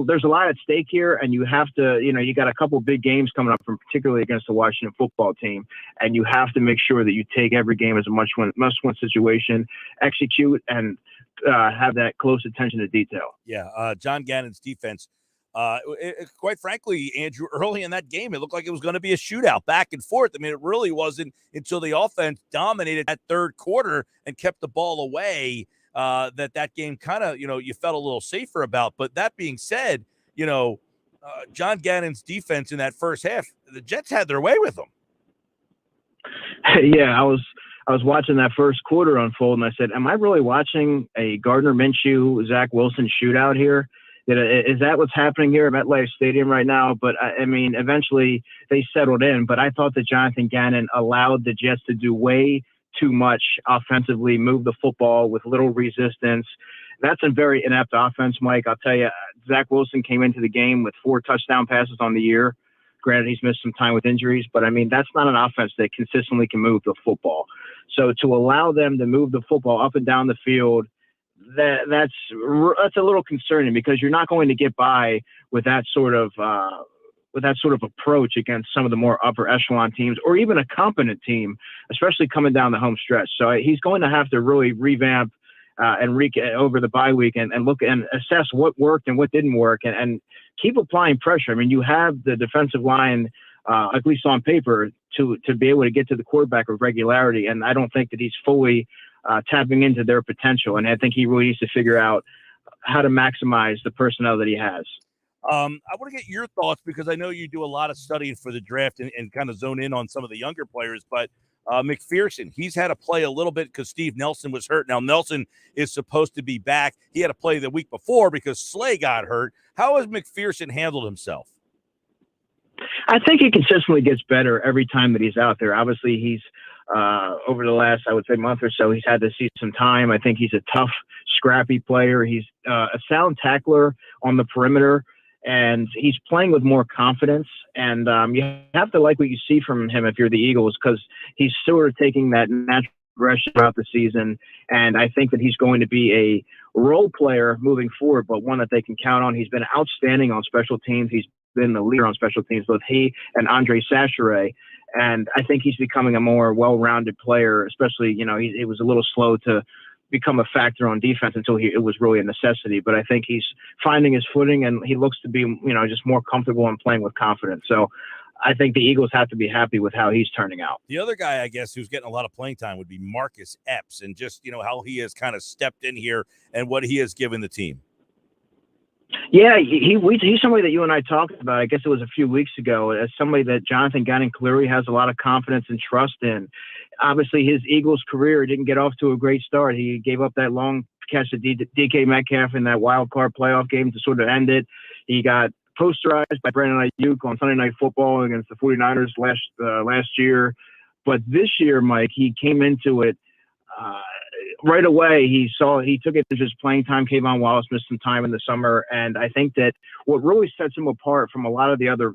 there's a lot at stake here, and you have to, you got a couple big games coming up, from particularly against the Washington football team, and you have to make sure that you take every game as a must-win situation, execute, and have that close attention to detail. Yeah, John Gannon's defense. Quite frankly, Andrew, early in that game, it looked like it was going to be a shootout back and forth. I mean, it really wasn't until the offense dominated that third quarter and kept the ball away that game kind of, you felt a little safer about. But that being said, John Gannon's defense in that first half, the Jets had their way with them. Yeah, I was watching that first quarter unfold, and I said, "Am I really watching a Gardner Minshew, Zach Wilson shootout here? Is that what's happening here at MetLife Stadium right now?" But I mean, eventually they settled in. But I thought that Jonathan Gannon allowed the Jets to do way too much offensively, move the football with little resistance. That's a very inept offense, Mike. I'll tell you, Zach Wilson came into the game with 4 touchdown passes on the year. Granted, he's missed some time with injuries, but I mean, that's not an offense that consistently can move the football. So to allow them to move the football up and down the field, that's a little concerning, because you're not going to get by with that sort of approach against some of the more upper echelon teams, or even a competent team, especially coming down the home stretch. So he's going to have to really revamp over the bye week and look and assess what worked and what didn't work, and keep applying pressure. I mean, you have the defensive line, at least on paper, to be able to get to the quarterback with regularity. And I don't think that he's fully tapping into their potential. And I think he really needs to figure out how to maximize the personnel that he has. I want to get your thoughts, because I know you do a lot of studying for the draft and kind of zone in on some of the younger players, but McPherson, he's had to play a little bit because Steve Nelson was hurt. Now, Nelson is supposed to be back. He had to play the week before because Slay got hurt. How has McPherson handled himself? I think he consistently gets better every time that he's out there. Obviously, he's over the last, I would say, month or so, he's had to see some time. I think he's a tough, scrappy player. He's a sound tackler on the perimeter, and he's playing with more confidence. And you have to like what you see from him if you're the Eagles, because he's sort of taking that natural progression throughout the season. And I think that he's going to be a role player moving forward, but one that they can count on. He's been outstanding on special teams. He's been the leader on special teams, both he and Andre Sachere. And I think he's becoming a more well-rounded player, especially, he was a little slow to become a factor on defense until it was really a necessity. But I think he's finding his footing, and he looks to be, just more comfortable and playing with confidence. So I think the Eagles have to be happy with how he's turning out. The other guy, I guess, who's getting a lot of playing time would be Marcus Epps, and just, how he has kind of stepped in here and what he has given the team. Yeah, he's somebody that you and I talked about, I guess it was a few weeks ago, as somebody that Jonathan Gannon clearly has a lot of confidence and trust in. Obviously, his Eagles career didn't get off to a great start. He gave up that long catch to DK Metcalf in that wild card playoff game to sort of end it. He got posterized by Brandon Ayuk on Sunday Night Football against the 49ers last year. But this year, Mike, he came into it right away. He took it to his playing time. Kayvon Wallace missed some time in the summer. And I think that what really sets him apart from a lot of the other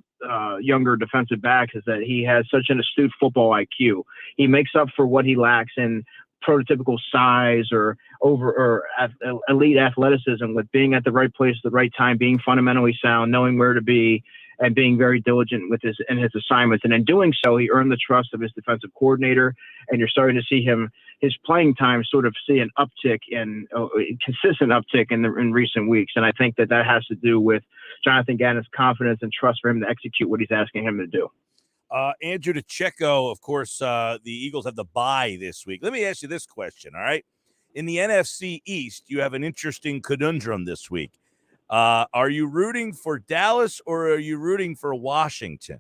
younger defensive backs is that he has such an astute football IQ. He makes up for what he lacks in prototypical size or elite athleticism with being at the right place at the right time, being fundamentally sound, knowing where to be, and being very diligent with his assignments. And in doing so, he earned the trust of his defensive coordinator. And you're starting to see his playing time sort of see an uptick consistent uptick in recent weeks. And I think that has to do with Jonathan Gannon's confidence and trust for him to execute what he's asking him to do. Andrew DeCecco, of course, the Eagles have the bye this week. Let me ask you this question, all right? In the NFC East, you have an interesting conundrum this week. Are you rooting for Dallas or are you rooting for Washington?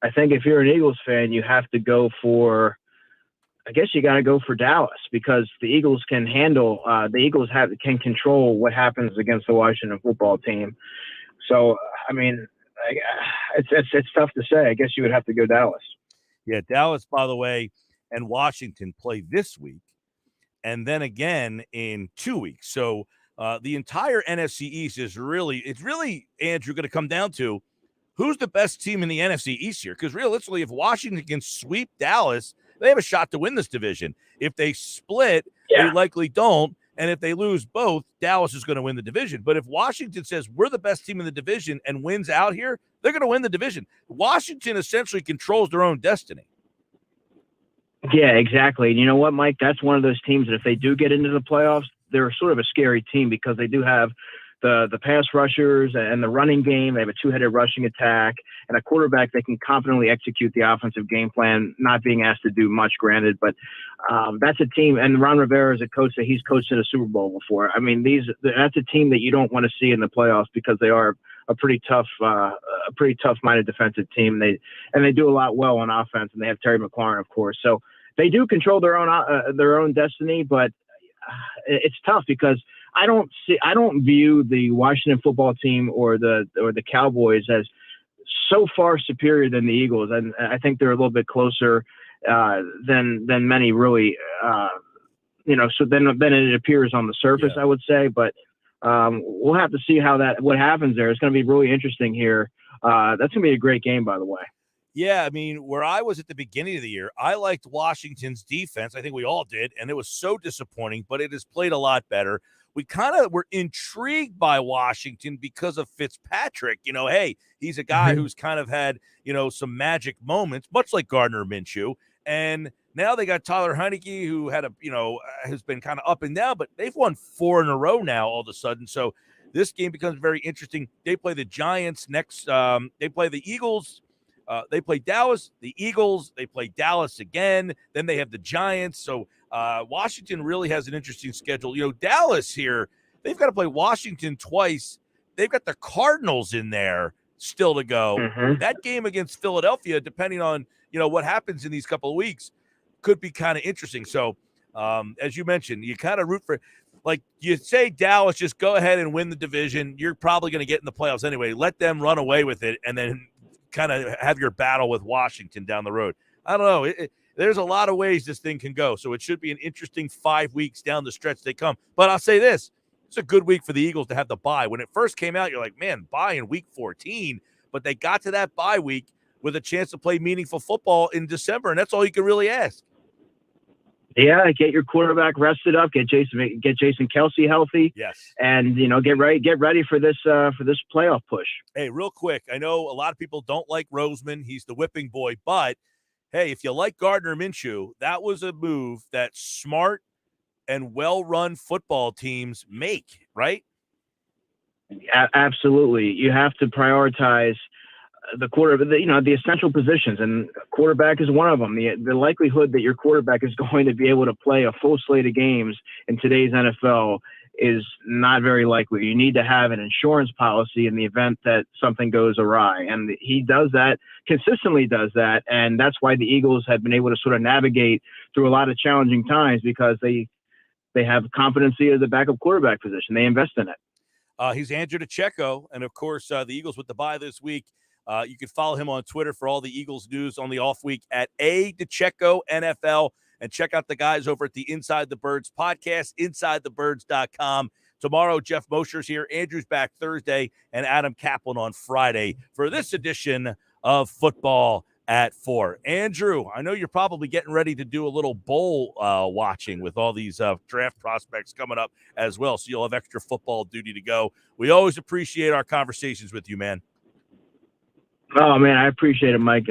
I think if you're an Eagles fan, you have to go for – I guess you got to go for Dallas, because the Eagles can handle can control what happens against the Washington football team. So, I mean, it's tough to say. I guess you would have to go Dallas. Yeah, Dallas, by the way, and Washington play this week and then again in 2 weeks. So the entire NFC East is really, Andrew, going to come down to who's the best team in the NFC East here? Because realistically, if Washington can sweep Dallas, they have a shot to win this division. If they split, they likely don't. And if they lose both, Dallas is going to win the division. But if Washington says we're the best team in the division and wins out here, they're going to win the division. Washington essentially controls their own destiny. Yeah, exactly. And you know what, Mike? That's one of those teams that if they do get into the playoffs, they're sort of a scary team because they do have the pass rushers and the running game. They have a two-headed rushing attack and a quarterback that can confidently execute the offensive game plan, not being asked to do much, granted. But that's a team, and Ron Rivera is a coach that he's coached in a Super Bowl before. I mean, that's a team that you don't want to see in the playoffs because they are a pretty tough-minded defensive team. They do a lot well on offense, and they have Terry McLaurin, of course. So they do control their own destiny, but it's tough because I don't view the Washington football team or the Cowboys as so far superior than the Eagles, and I think they're a little bit closer than many really. So then it appears on the surface, I would say, but we'll have to see what happens there. It's going to be really interesting here. That's going to be a great game, by the way. Yeah, I mean, where I was at the beginning of the year, I liked Washington's defense. I think we all did, and it was so disappointing, but it has played a lot better. We kind of were intrigued by Washington because of Fitzpatrick. Hey, he's a guy who's kind of had, some magic moments, much like Gardner Minshew. And now they got Tyler Heineke, who had has been kind of up and down, but they've won 4 in a row now all of a sudden. So this game becomes very interesting. They play the Giants next. They play the Eagles. They play Dallas, the Eagles. They play Dallas again. Then they have the Giants. So Washington really has an interesting schedule. Dallas here, they've got to play Washington twice. They've got the Cardinals in there still to go. That game against Philadelphia, depending on, what happens in these couple of weeks, could be kind of interesting. So as you mentioned, you kind of root for, like you say, Dallas, just go ahead and win the division. You're probably going to get in the playoffs anyway. Let them run away with it and then kind of have your battle with Washington down the road. I don't know. There's a lot of ways this thing can go. So it should be an interesting 5 weeks down the stretch they come. But I'll say this, it's a good week for the Eagles to have the bye. When it first came out, you're like, man, bye in week 14. But they got to that bye week with a chance to play meaningful football in December. And that's all you can really ask. Yeah, get your quarterback rested up, get Jason Kelsey healthy. Yes. And get ready for this playoff push. Hey, real quick, I know a lot of people don't like Roseman. He's the whipping boy, but hey, if you like Gardner Minshew, that was a move that smart and well-run football teams make, right? Absolutely. You have to prioritize the essential positions, and quarterback is one of them. The likelihood that your quarterback is going to be able to play a full slate of games in today's NFL is not very likely. You need to have an insurance policy in the event that something goes awry, and he consistently does that, and that's why the Eagles have been able to sort of navigate through a lot of challenging times because they have competency at the backup quarterback position. They invest in it. He's Andrew DeCecco, and of course, the Eagles with the bye this week. You can follow him on Twitter for all the Eagles news on the off week at DeCecco NFL, and check out the guys over at the Inside the Birds podcast, InsideTheBirds.com. Tomorrow, Jeff Mosher's here. Andrew's back Thursday, and Adam Kaplan on Friday for this edition of Football at 4. Andrew, I know you're probably getting ready to do a little bowl watching with all these draft prospects coming up as well, so you'll have extra football duty to go. We always appreciate our conversations with you, man. Oh, man, I appreciate it, Mike.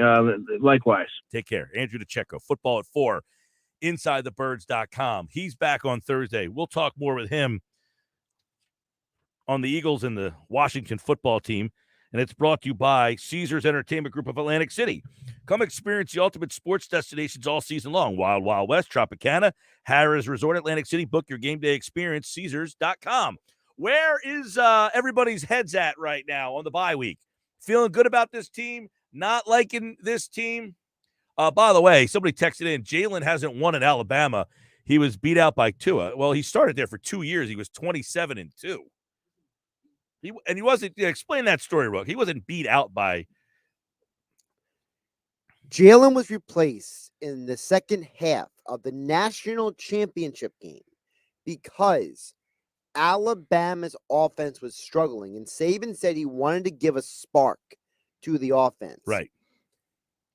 Likewise. Take care. Andrew DeCecco, Football at 4, InsideTheBirds.com. He's back on Thursday. We'll talk more with him on the Eagles and the Washington football team, and it's brought to you by Caesars Entertainment Group of Atlantic City. Come experience the ultimate sports destinations all season long. Wild Wild West, Tropicana, Harrah's Resort, Atlantic City. Book your game day experience, Caesars.com. Where is everybody's heads at right now on the bye week? Feeling good about this team? Not liking this team? By the way, somebody texted in, Jalen hasn't won in Alabama. He was beat out by Tua. Well, he started there for 2 years. He was 27-2. He wasn't, explain that story, Rook. He wasn't beat out by. Jalen was replaced in the second half of the national championship game because Alabama's offense was struggling, and Saban said he wanted to give a spark to the offense. Right.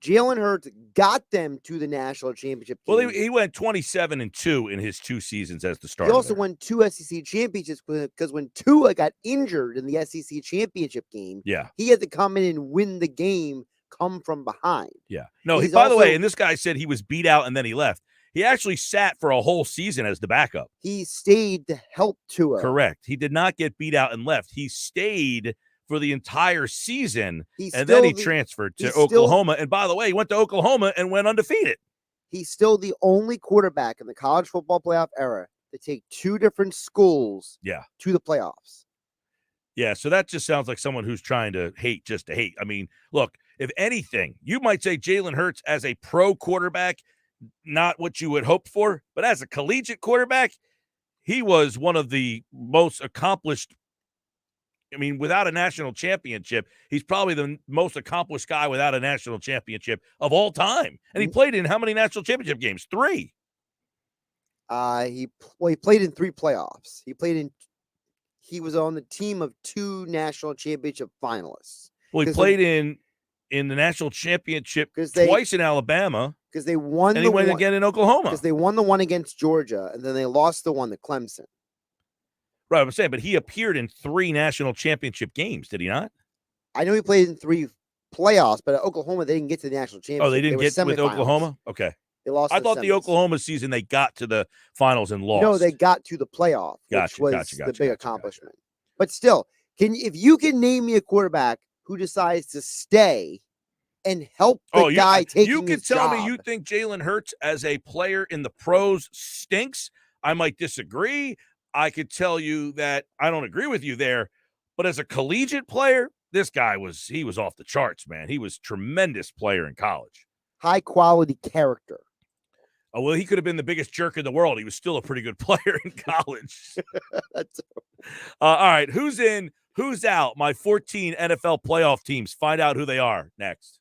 Jalen Hurts got them to the national championship game. Well, he went 27-2 in his 2 seasons as the starter. He also won 2 SEC championships because when Tua got injured in the SEC championship game, he had to come in and win the game, come from behind. Yeah. No, by the way, and this guy said he was beat out and then he left. He actually sat for a whole season as the backup. He stayed to help Tua. Correct. He did not get beat out and left. He stayed for the entire season, and then he transferred to Oklahoma. And by the way, he went to Oklahoma and went undefeated. He's still the only quarterback in the college football playoff era to take two different schools to the playoffs. Yeah, so that just sounds like someone who's trying to hate just to hate. I mean, look, if anything, you might say Jalen Hurts as a pro quarterback, not what you would hope for, but as a collegiate quarterback, he was one of the most accomplished. I mean, without a national championship, he's probably the most accomplished guy without a national championship of all time. And he played in how many national championship games? 3. He played in 3 playoffs. He was on the team of 2 national championship finalists. Well, he played in the national championship twice in Alabama. Because they won and he went again in Oklahoma. Because they won the one against Georgia, and then they lost the one to Clemson. Right, I'm saying, but he appeared in 3 national championship games, did he not? I know he played in 3 playoffs, but at Oklahoma, they didn't get to the national championship. Oh, they didn't get with Oklahoma? Okay. They lost. I thought the Oklahoma season, they got to the finals and lost. No, they got to the playoff, which was the big accomplishment. But still, if you can name me a quarterback who decides to stay and help the guy taking his job. You can tell me you think Jalen Hurts as a player in the pros stinks. I might disagree. I could tell you that I don't agree with you there, but as a collegiate player, this guy was off the charts, man. He was a tremendous player in college. High quality character. Oh, well, he could have been the biggest jerk in the world. He was still a pretty good player in college. All right, who's in, who's out? My 14 NFL playoff teams. Find out who they are next.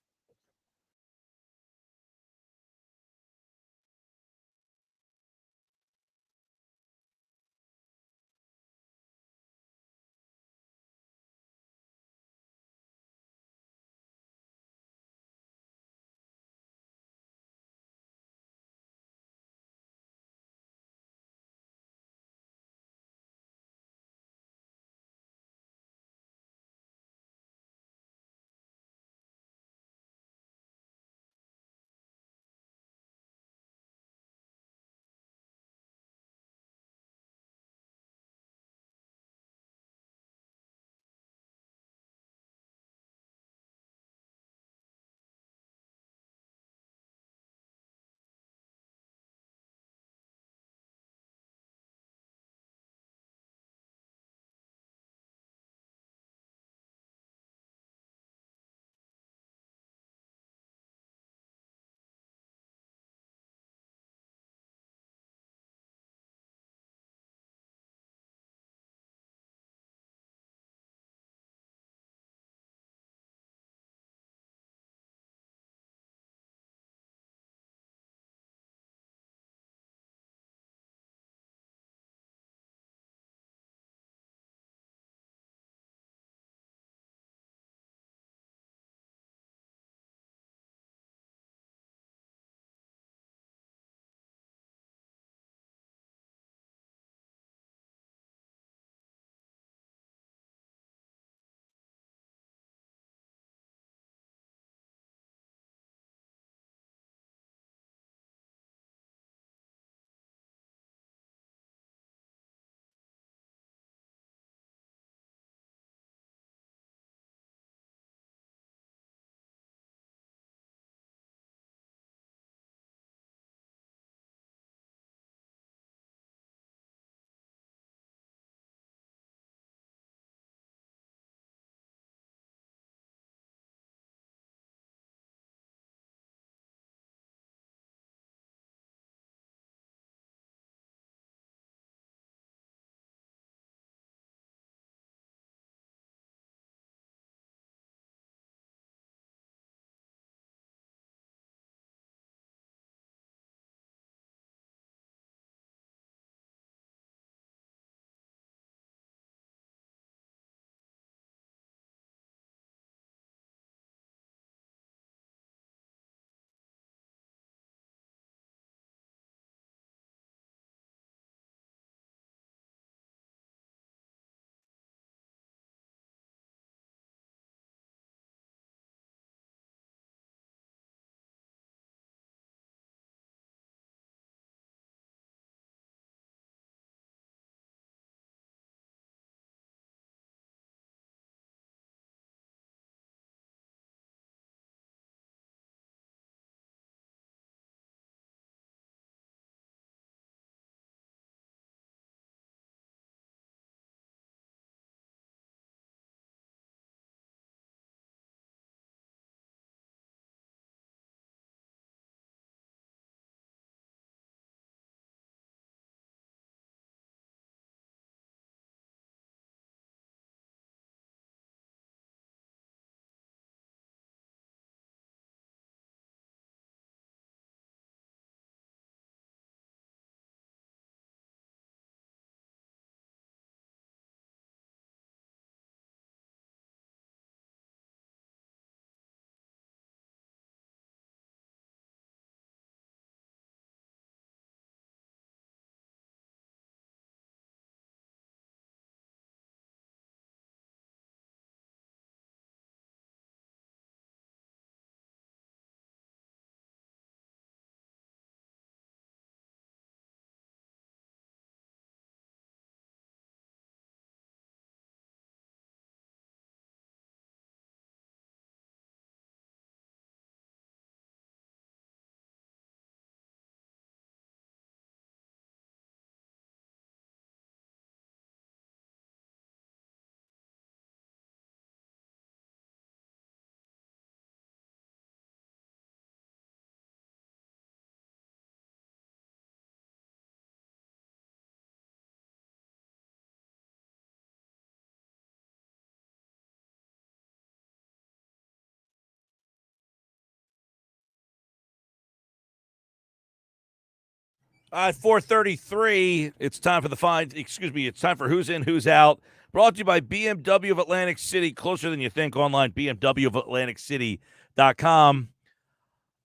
At 4:33, it's time for it's time for Who's In, Who's Out. Brought to you by BMW of Atlantic City, closer than you think, online, BMW of AtlanticCity.com.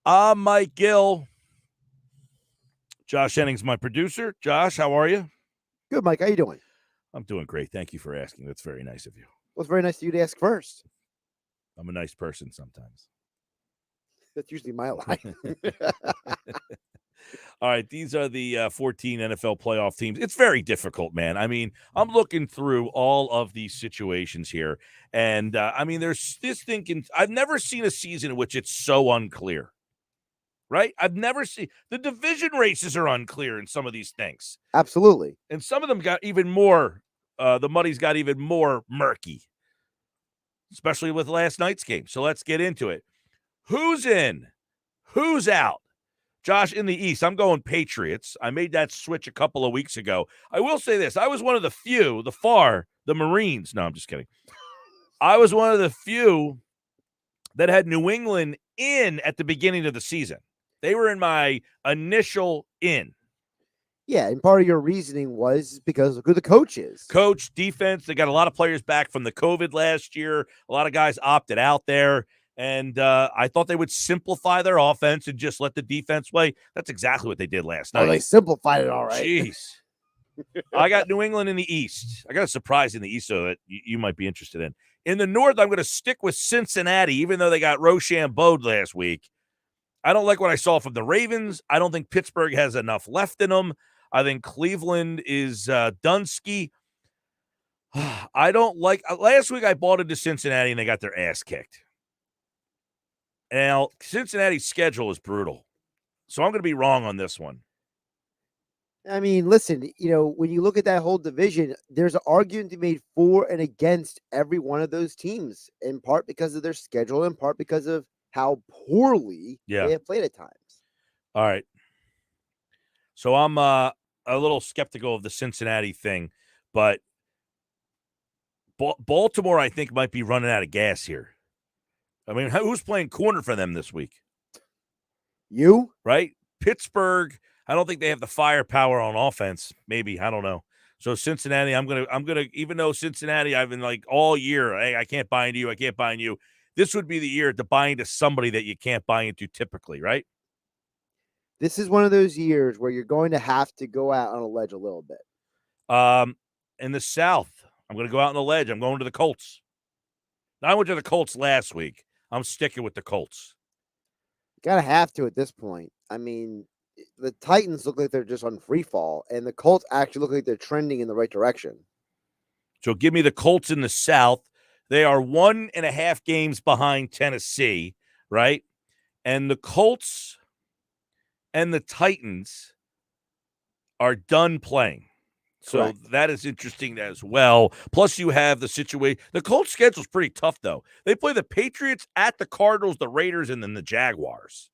I'm Mike Gill. Josh Henning's my producer. Josh, how are you? Good, Mike. How you doing? I'm doing great. Thank you for asking. That's very nice of you. Well, it's very nice of you to ask first. I'm a nice person sometimes. That's usually my line. All right, these are the 14 NFL playoff teams. It's very difficult, man. I mean, I'm looking through all of these situations here, and there's this thinking. I've never seen a season in which it's so unclear, right? I've never seen the division races are unclear in some of these things. Absolutely, and some of them got even more. The muddy's got even more murky, especially with last night's game. So let's get into it. Who's in? Who's out? Josh, in the East, I'm going Patriots. I made that switch a couple of weeks ago. I will say this. I was one of the few, the Marines. No, I'm just kidding. I was one of the few that had New England in at the beginning of the season. They were in my initial in. Yeah, and part of your reasoning was because of who the coach is. Coach, defense, they got a lot of players back from the COVID last year. A lot of guys opted out there. And I thought they would simplify their offense and just let the defense play. That's exactly what they did last night. Oh, they simplified it all right. Jeez. I got New England in the East. I got a surprise in the East so that you might be interested in. In the North, I'm going to stick with Cincinnati, even though they got Rochambeau last week. I don't like what I saw from the Ravens. I don't think Pittsburgh has enough left in them. I think Cleveland is Dunsky. I don't like – last week I bought into Cincinnati and they got their ass kicked. Now, Cincinnati's schedule is brutal. So I'm going to be wrong on this one. I mean, listen, when you look at that whole division, there's an argument to be made for and against every one of those teams, in part because of their schedule, in part because of how poorly they have played at times. All right. So I'm a little skeptical of the Cincinnati thing, but Baltimore, I think, might be running out of gas here. I mean, who's playing corner for them this week? You? Right? Pittsburgh, I don't think they have the firepower on offense. Maybe, I don't know. So Cincinnati, I'm gonna even though Cincinnati, I've been like all year, hey, I can't buy into you, I can't buy into you. This would be the year to buy into somebody that you can't buy into typically, right? This is one of those years where you're going to have to go out on a ledge a little bit. In the South, I'm going to go out on the ledge. I'm going to the Colts. Now, I went to the Colts last week. I'm sticking with the Colts. Gotta have to at this point. I mean, the Titans look like they're just on free fall, and the Colts actually look like they're trending in the right direction. So give me the Colts in the South. They are 1.5 games behind Tennessee, right? And the Colts and the Titans are done playing. So Correct. That is interesting as well. Plus, you have the situation. The Colts' schedule is pretty tough, though. They play the Patriots, at the Cardinals, the Raiders, and then the Jaguars.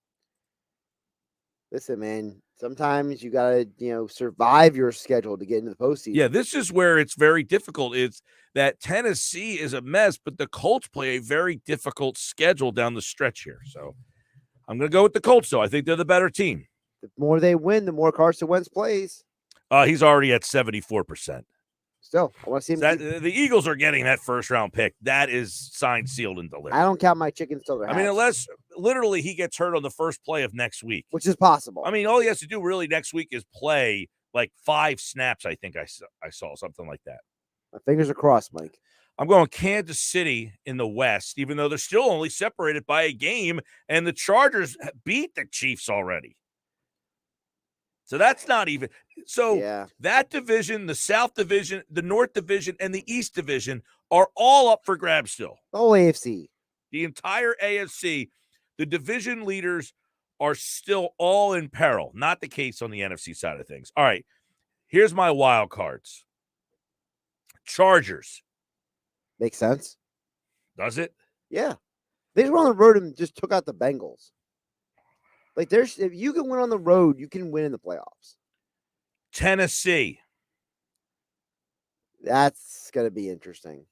Listen, man, sometimes you got to, survive your schedule to get into the postseason. Yeah, this is where it's very difficult. It's that Tennessee is a mess, but the Colts play a very difficult schedule down the stretch here. So I'm going to go with the Colts, though. I think they're the better team. The more they win, the more Carson Wentz plays. He's already at 74%. Still, I want to see him. The Eagles are getting that first-round pick. That is signed, sealed, and delivered. I don't count my chickens till they're hatched. I mean, unless literally he gets hurt on the first play of next week. Which is possible. I mean, all he has to do really next week is play like 5 snaps, I think I saw something like that. My fingers are crossed, Mike. I'm going Kansas City in the West, even though they're still only separated by a game, and the Chargers beat the Chiefs already. So that's not even – so that division, the South Division, the North Division, and the East Division are all up for grabs still. The whole AFC. The entire AFC, the division leaders are still all in peril. Not the case on the NFC side of things. All right, here's my wild cards. Chargers. Makes sense. Does it? Yeah. They just went on the road and just took out the Bengals. Like, if you can win on the road, you can win in the playoffs. Tennessee. That's going to be interesting.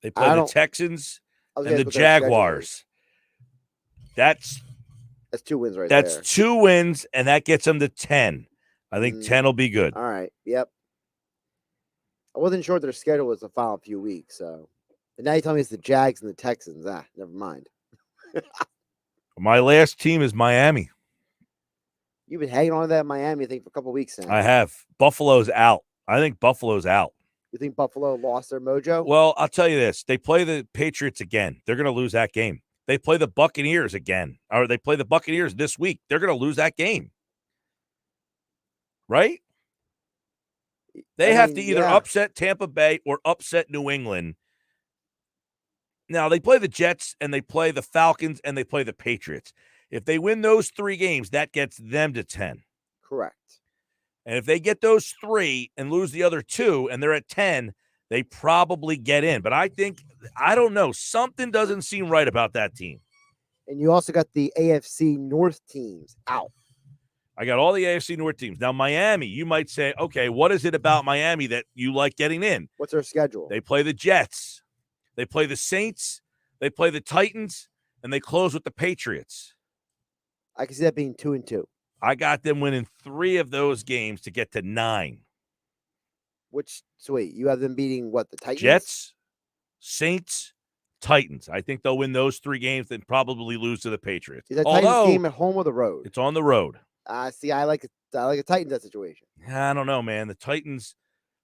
They play the Texans and the Jaguars. That's 2 wins right there. That's 2 wins, and that gets them to 10. I think 10 will be good. All right. Yep. I wasn't sure what their schedule was the final few weeks. So, but now you tell me it's the Jags and the Texans. Never mind. My last team is Miami. You've been hanging on to that Miami thing for a couple of weeks now. I have. Buffalo's out. I think Buffalo's out. You think Buffalo lost their mojo? Well, I'll tell you this. They play the Patriots again. They're going to lose that game. They play the Buccaneers again. Or they play the Buccaneers this week. They're going to lose that game. Right? They have to either upset Tampa Bay or upset New England. Now, they play the Jets, and they play the Falcons, and they play the Patriots. If they win those 3 games, that gets them to 10. Correct. And if they get those 3 and lose the other 2, and they're at 10, they probably get in. But I don't know. Something doesn't seem right about that team. And you also got the AFC North teams out. I got all the AFC North teams. Now, Miami, you might say, okay, what is it about Miami that you like getting in? What's their schedule? They play the Jets. They play the Saints. They play the Titans. And they close with the Patriots. I can see that being 2-2. I got them winning 3 of those games to get to 9. So wait, you have them beating what, the Titans? Jets, Saints, Titans. I think they'll win those 3 games and probably lose to the Patriots. Is that Titans game at home or the road? It's on the road. See, I like a Titans that situation. I don't know, man. The Titans,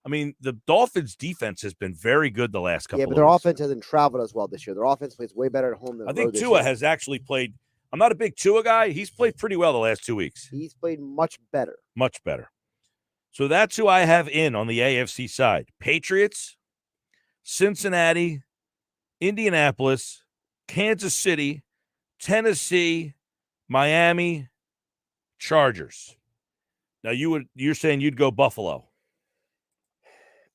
I mean, the Dolphins' defense has been very good the last couple of Yeah, but their weeks. offense hasn't traveled as well this year. Their offense plays way better at home than I think this Tua year. has actually played. I'm not a big Tua guy. He's played pretty well the last 2 weeks. He's played much better. Much better. So that's who I have in on the AFC side. Patriots, Cincinnati, Indianapolis, Kansas City, Tennessee, Miami, Chargers. Now you're saying you'd go Buffalo.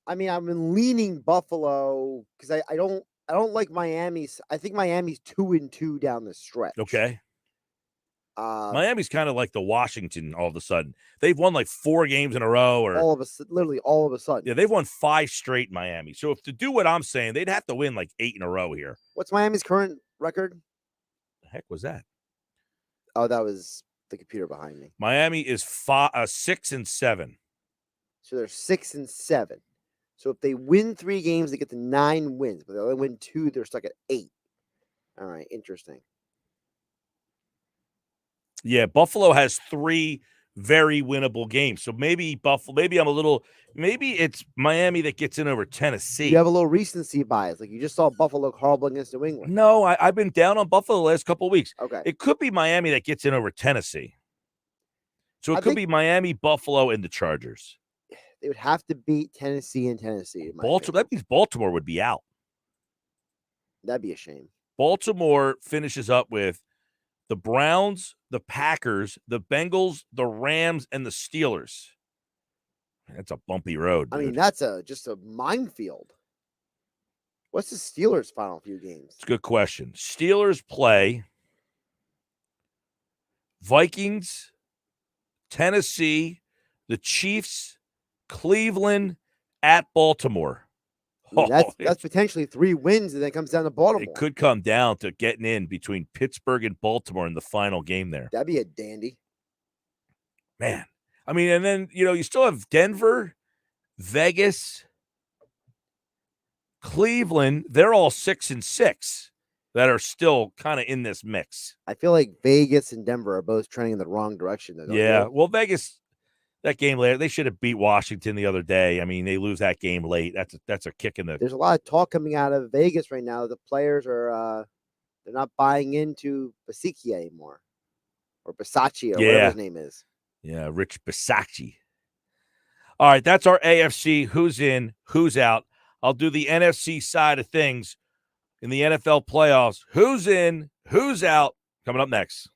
I mean, I've been leaning Buffalo because I don't like Miami's. I think Miami's 2-2 down the stretch. Okay. Miami's kind of like the Washington all of a sudden. They've won like 4 games in a row or literally all of a sudden. Yeah, they've won 5 straight in Miami. So if to do what I'm saying, they'd have to win like 8 in a row here. What's Miami's current record? The heck was that? Oh, that was the computer behind me. Miami is 6-7. So they're 6-7. So if they win 3 games, they get to 9 wins. But they only win 2, they're stuck at 8. All right, interesting. Yeah, Buffalo has 3 very winnable games. So maybe it's Miami that gets in over Tennessee. You have a little recency bias. Like you just saw Buffalo horrible against New England. No, I've been down on Buffalo the last couple of weeks. Okay. It could be Miami that gets in over Tennessee. So it could be Miami, Buffalo, and the Chargers. They would have to beat Tennessee and Tennessee. That means Baltimore would be out. That'd be a shame. Baltimore finishes up with the Browns, the Packers, the Bengals, the Rams, and the Steelers. That's a bumpy road, dude. I mean, that's just a minefield. What's the Steelers' final few games? It's a good question. Steelers play Vikings, Tennessee, the Chiefs, Cleveland, at Baltimore. I mean, that's potentially 3 wins, and then it comes down to Baltimore. It could come down to getting in between Pittsburgh and Baltimore in the final game there. That'd be a dandy. Man. I mean, and then, you still have Denver, Vegas, Cleveland. They're all 6-6 that are still kind of in this mix. I feel like Vegas and Denver are both trending in the wrong direction. Though, yeah. Well, Vegas, that game later, they should have beat Washington the other day. I mean, they lose that game late. That's a kick in the. There's a lot of talk coming out of Vegas right now. The players are they're not buying into Basicki anymore, or Bisacci, or whatever his name is. Yeah, Rich Bisacci. All right, that's our AFC. Who's in? Who's out? I'll do the NFC side of things in the NFL playoffs. Who's in? Who's out? Coming up next.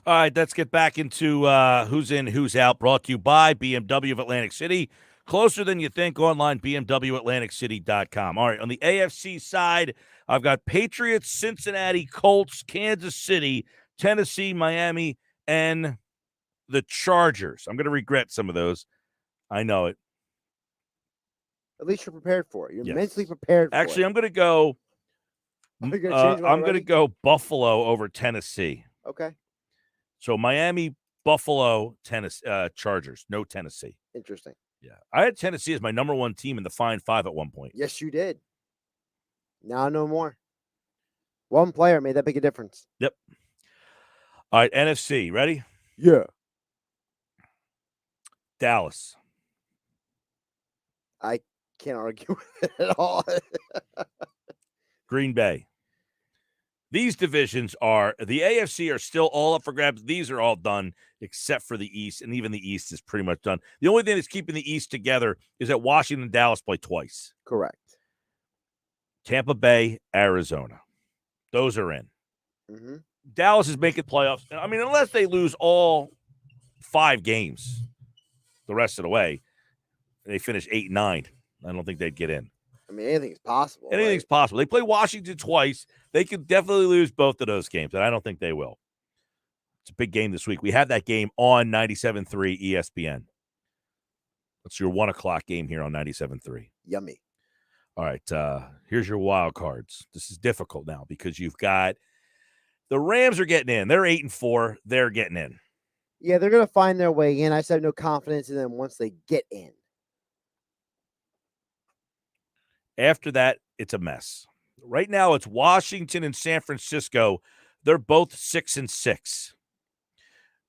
All right, let's get back into who's in, who's out. Brought to you by BMW of Atlantic City. Closer than you think online, BMWAtlanticCity.com. All right, on the AFC side, I've got Patriots, Cincinnati, Colts, Kansas City, Tennessee, Miami, and the Chargers. I'm going to regret some of those. I know it. At least you're prepared for it. You're Yes. mentally prepared for Actually, it. I'm going to go. You're gonna change one I'm going to already? go Buffalo over Tennessee. Okay. So Miami, Buffalo, Tennessee, Chargers. No Tennessee. Interesting. Yeah, I had Tennessee as my number one team in the Fine Five at one point. Yes, you did. Now no more. One player made that big a difference. Yep. All right, NFC. Ready? Yeah. Dallas. I can't argue with it at all. Green Bay. These divisions are, the AFC are still all up for grabs. These are all done except for the East, and even the East is pretty much done. The only thing that's keeping the East together is that Washington and Dallas play twice. Correct. Tampa Bay, Arizona. Those are in. Mm-hmm. Dallas is making playoffs. I mean, unless they lose all 5 games the rest of the way, they finish 8-9. I don't think they'd get in. I mean, anything's possible. Anything's possible. They play Washington twice. They could definitely lose both of those games, and I don't think they will. It's a big game this week. We have that game on 97.3 ESPN. That's your 1 o'clock game here on 97.3. Yummy. All right, here's your wild cards. This is difficult now because you've got the Rams are getting in. They're 8-4. They're getting in. Yeah, they're going to find their way in. I just have no confidence in them once they get in. After that, it's a mess. Right now, it's Washington and San Francisco. They're both 6-6.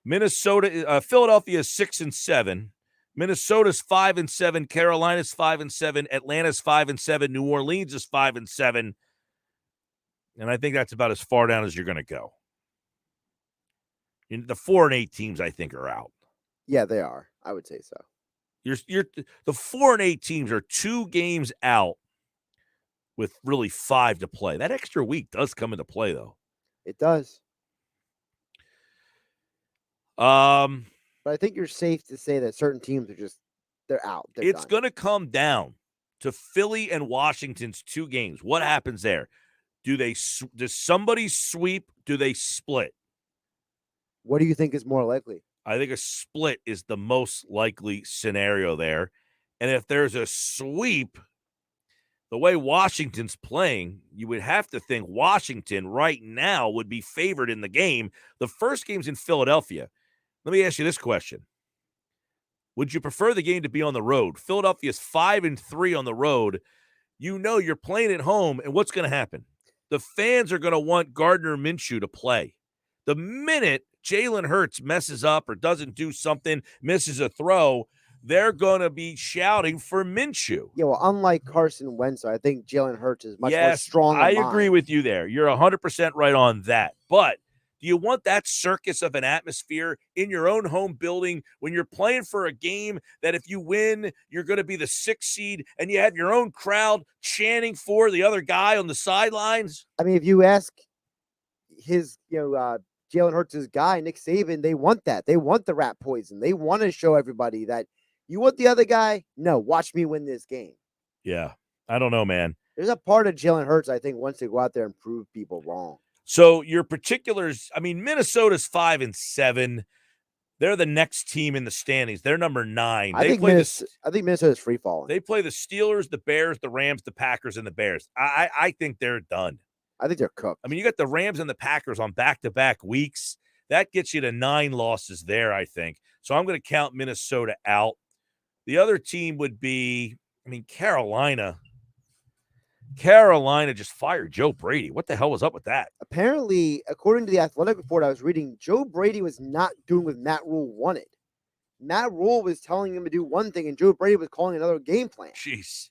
Minnesota, Philadelphia is 6-7. Minnesota's 5-7. Carolina's 5-7. Atlanta's 5-7. New Orleans is 5-7. And I think that's about as far down as you're going to go. The 4-8 teams, I think, are out. Yeah, they are. I would say so. The 4-8 teams are 2 games out with really 5 to play. That extra week does come into play, though. It does. But I think you're safe to say that certain teams are they're out. It's going to come down to Philly and Washington's 2 games. What happens there? Does somebody sweep? Do they split? What do you think is more likely? I think a split is the most likely scenario there. And if there's a sweep, the way Washington's playing, you would have to think Washington right now would be favored in the game. The first game's in Philadelphia. Let me ask you this question. Would you prefer the game to be on the road? Philadelphia's 5-3 on the road. You know you're playing at home, and what's going to happen? The fans are going to want Gardner Minshew to play. The minute Jalen Hurts messes up or doesn't do something, misses a throw, they're going to be shouting for Minshew. Yeah, well, unlike Carson Wentz, I think Jalen Hurts is much more Yes, strong. I agree with you there. You're 100% right on that. But do you want that circus of an atmosphere in your own home building when you're playing for a game that if you win, you're going to be the 6th seed and you have your own crowd chanting for the other guy on the sidelines? I mean, if you ask his, Jalen Hurts' guy, Nick Saban, they want that. They want the rat poison. They want to show everybody that you want the other guy. No, watch me win this game. Yeah, I don't know, man. There's a part of Jalen Hurts, I think, wants to go out there and prove people wrong. So your particulars, I mean, Minnesota's 5-7. They're the next team in the standings. They're number 9. I think Minnesota's free falling. They play the Steelers, the Bears, the Rams, the Packers, and the Bears. I think they're done. I think they're cooked. I mean, you got the Rams and the Packers on back-to-back weeks. That gets you to 9 losses there, I think. So I'm going to count Minnesota out. The other team would be, Carolina. Carolina just fired Joe Brady. What the hell was up with that? Apparently, according to the Athletic report I was reading, Joe Brady was not doing what Matt Rule wanted. Matt Rule was telling him to do one thing, and Joe Brady was calling another game plan. Jeez.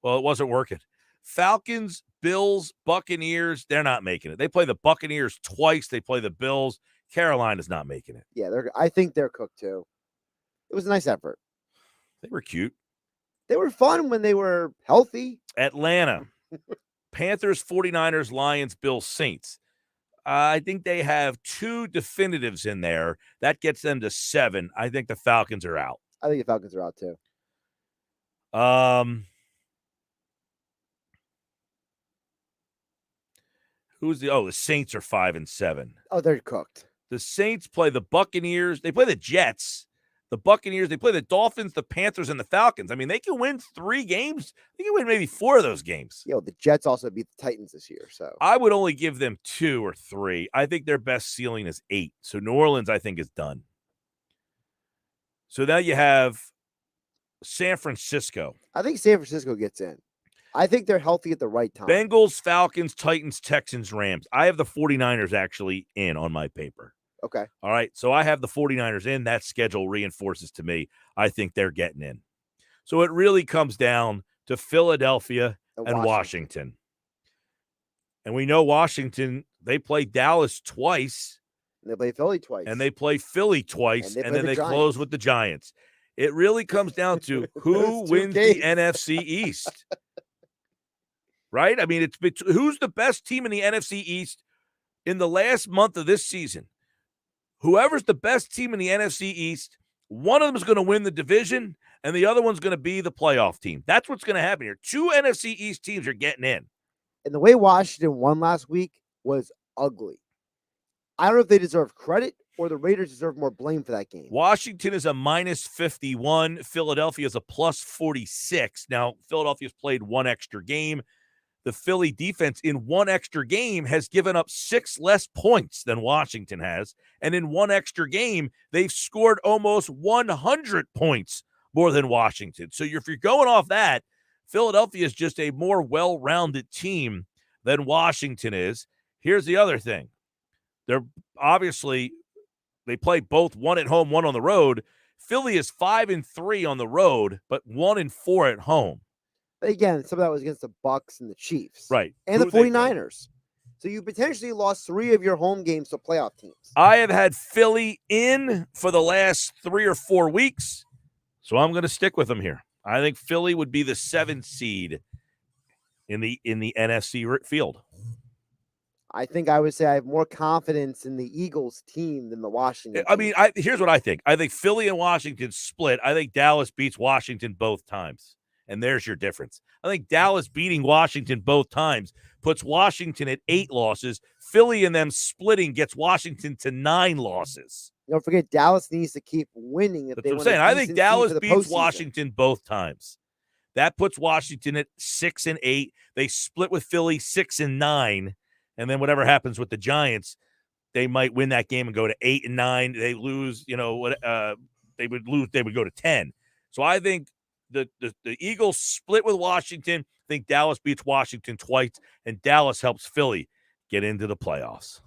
Well, it wasn't working. Falcons, Bills, Buccaneers, they're not making it. They play the Buccaneers twice. They play the Bills. Carolina's not making it. Yeah, I think they're cooked too. It was a nice effort. They were cute. They were fun when they were healthy. Atlanta, Panthers, 49ers, Lions, Bills, Saints. I think they have 2 definitives in there. That gets them to 7. I think the Falcons are out. I think the Falcons are out too. The Saints are 5-7. Oh, they're cooked. The Saints play the Buccaneers. They play the Jets, the Buccaneers. They play the Dolphins, the Panthers, and the Falcons. I mean, they can win 3 games. They can win maybe 4 of those games. The Jets also beat the Titans this year. So I would only give them 2 or 3. I think their best ceiling is 8. So New Orleans, I think, is done. So now you have San Francisco. I think San Francisco gets in. I think they're healthy at the right time. Bengals, Falcons, Titans, Texans, Rams. I have the 49ers actually in on my paper. Okay. All right. So I have the 49ers in. That schedule reinforces to me. I think they're getting in. So it really comes down to Philadelphia and Washington. And we know Washington, they play Dallas twice. And they play Philly twice. And they play Philly twice. And then they close with the Giants. It really comes down to who wins the NFC East. Right? I mean, who's the best team in the NFC East in the last month of this season? Whoever's the best team in the NFC East, one of them is going to win the division, and the other one's going to be the playoff team. That's what's going to happen here. 2 NFC East teams are getting in. And the way Washington won last week was ugly. I don't know if they deserve credit or the Raiders deserve more blame for that game. Washington is a -51. Philadelphia is a +46. Now, Philadelphia's played 1 extra game. The Philly defense in 1 extra game has given up 6 less points than Washington has. And in 1 extra game, they've scored almost 100 points more than Washington. So if you're going off that, Philadelphia is just a more well-rounded team than Washington is. Here's the other thing. They're obviously, they play both 1 at home, 1 on the road. Philly is 5-3 on the road, but 1-4 at home. But again, some of that was against the Bucks and the Chiefs. Right. And the 49ers. So you potentially lost 3 of your home games to playoff teams. I have had Philly in for the last 3 or 4 weeks, so I'm going to stick with them here. I think Philly would be the 7th seed in the NFC field. I think I would say I have more confidence in the Eagles team than the Washington I team. mean, here's what I think. I think Philly and Washington split. I think Dallas beats Washington both times. And there's your difference. I think Dallas beating Washington both times puts Washington at 8 losses. Philly and them splitting gets Washington to 9 losses. Don't forget, Dallas needs to keep winning. If That's they what I'm saying. I think Dallas beats postseason. Washington both times. That puts Washington at 6-8. They split with Philly 6-9. And then whatever happens with the Giants, they might win that game and go to 8-9. They lose, they would lose. They would go to 10. So I think the Eagles split with Washington. I think Dallas beats Washington twice, and Dallas helps Philly get into the playoffs.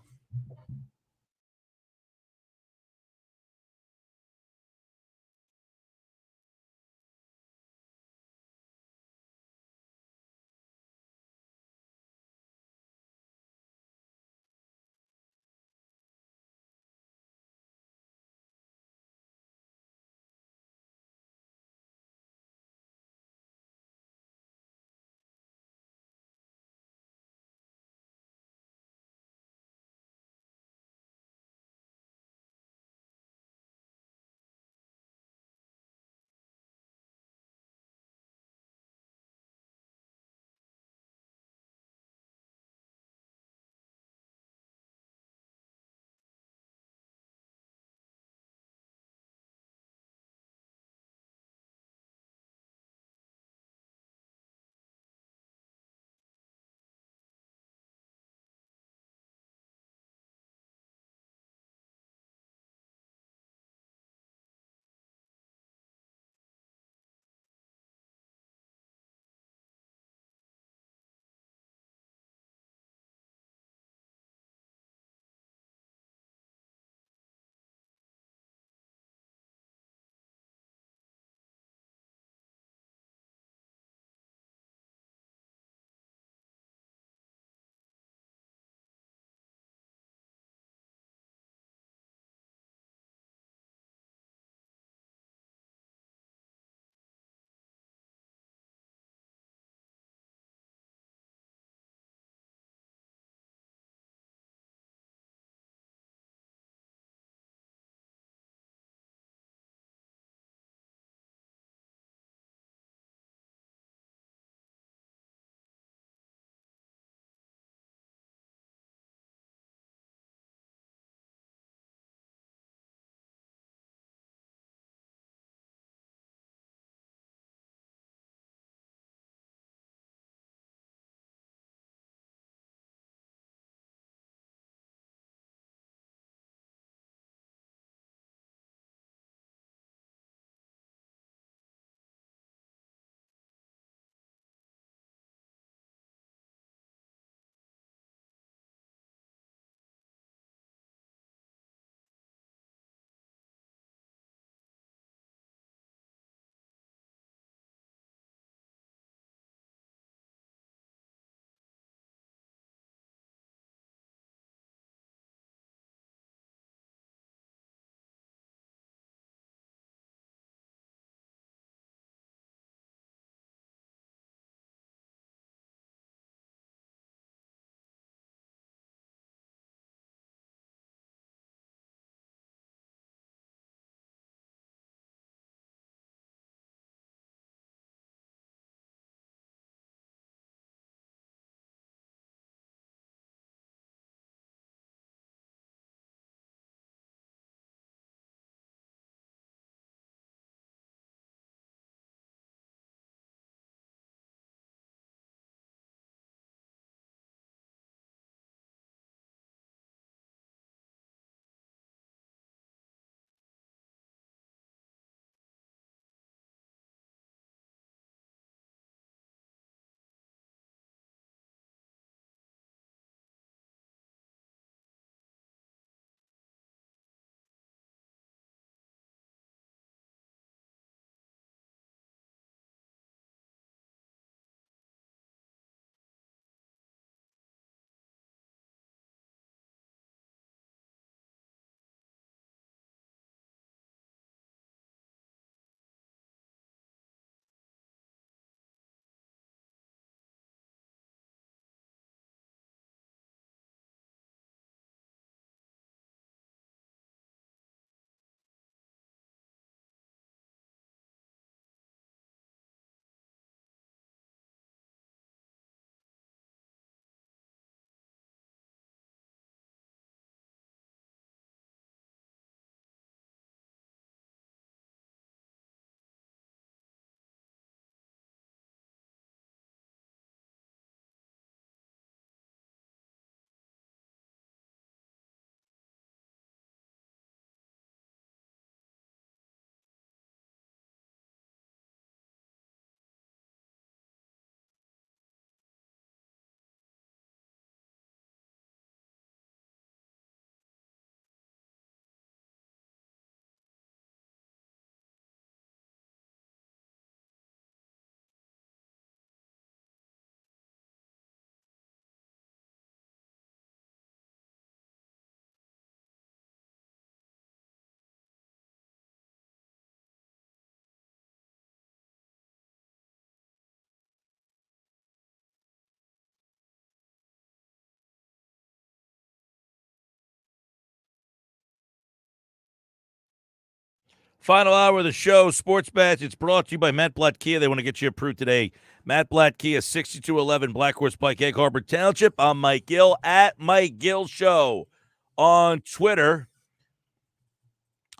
Final hour of the show, Sports Bash. It's brought to you by Matt Blatt Kia. They want to get you approved today. Matt Blatt Kia, 6211 Black Horse Pike, Egg Harbor Township. I'm Mike Gill at Mike Gill Show on Twitter.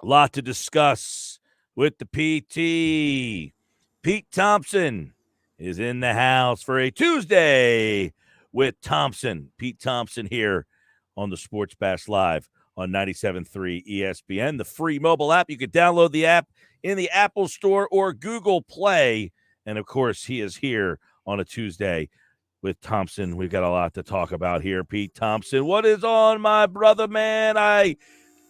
A lot to discuss with the PT. Pete Thompson is in the house for a Tuesday with Thompson. Pete Thompson here on the Sports Bash Live on 97.3 ESPN, the free mobile app. You can download the app in the Apple Store or Google Play. And, of course, he is here on a Tuesday with Thompson. We've got a lot to talk about here, Pete Thompson. What is on, my brother, man?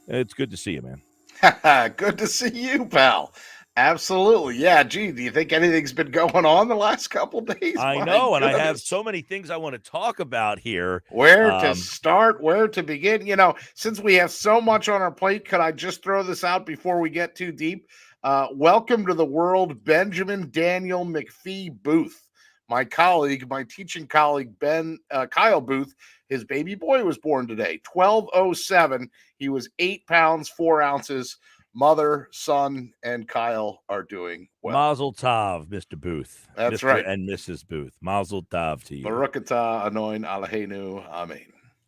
It's good to see you, man. Good to see you, pal. Absolutely. Yeah, gee, do you think anything's been going on the last couple days? I My know, and I have goodness. so many things I want to talk about here. Where to start, where to begin? You know, since we have so much on our plate, could I just throw this out before we get too deep? Welcome to the world, Benjamin Daniel McPhee Booth. My colleague, my teaching colleague, Kyle Booth, his baby boy was born today, 1207. He was 8 pounds, 4 ounces. Mother, son, and Kyle are doing well. Mazel tov, Mr. Booth. That's Mr. right. And Mrs. Booth. Mazel tov to you. Baruch atah Anoin Aleinu. Amen.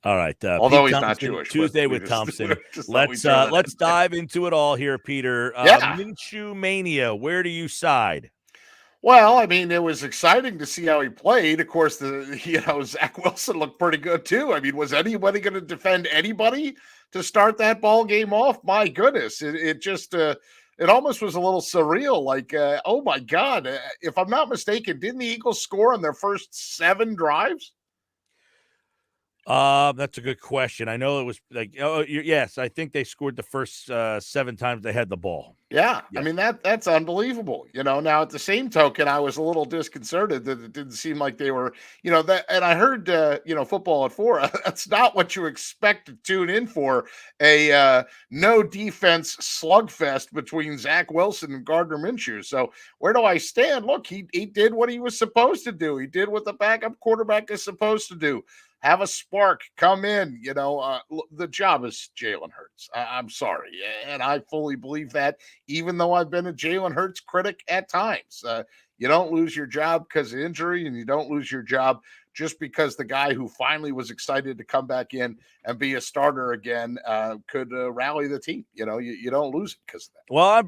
All right. Although Pete he's Thompson, not Jewish. Tuesday but we with just- Thompson. just thought we'd Let's throw that let's in there. dive into it all here, Peter. Yeah. Minshew Mania. Where do you side? Well, I mean, it was exciting to see how he played. Of course, Zach Wilson looked pretty good too. I mean, was anybody going to defend anybody to start that ball game off? My goodness, it just it almost was a little surreal. Like, oh my God, if I'm not mistaken, didn't the Eagles score on their first 7 drives? That's a good question. I know it was like, yes, I think they scored the first 7 times they had the ball. Yeah, Yes. I mean that's unbelievable. Now at the same token, I was a little disconcerted that it didn't seem like they were, that. And I heard, football at 4. That's not what you expect to tune in for. A no defense slugfest between Zach Wilson and Gardner Minshew. So where do I stand? Look, he did what he was supposed to do. He did what the backup quarterback is supposed to do. Have a spark, come in. The job is Jalen Hurts. I'm sorry, and I fully believe that. Even though I've been a Jalen Hurts critic at times, you don't lose your job because of injury, and you don't lose your job just because the guy who finally was excited to come back in and be a starter again could rally the team. You don't lose it because of that. Well,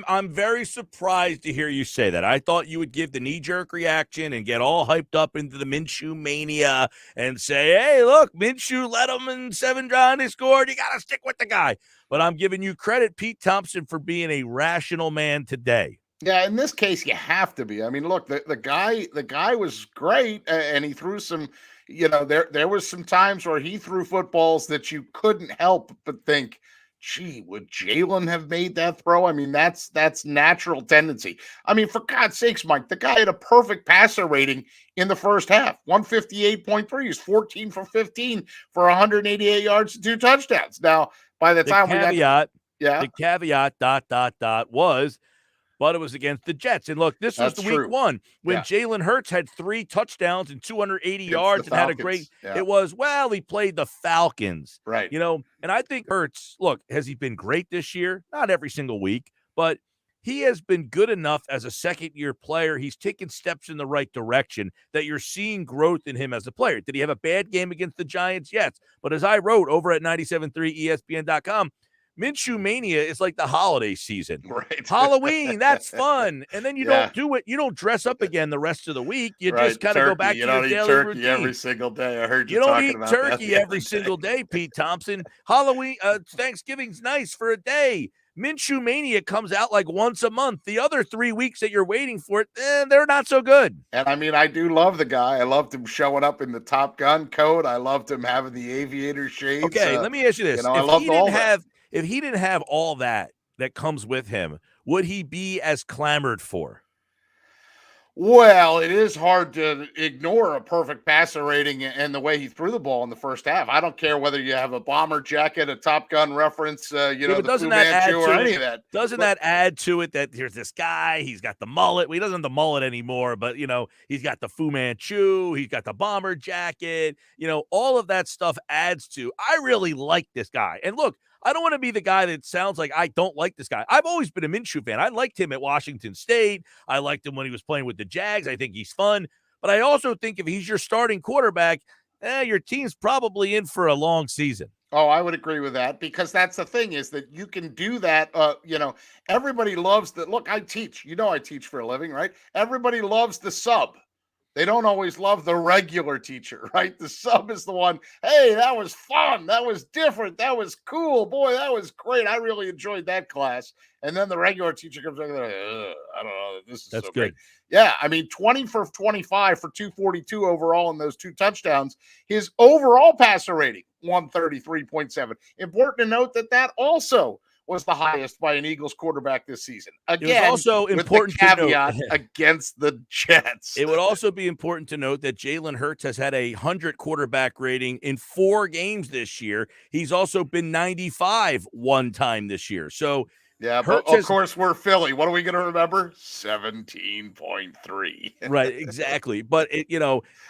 I'm very surprised to hear you say that. I thought you would give the knee-jerk reaction and get all hyped up into the Minshew mania and say, hey, look, Minshew led them in 7 drives, they scored. You got to stick with the guy. But I'm giving you credit, Pete Thompson, for being a rational man today. Yeah, in this case, you have to be. I mean, look, the guy was great, and he threw some. There was some times where he threw footballs that you couldn't help but think, gee, would Jalen have made that throw? I mean, that's natural tendency. I mean, for God's sakes, Mike, the guy had a perfect passer rating in the first half, 158.3. He's 14 for 15 for 188 yards and 2 touchdowns. Now, by the time the caveat, caveat, was, but it was against the Jets. And look, this was That's the week true. 1 when Yeah. Jalen Hurts had 3 touchdowns and 280 Against yards the and had a great. Falcons. Yeah. He played the Falcons. Right. And I think Hurts, look, has he been great this year? Not every single week, but he has been good enough as a second-year player. He's taken steps in the right direction that you're seeing growth in him as a player. Did he have a bad game against the Giants? Yes. But as I wrote over at 97.3ESPN.com, Minshew Mania is like the holiday season. Right. Halloween, that's fun. And then you Yeah. don't do it. You don't dress up again the rest of the week. You Right, just kind of go back to you your don't eat daily turkey routine. every single day. I heard you You don't talking eat about that turkey the every other single day. day, Pete Thompson. Halloween, Thanksgiving's nice for a day. Minshew Mania comes out like once a month. The other 3 weeks that you're waiting for it, they're not so good. And I mean, I do love the guy. I loved him showing up in the Top Gun coat. I loved him having the aviator shades. Okay, let me ask you this: I loved all that. if he didn't have all that comes with him, would he be as clamored for? Well, it is hard to ignore a perfect passer rating and the way he threw the ball in the first half. I don't care whether you have a bomber jacket, a Top Gun reference, but the doesn't Fu that add Manchu or to any it? of that. Doesn't that add to it that here's this guy, he's got the mullet. Well, he doesn't have the mullet anymore, but, he's got the Fu Manchu, he's got the bomber jacket. All of that stuff adds to, I really like this guy. And look, I don't want to be the guy that sounds like I don't like this guy. I've always been a Minshew fan. I liked him at Washington State. I liked him when he was playing with the Jags. I think he's fun. But I also think if he's your starting quarterback, your team's probably in for a long season. Oh, I would agree with that, because that's the thing, is that you can do that. Everybody loves that. Look, I teach, I teach for a living, right? Everybody loves the sub. They don't always love the regular teacher, right? The sub is the one, hey, that was fun. That was different. That was cool. Boy, that was great. I really enjoyed that class. And then the regular teacher comes in and like, I don't know. This is That's so good. great. Yeah, 20 for 25 for 242 overall in those 2 touchdowns. His overall passer rating, 133.7. Important to note that also was the highest by an Eagles quarterback this season. Again, it was also important to caveat note against the Jets. It would also be important to note that Jalen Hurts has had 100 quarterback rating in 4 games this year. He's also been 95 one time this year. So yeah, but of course we're Philly. What are we going to remember? 17.3. Right, exactly. But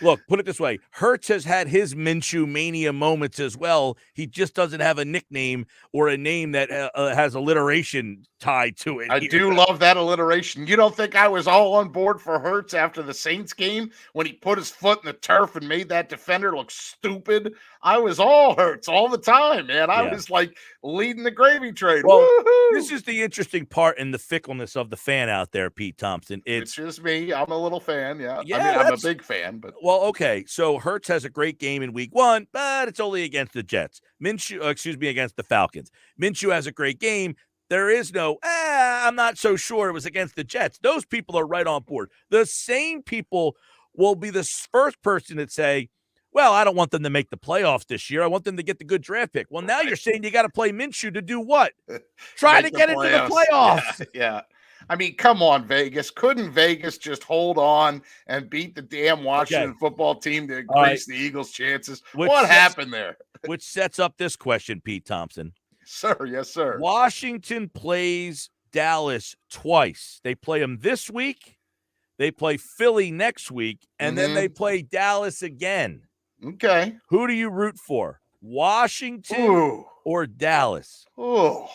look, put it this way: Hurts has had his Minshew mania moments as well. He just doesn't have a nickname or a name that has alliteration tied to it. I do love that alliteration. You don't think I was all on board for Hurts after the Saints game when he put his foot in the turf and made that defender look stupid? I was all Hurts all the time, man. I was like leading the gravy train. Well, woo-hoo! This is the interesting part in the fickleness of the fan out there, Pete Thompson. It's just me. I'm a little fan. Yeah. Yeah, I'm a big fan. But okay. So Hurts has a great game in week 1, but it's only against the Jets. Against the Falcons. Minshew has a great game. There is no, I'm not so sure it was against the Jets. Those people are right on board. The same people will be the first person that say, well, I don't want them to make the playoffs this year. I want them to get the good draft pick. Well, now you're saying you got to play Minshew to do what? Try to get into the playoffs. Yeah. Come on, Vegas. Couldn't Vegas just hold on and beat the damn Washington football team to increase the Eagles' chances? What happened there? Which sets up this question, Pete Thompson. Sir, yes, sir. Washington plays Dallas twice. They play them this week. They play Philly next week, and then they play Dallas again. Okay. Who do you root for? Washington or Dallas? Oh,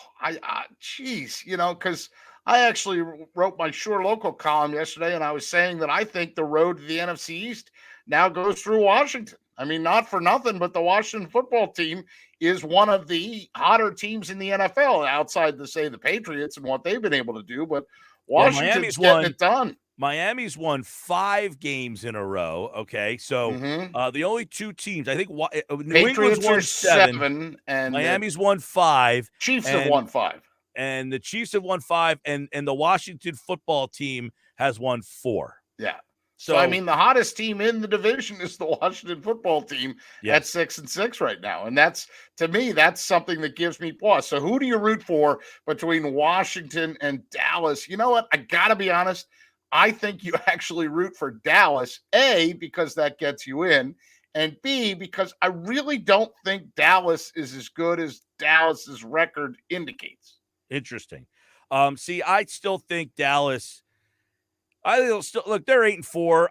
geez, because I actually wrote my Sure Local column yesterday, and I was saying that I think the road to the NFC East now goes through Washington. Not for nothing, but the Washington football team is one of the hotter teams in the NFL outside the Patriots and what they've been able to do. But Washington's getting it done. Miami's won 5 games in a row. Okay, so the only 2 teams, I think, New England's won 7 and Miami's won 5. Chiefs have won 5, and the Chiefs have won 5, and the Washington football team has won 4. Yeah. So the hottest team in the division is the Washington football team at 6-6 right now, and that's, to me, that's something that gives me pause. So who do you root for between Washington and Dallas? You know what? I gotta be honest. I think you actually root for Dallas, A, because that gets you in, and B, because I really don't think Dallas is as good as Dallas's record indicates. Interesting. I still think Dallas. Look. They're 8-4.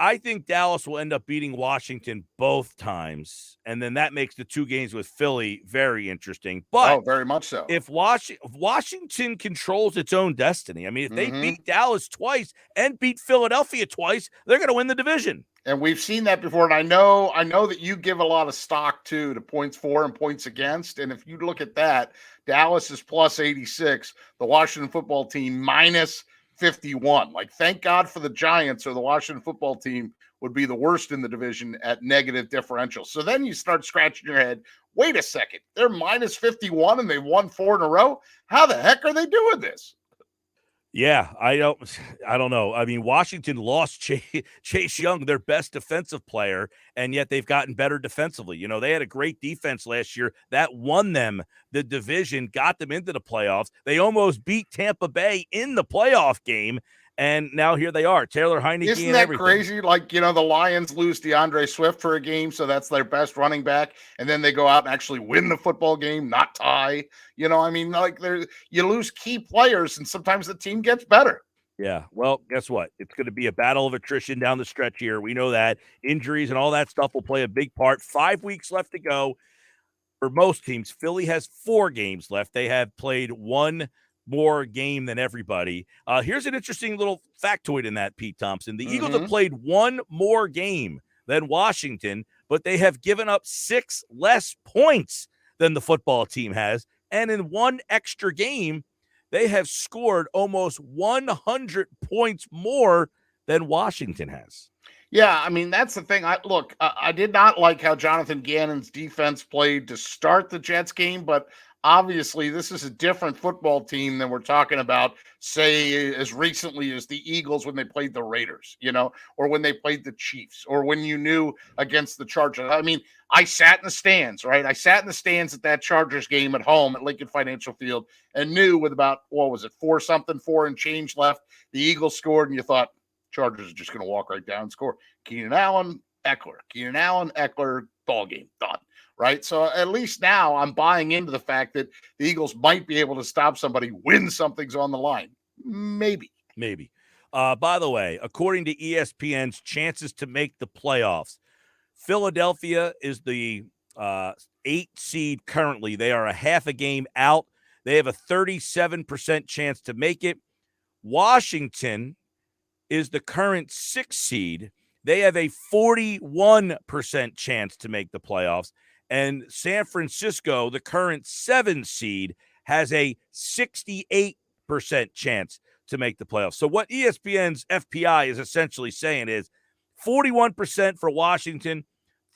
I think Dallas will end up beating Washington both times, and then that makes the 2 games with Philly very interesting. But very much so. If Washington controls its own destiny, if they beat Dallas twice and beat Philadelphia twice, they're going to win the division. And we've seen that before. And I know that you give a lot of stock to points for and points against. And if you look at that, Dallas is plus 86, the Washington football team minus 51. Thank God for the Giants, or the Washington football team would be the worst in the division at negative differential. So then you start scratching your head. Wait a second. They're minus 51 and they've won 4 in a row. How the heck are they doing this? Yeah, I don't know. Washington lost Chase Young, their best defensive player, and yet they've gotten better defensively. They had a great defense last year that won them the division, got them into the playoffs. They almost beat Tampa Bay in the playoff game, and now here they are. Taylor Heineke. Isn't that crazy? The Lions lose DeAndre Swift for a game, so that's their best running back, and then they go out and actually win the football game, not tie. You lose key players, and sometimes the team gets better. Yeah, well, guess what? It's going to be a battle of attrition down the stretch here. We know that. Injuries and all that stuff will play a big part. 5 weeks left to go. for most teams, Philly has 4 games left. They have played one more game than everybody. Here's an interesting little factoid in that, Pete Thompson. The Eagles have played one more game than Washington, but they have given up 6 less points than the football team has. And in one extra game, they have scored almost 100 points more than Washington has. Yeah, I mean, that's the thing. I did not like how Jonathan Gannon's defense played to start the Jets game, but obviously this is a different football team than we're talking about, say, as recently as the Eagles when they played the Raiders, or when they played the Chiefs, or when you knew against the Chargers. I mean, I sat in the stands, right? I sat in the stands at that Chargers game at home at Lincoln Financial Field and knew with about, 4 and change left, the Eagles scored, and you thought, Chargers are just going to walk right down and score. Keenan Allen, Eckler, ball game, done. Right? So at least now I'm buying into the fact that the Eagles might be able to stop somebody when something's on the line. Maybe. By the way, according to ESPN's chances to make the playoffs, Philadelphia is the 8 seed currently. They are a half a game out. They have a 37% chance to make it. Washington is the current 6 seed. They have a 41% chance to make the playoffs. And San Francisco, the current 7 seed, has a 68% chance to make the playoffs. So what ESPN's FPI is essentially saying is 41% for Washington,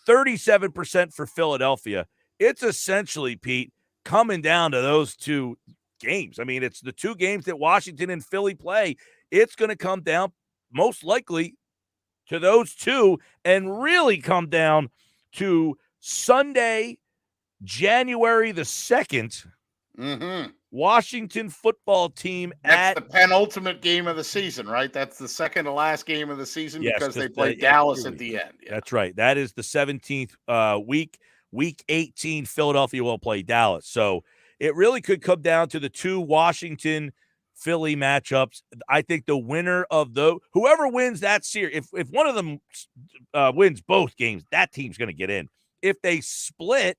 37% for Philadelphia. It's essentially, Pete, coming down to those 2 games. I mean, it's the 2 games that Washington and Philly play. It's going to come down most likely to those 2 and really come down to Sunday, January the 2nd, Washington football team That's the penultimate game of the season, right? That's the second to last game of the season because they play Dallas at the end. Yeah. That's right. That is the 17th week. Week 18, Philadelphia will play Dallas. So it really could come down to the 2 Washington Philly matchups. I think the winner of whoever wins that series, if one of them wins both games, that team's going to get in. If they split,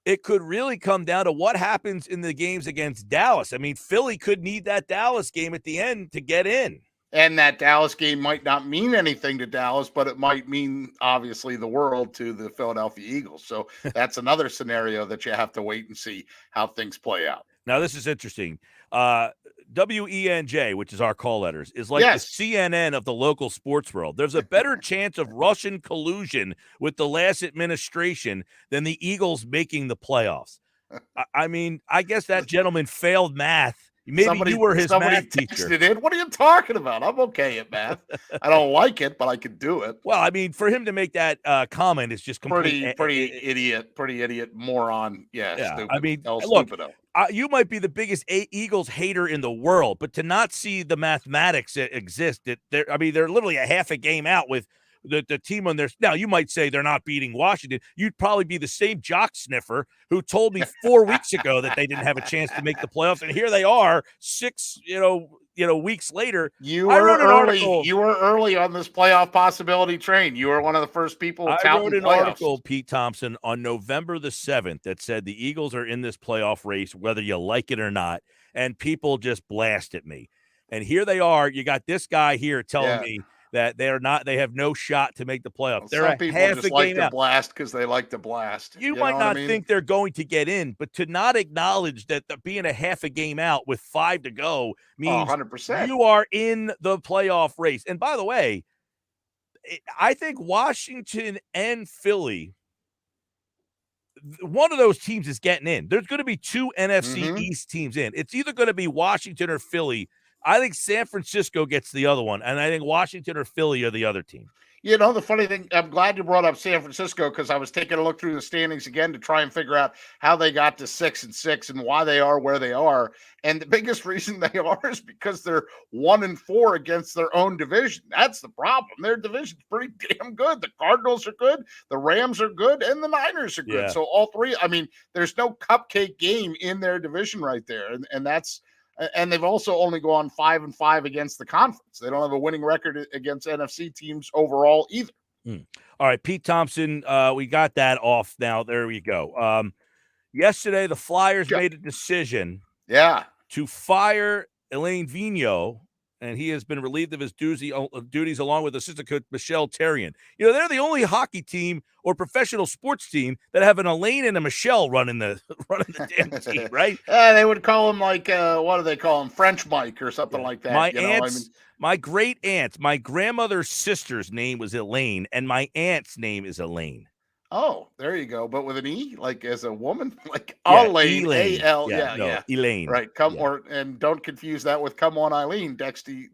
it could really come down to what happens in the games against Dallas. I mean, Philly could need that Dallas game at the end to get in. And that Dallas game might not mean anything to Dallas, but it might mean, obviously, the world to the Philadelphia Eagles. So that's another scenario that you have to wait and see how things play out. Now, this is interesting. WENJ, which is our call letters, is like the CNN of the local sports world. There's a better chance of Russian collusion with the last administration than the Eagles making the playoffs. I mean, I guess that gentleman failed math. Maybe you were his math teacher. What are you talking about? I'm okay at math. I don't like it, but I can do it. Well, I mean, for him to make that comment is just pretty idiot, moron. Yeah. Stupid. I mean, look, you might be the biggest Eagles hater in the world, but to not see the mathematics that exist, they're literally a half a game out with the team on their. Now, you might say they're not beating Washington. You'd probably be the same jock sniffer who told me 4 weeks ago that they didn't have a chance to make the playoffs, and here they are 6 weeks later. You were early on this playoff possibility train. You were one of the first people. I wrote an article, Pete Thompson, on November the 7th that said the Eagles are in this playoff race, whether you like it or not, and people just blasted me. And here they are. You got this guy here telling me that they have no shot to make the playoffs. Well, they're some people half just a like game to out. blast because they like to blast. You might not think they're going to get in, but to not acknowledge that being a half a game out with 5 to go means 100%. You are in the playoff race. And by the way, I think Washington and Philly, one of those teams is getting in. There's going to be 2 NFC East teams in. It's either going to be Washington or Philly. I think San Francisco gets the other one, and I think Washington or Philly are the other team. You know, the funny thing, I'm glad you brought up San Francisco because I was taking a look through the standings again to try and figure out how they got to 6-6 and why they are where they are. And the biggest reason they are is because they're 1-4 against their own division. That's the problem. Their division's pretty damn good. The Cardinals are good, the Rams are good, and the Niners are good. Yeah. So all 3, I mean, there's no cupcake game in their division right there. And that's. And they've also only gone 5-5 against the conference. They don't have a winning record against NFC teams overall either. All right, Pete Thompson, we got that off now. There we go. Yesterday, the Flyers made a decision to fire Elaine Vigneault, and he has been relieved of his duties along with assistant coach Michelle Therrien. You know, they're the only hockey team or professional sports team that have an Elaine and a Michelle running the damn team, right? They would call him like, what do they call him? French Mike or something like that. My great aunt, my grandmother's sister's name was Elaine, and my aunt's name is Elaine. Oh, there you go. But with an E, like as a woman, like Elaine, A-L. Elaine. Right. And don't confuse that with Come On Eileen, Dexter's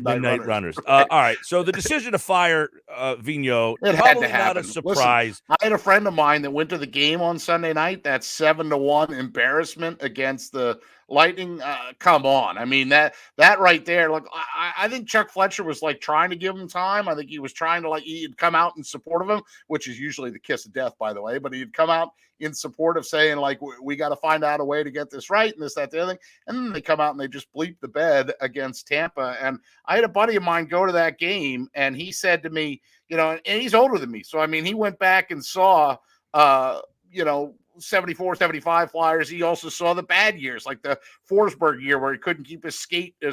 Midnight Runners. Right. All right. So the decision to fire Vigneault, it probably had to happen. Not a surprise. Listen, I had a friend of mine that went to the game on Sunday night. That's 7-1 embarrassment against the Lightning. Come on. I mean, that right there. Look, I think Chuck Fletcher was like trying to give him time. I think he was trying to he'd come out in support of him, which is usually the kiss of death, by the way, but he'd come out in support of saying, like, we got to find out a way to get this right and this, that, the other thing. And then they come out and they just bleep the bed against Tampa. And I had a buddy of mine go to that game, and he said to me, and he's older than me. So, I mean, he went back and saw, 74, 75 Flyers. He also saw the bad years, like the Forsberg year where he couldn't keep his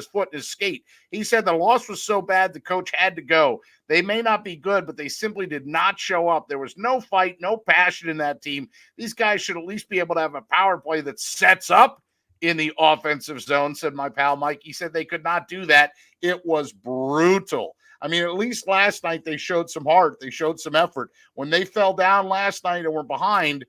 foot in his skate. He said the loss was so bad the coach had to go. They may not be good, but they simply did not show up. There was no fight, no passion in that team. These guys should at least be able to have a power play that sets up in the offensive zone, said my pal Mike. He said they could not do that. It was brutal. I mean, at least last night they showed some heart. They showed some effort. When they fell down last night and were behind,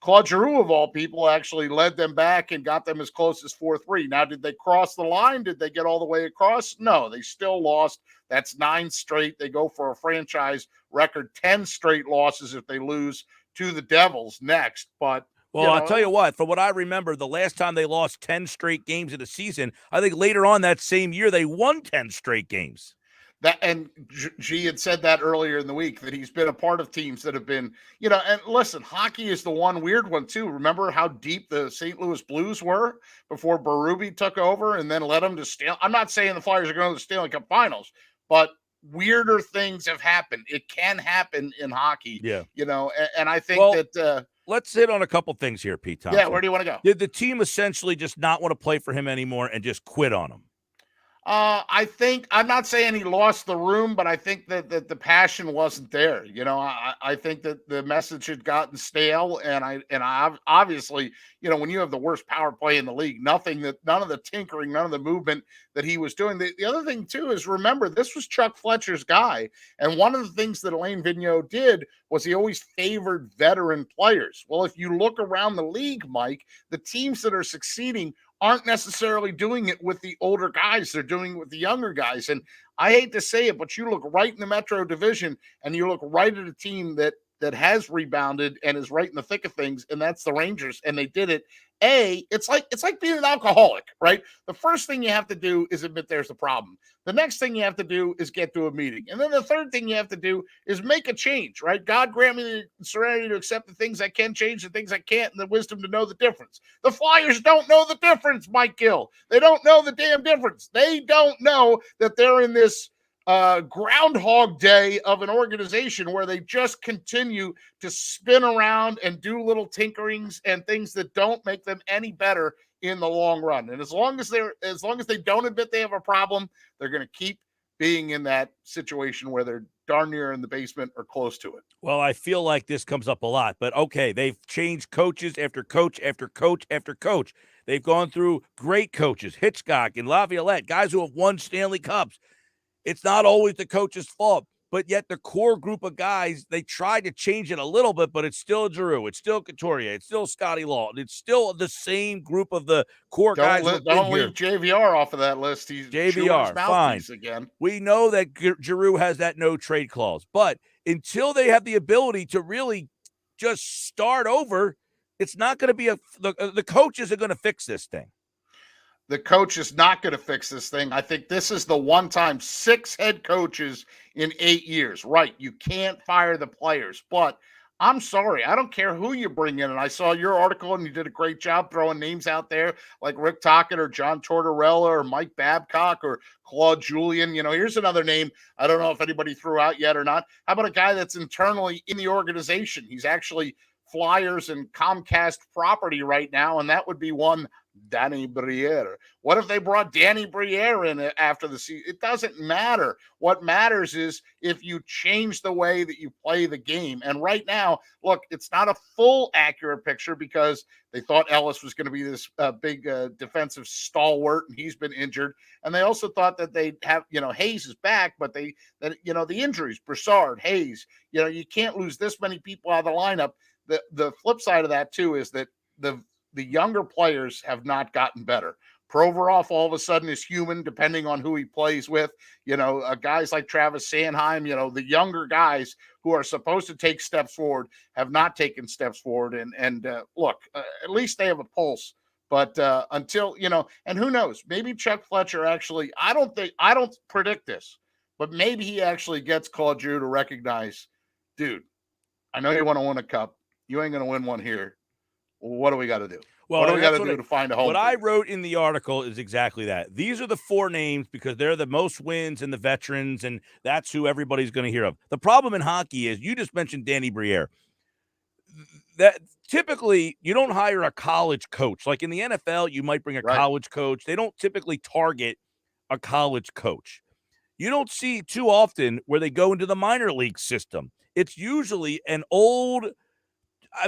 Claude Giroux, of all people, actually led them back and got them as close as 4-3. Now, did they cross the line? Did they get all the way across? No, they still lost. That's 9 straight. They go for a franchise record 10 straight losses if they lose to the Devils next. But I'll tell you what, from what I remember, the last time they lost 10 straight games in a season, I think later on that same year they won 10 straight games. And G had said that earlier in the week, that he's been a part of teams that have been, and listen, hockey is the one weird one too. Remember how deep the St. Louis Blues were before Berube took over and then led them to steal? I'm not saying the Flyers are going to the Stanley Cup Finals, but weirder things have happened. It can happen in hockey, and I think that let's hit on a couple things here, Pete Thompson. Yeah, where do you want to go? Did the team essentially just not want to play for him anymore and just quit on him? I think, I'm not saying he lost the room, but I think that the passion wasn't there. I think that the message had gotten stale, and I obviously, when you have the worst power play in the league, none of the tinkering, none of the movement that he was doing. The other thing too is, remember, this was Chuck Fletcher's guy, and one of the things that Elaine Vigneault did was he always favored veteran players. Well, if you look around the league, Mike, the teams that are succeeding aren't necessarily doing it with the older guys. They're doing it with the younger guys. And I hate to say it, but you look right in the Metro Division and you look right at a team that has rebounded and is right in the thick of things, and that's the Rangers. And they did it. It's like being an alcoholic, right? The first thing you have to do is admit there's a problem. The next thing you have to do is get to a meeting. And then the third thing you have to do is make a change, right? God grant me the serenity to accept the things I can change, the things I can't, and the wisdom to know the difference. The Flyers don't know the difference, Mike Gill. They don't know the damn difference. They don't know that they're in this Groundhog Day of an organization where they just continue to spin around and do little tinkerings and things that don't make them any better in the long run. And as long as they don't admit they have a problem, they're going to keep being in that situation where they're darn near in the basement or close to it. Well, I feel like this comes up a lot, but okay, they've changed coaches after coach after coach after coach. They've gone through great coaches, Hitchcock and Laviolette, guys who have won Stanley Cups. It's not always the coach's fault, but yet the core group of guys, they tried to change it a little bit, but it's still Giroux, it's still Couturier, it's still Scotty Law, it's still the same group of the core guys. Don't leave JVR off of that list. He's JVR, fine. Again. We know that Giroux has that no trade clause, but until they have the ability to really just start over, it's not going to be the coaches are going to fix this thing. The coach is not going to fix this thing. I think this is the one time 6 head coaches in 8 years. Right. You can't fire the players, but I'm sorry. I don't care who you bring in. And I saw your article and you did a great job throwing names out there like Rick Tocchet or John Tortorella or Mike Babcock or Claude Julien. Here's another name I don't know if anybody threw out yet or not. How about a guy that's internally in the organization? He's actually Flyers and Comcast property right now, and that would be one Danny Briere. What if they brought Danny Briere in after the season? It doesn't matter. What matters is if you change the way that you play the game. And right now, look, it's not a full accurate picture because they thought Ellis was going to be this big defensive stalwart, and he's been injured. And they also thought that they'd have, Hayes is back, but the injuries, Broussard, Hayes, you can't lose this many people out of the lineup. The flip side of that too is that the younger players have not gotten better. Provorov all of a sudden is human, depending on who he plays with. Guys like Travis Sanheim, the younger guys who are supposed to take steps forward have not taken steps forward. And look, at least they have a pulse. But until, and who knows, maybe Chuck Fletcher actually, I don't predict this, but maybe he actually gets Claude Giroux to recognize, dude, I know you want to win a cup. You ain't going to win one here. What do we got to do? Well, what do we got to do to find a home? What I wrote in the article is exactly that. These are the 4 names because they're the most wins and the veterans, and that's who everybody's going to hear of. The problem in hockey is you just mentioned Danny Briere. That typically you don't hire a college coach. Like in the NFL, you might bring a college coach. They don't typically target a college coach. You don't see too often where they go into the minor league system. It's usually an old – a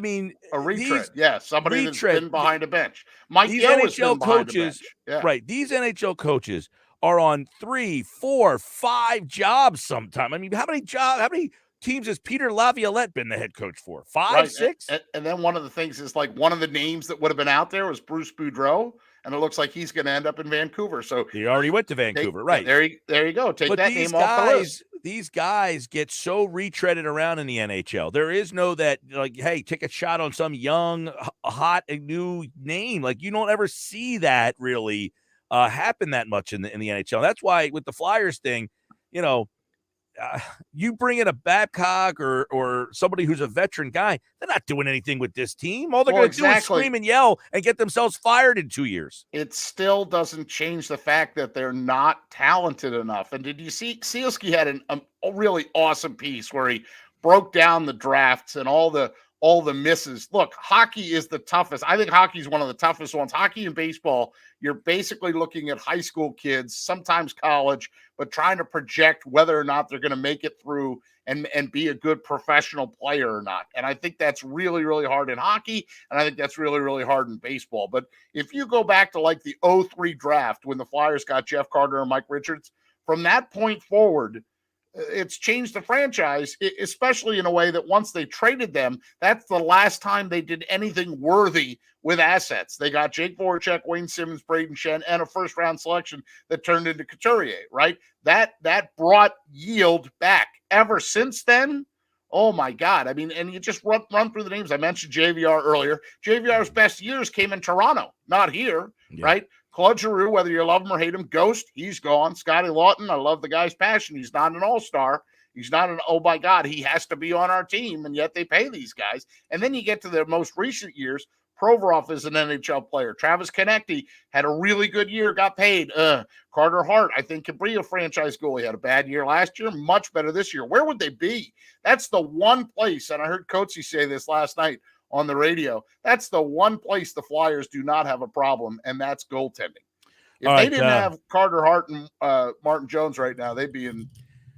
retread. Somebody that's been behind a bench. Mike Gill has been behind a bench. Yeah. Right. These NHL coaches are on 3, 4, 5 jobs sometime. How many teams has Peter Laviolette been the head coach for? 5, 6? And then one of the things is like one of the names that would have been out there was Bruce Boudreau, and it looks like he's going to end up in Vancouver. So he already went to Vancouver, right? There you go. Take that name off the list. These guys get so retreaded around in the NHL. There is no that, like, hey, take a shot on some young, hot, new name. Like, you don't ever see that really happen that much in the NHL. That's why with the Flyers thing, you bring in a Babcock or somebody who's a veteran guy, they're not doing anything with this team. All they're going to do is scream and yell and get themselves fired in 2 years. It still doesn't change the fact that they're not talented enough. And did you see Sealski had a really awesome piece where he broke down the drafts and all the misses. Look, hockey is the toughest. I think hockey is one of the toughest ones. Hockey and baseball, you're basically looking at high school kids, sometimes college, but trying to project whether or not they're going to make it through and be a good professional player or not. And I think that's really, really hard in hockey, and I think that's really, really hard in baseball. But if you go back to like the 2003 draft when the Flyers got Jeff Carter and Mike Richards, from that point forward, it's changed the franchise, especially in a way that once they traded them, that's the last time they did anything worthy with assets. They got Jake Voracek, Wayne Simmons, Braden Shen, and a first-round selection that turned into Couturier, right? That brought yield back. Ever since then, oh, my God. And you just run through the names. I mentioned JVR earlier. JVR's best years came in Toronto, not here, right? Claude Giroux, whether you love him or hate him, ghost, he's gone. Scotty Lawton, I love the guy's passion. He's not an all-star. He's not oh, my God, he has to be on our team, and yet they pay these guys. And then you get to the most recent years, Provorov is an NHL player. Travis Konecny had a really good year, got paid. Carter Hart, I think, can be a franchise goalie. He had a bad year last year, much better this year. Where would they be? That's the one place, and I heard Coatsy say this last night on the radio, that's the one place the Flyers do not have a problem, and that's goaltending. If they didn't have Carter Hart and Martin Jones right now, they'd be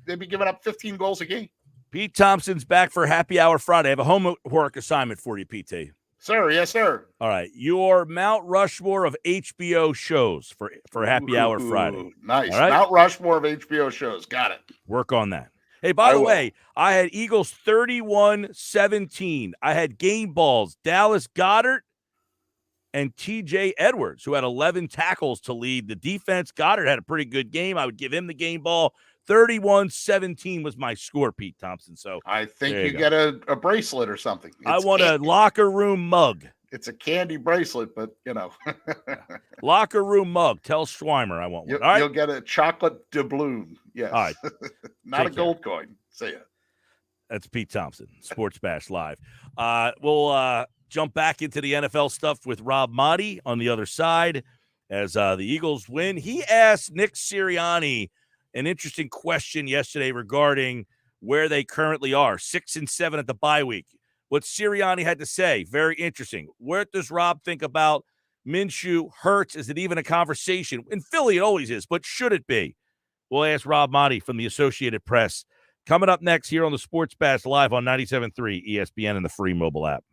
giving up 15 goals a game. Pete Thompson's back for Happy Hour Friday. I have a homework assignment for you, Pete. Sir, yes, sir. All right. Your Mount Rushmore of HBO shows for Happy Hour Friday. Nice. Right? Mount Rushmore of HBO shows. Got it. Work on that. Hey, by the way, I had Eagles 31-17. I had game balls, Dallas Goddard and TJ Edwards, who had 11 tackles to lead the defense. Goddard had a pretty good game. I would give him the game ball. 31-17 was my score, Pete Thompson. So I think you get a bracelet or something. I want a locker room mug. It's a candy bracelet, but, Locker room mug. Tell Schweimer I want one. All right? You'll get a chocolate doubloon. Yes. All right. Not a gold coin. See ya. That's Pete Thompson, Sports Bash Live. We'll jump back into the NFL stuff with Rob Motti on the other side as the Eagles win. He asked Nick Sirianni an interesting question yesterday regarding where they currently are, 6-7 at the bye week. what Sirianni had to say. Very interesting. What does Rob think about Minshew, Hurts? Is it even a conversation? In Philly, it always is, but should it be? We'll ask Rob Monty from the Associated Press. Coming up next here on the Sports Bash live on 97.3 ESPN and the free mobile app.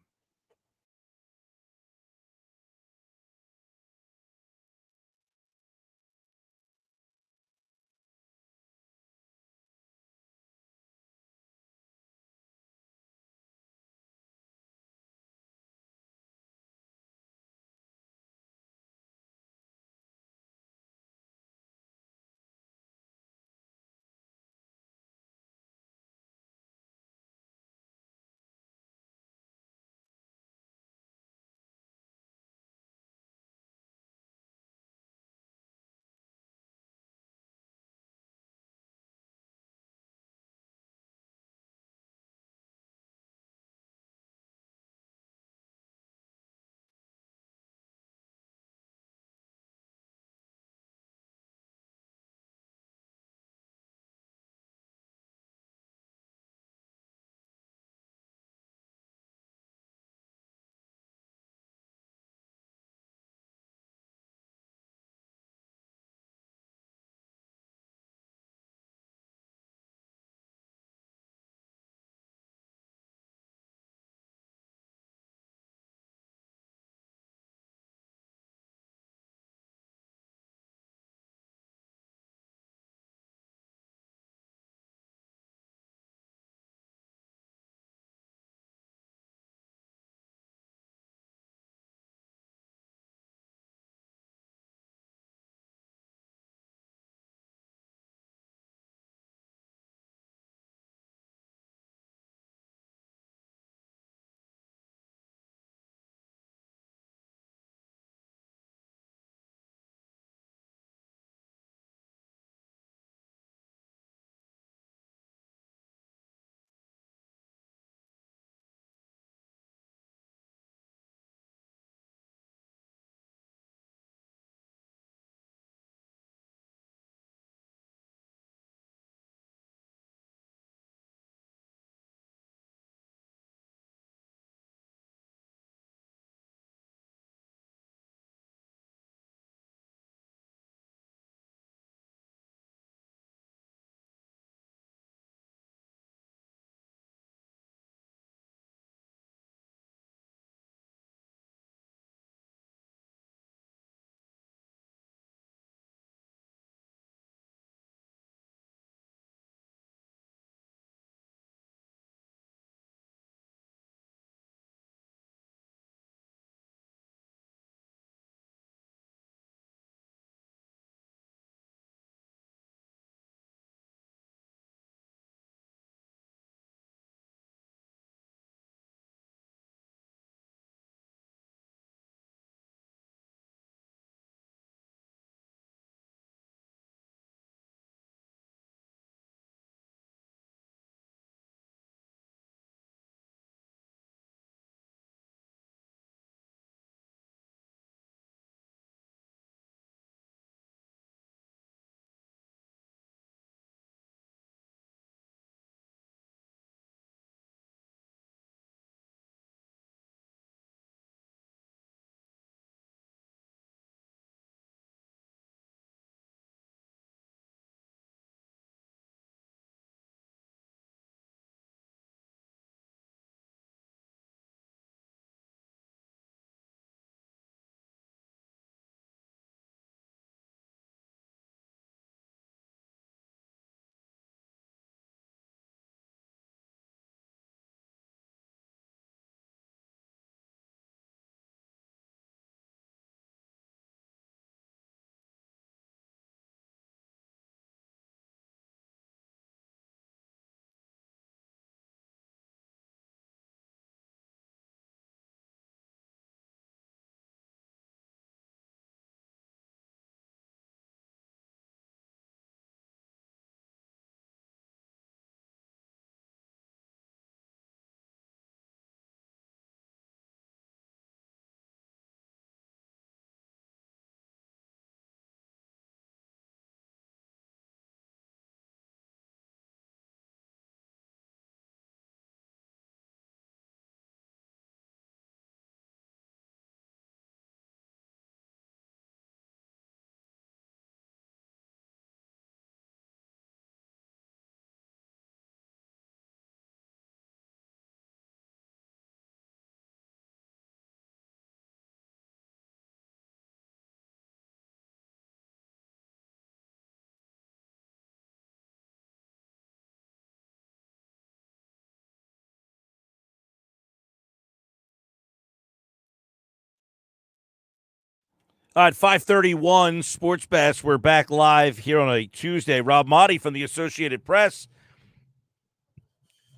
All right, 5:31 Sports Bash. We're back live here on a Tuesday. Rob Motti from the Associated Press.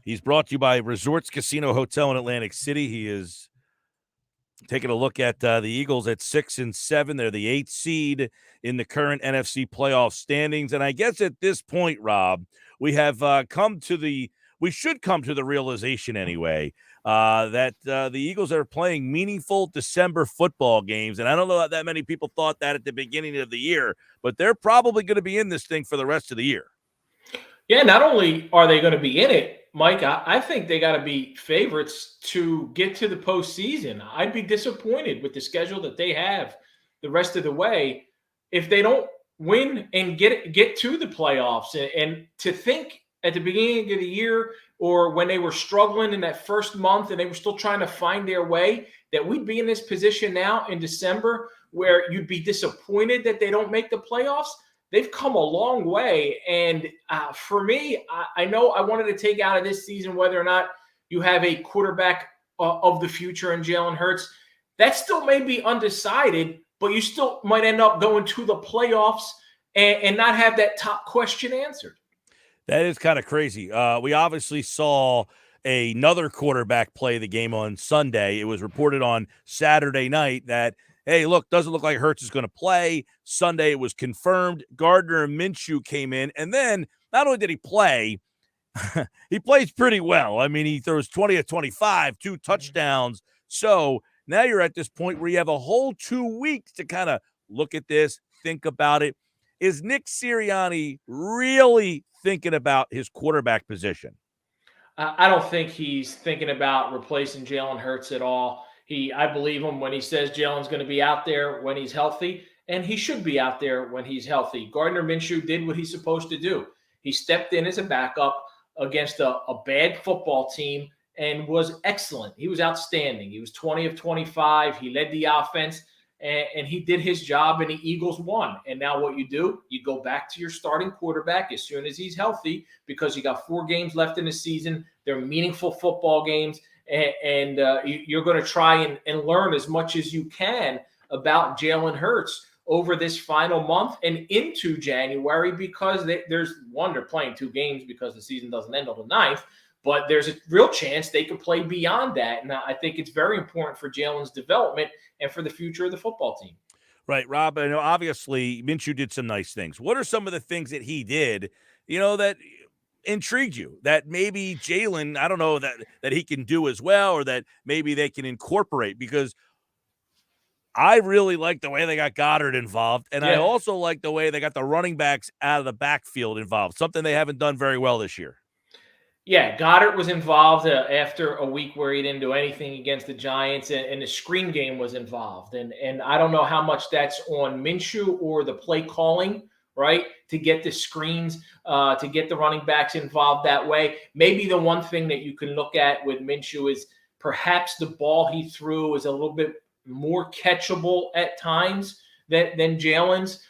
He's brought to you by Resorts Casino Hotel in Atlantic City. He is taking a look at the Eagles at 6-7. They're the 8th seed in the current NFC playoff standings. And I guess at this point, Rob, we have we should come to the realization anyway that the Eagles are playing meaningful December football games. And I don't know that many people thought that at the beginning of the year, but they're probably going to be in this thing for the rest of the year. Yeah, not only are they going to be in it, Mike, I think they got to be favorites to get to the postseason. I'd be disappointed with the schedule that they have the rest of the way if they don't win and get to the playoffs. And to think at the beginning of the year or when they were struggling in that first month and they were still trying to find their way, that we'd be in this position now in December where you'd be disappointed that they don't make the playoffs. They've come a long way. And for me, I know I wanted to take out of this season whether or not you have a quarterback of the future in Jalen Hurts. That still may be undecided, but you still might end up going to the playoffs and not have that top question answered. That is kind of crazy. We obviously saw another quarterback play the game on Sunday. It was reported on Saturday night that, hey, look, doesn't look like Hurts is going to play. Sunday it was confirmed. Gardner and Minshew came in, and then not only did he play, he plays pretty well. I mean, he throws 20 of 25, 2 touchdowns. So now you're at this point where you have a whole 2 weeks to kind of look at this, think about it. Is Nick Sirianni really thinking about his quarterback position? I don't think he's thinking about replacing Jalen Hurts at all. I believe him when he says Jalen's going to be out there when he's healthy, and he should be out there when he's healthy. Gardner Minshew did what he's supposed to do. He stepped in as a backup against a bad football team and was excellent. He was outstanding. He was 20 of 25. He led the offense, and he did his job, and the Eagles won. And now what you do, you go back to your starting quarterback as soon as he's healthy because you got 4 games left in the season. They're meaningful football games. And you're going to try and learn as much as you can about Jalen Hurts over this final month and into January because they're playing 2 games because the season doesn't end until the 9th, but there's a real chance they could play beyond that. And I think it's very important for Jalen's development and for the future of the football team. Right, Rob. I know obviously Minshew did some nice things. What are some of the things that he did, that intrigued you that maybe Jalen, I don't know, that he can do as well, or that maybe they can incorporate? Because I really like the way they got Goddard involved, and I also like the way they got the running backs out of the backfield involved, something they haven't done very well this year. Yeah, Goddard was involved after a week where he didn't do anything against the Giants, and the screen game was involved. And I don't know how much that's on Minshew or the play calling, right, to get the screens, to get the running backs involved that way. Maybe the one thing that you can look at with Minshew is perhaps the ball he threw is a little bit more catchable at times than Jalen's.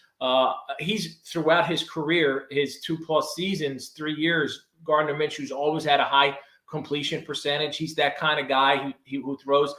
He's throughout his career, his 2+ seasons, 3 years, Gardner Minshew's always had a high completion percentage. He's that kind of guy who throws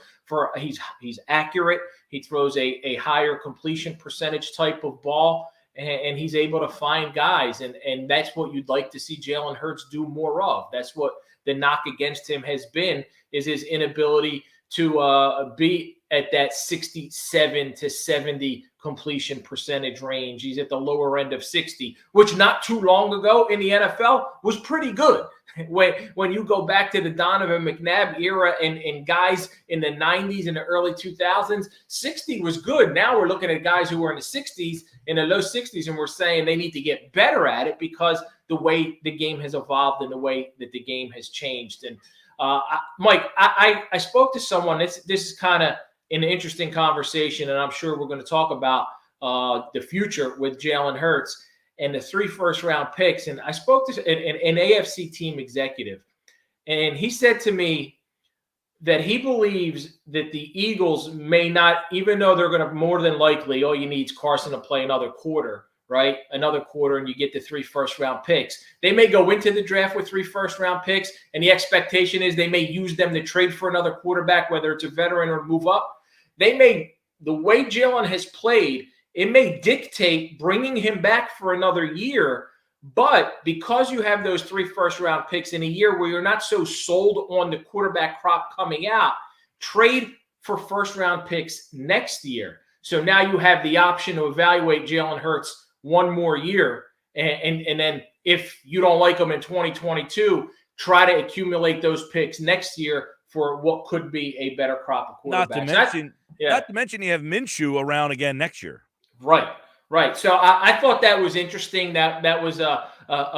he's accurate. He throws a higher completion percentage type of ball. And he's able to find guys, and that's what you'd like to see Jalen Hurts do more of. That's what the knock against him has been, is his inability to be at that 67 to 70 completion percentage range. He's at the lower end of 60, which not too long ago in the NFL was pretty good. When you go back to the Donovan McNabb era and guys in the 90s and the early 2000s, 60 was good. Now we're looking at guys who are in the 60s, in the low 60s, and we're saying they need to get better at it because the way the game has evolved and the way that the game has changed. And Mike, I spoke to someone. This is kind of an interesting conversation, and I'm sure we're going to talk about the future with Jalen Hurts and the 3 first-round picks. And I spoke to an AFC team executive, and he said to me that he believes that the Eagles may not, even though they're going to more than likely, all you need is Carson to play another quarter, right? Another quarter, and you get the 3 first-round picks. They may go into the draft with 3 first-round picks, and the expectation is they may use them to trade for another quarterback, whether it's a veteran or move up. They may the way Jalen has played, it may dictate bringing him back for another year. But because you have those 3 first-round picks in a year where you're not so sold on the quarterback crop coming out, trade for first-round picks next year. So now you have the option to evaluate Jalen Hurts one more year. And then if you don't like him in 2022, try to accumulate those picks next year for what could be a better crop of quarterbacks. Not to mention you have Minshew around again next year. Right. So I thought that was interesting. That was a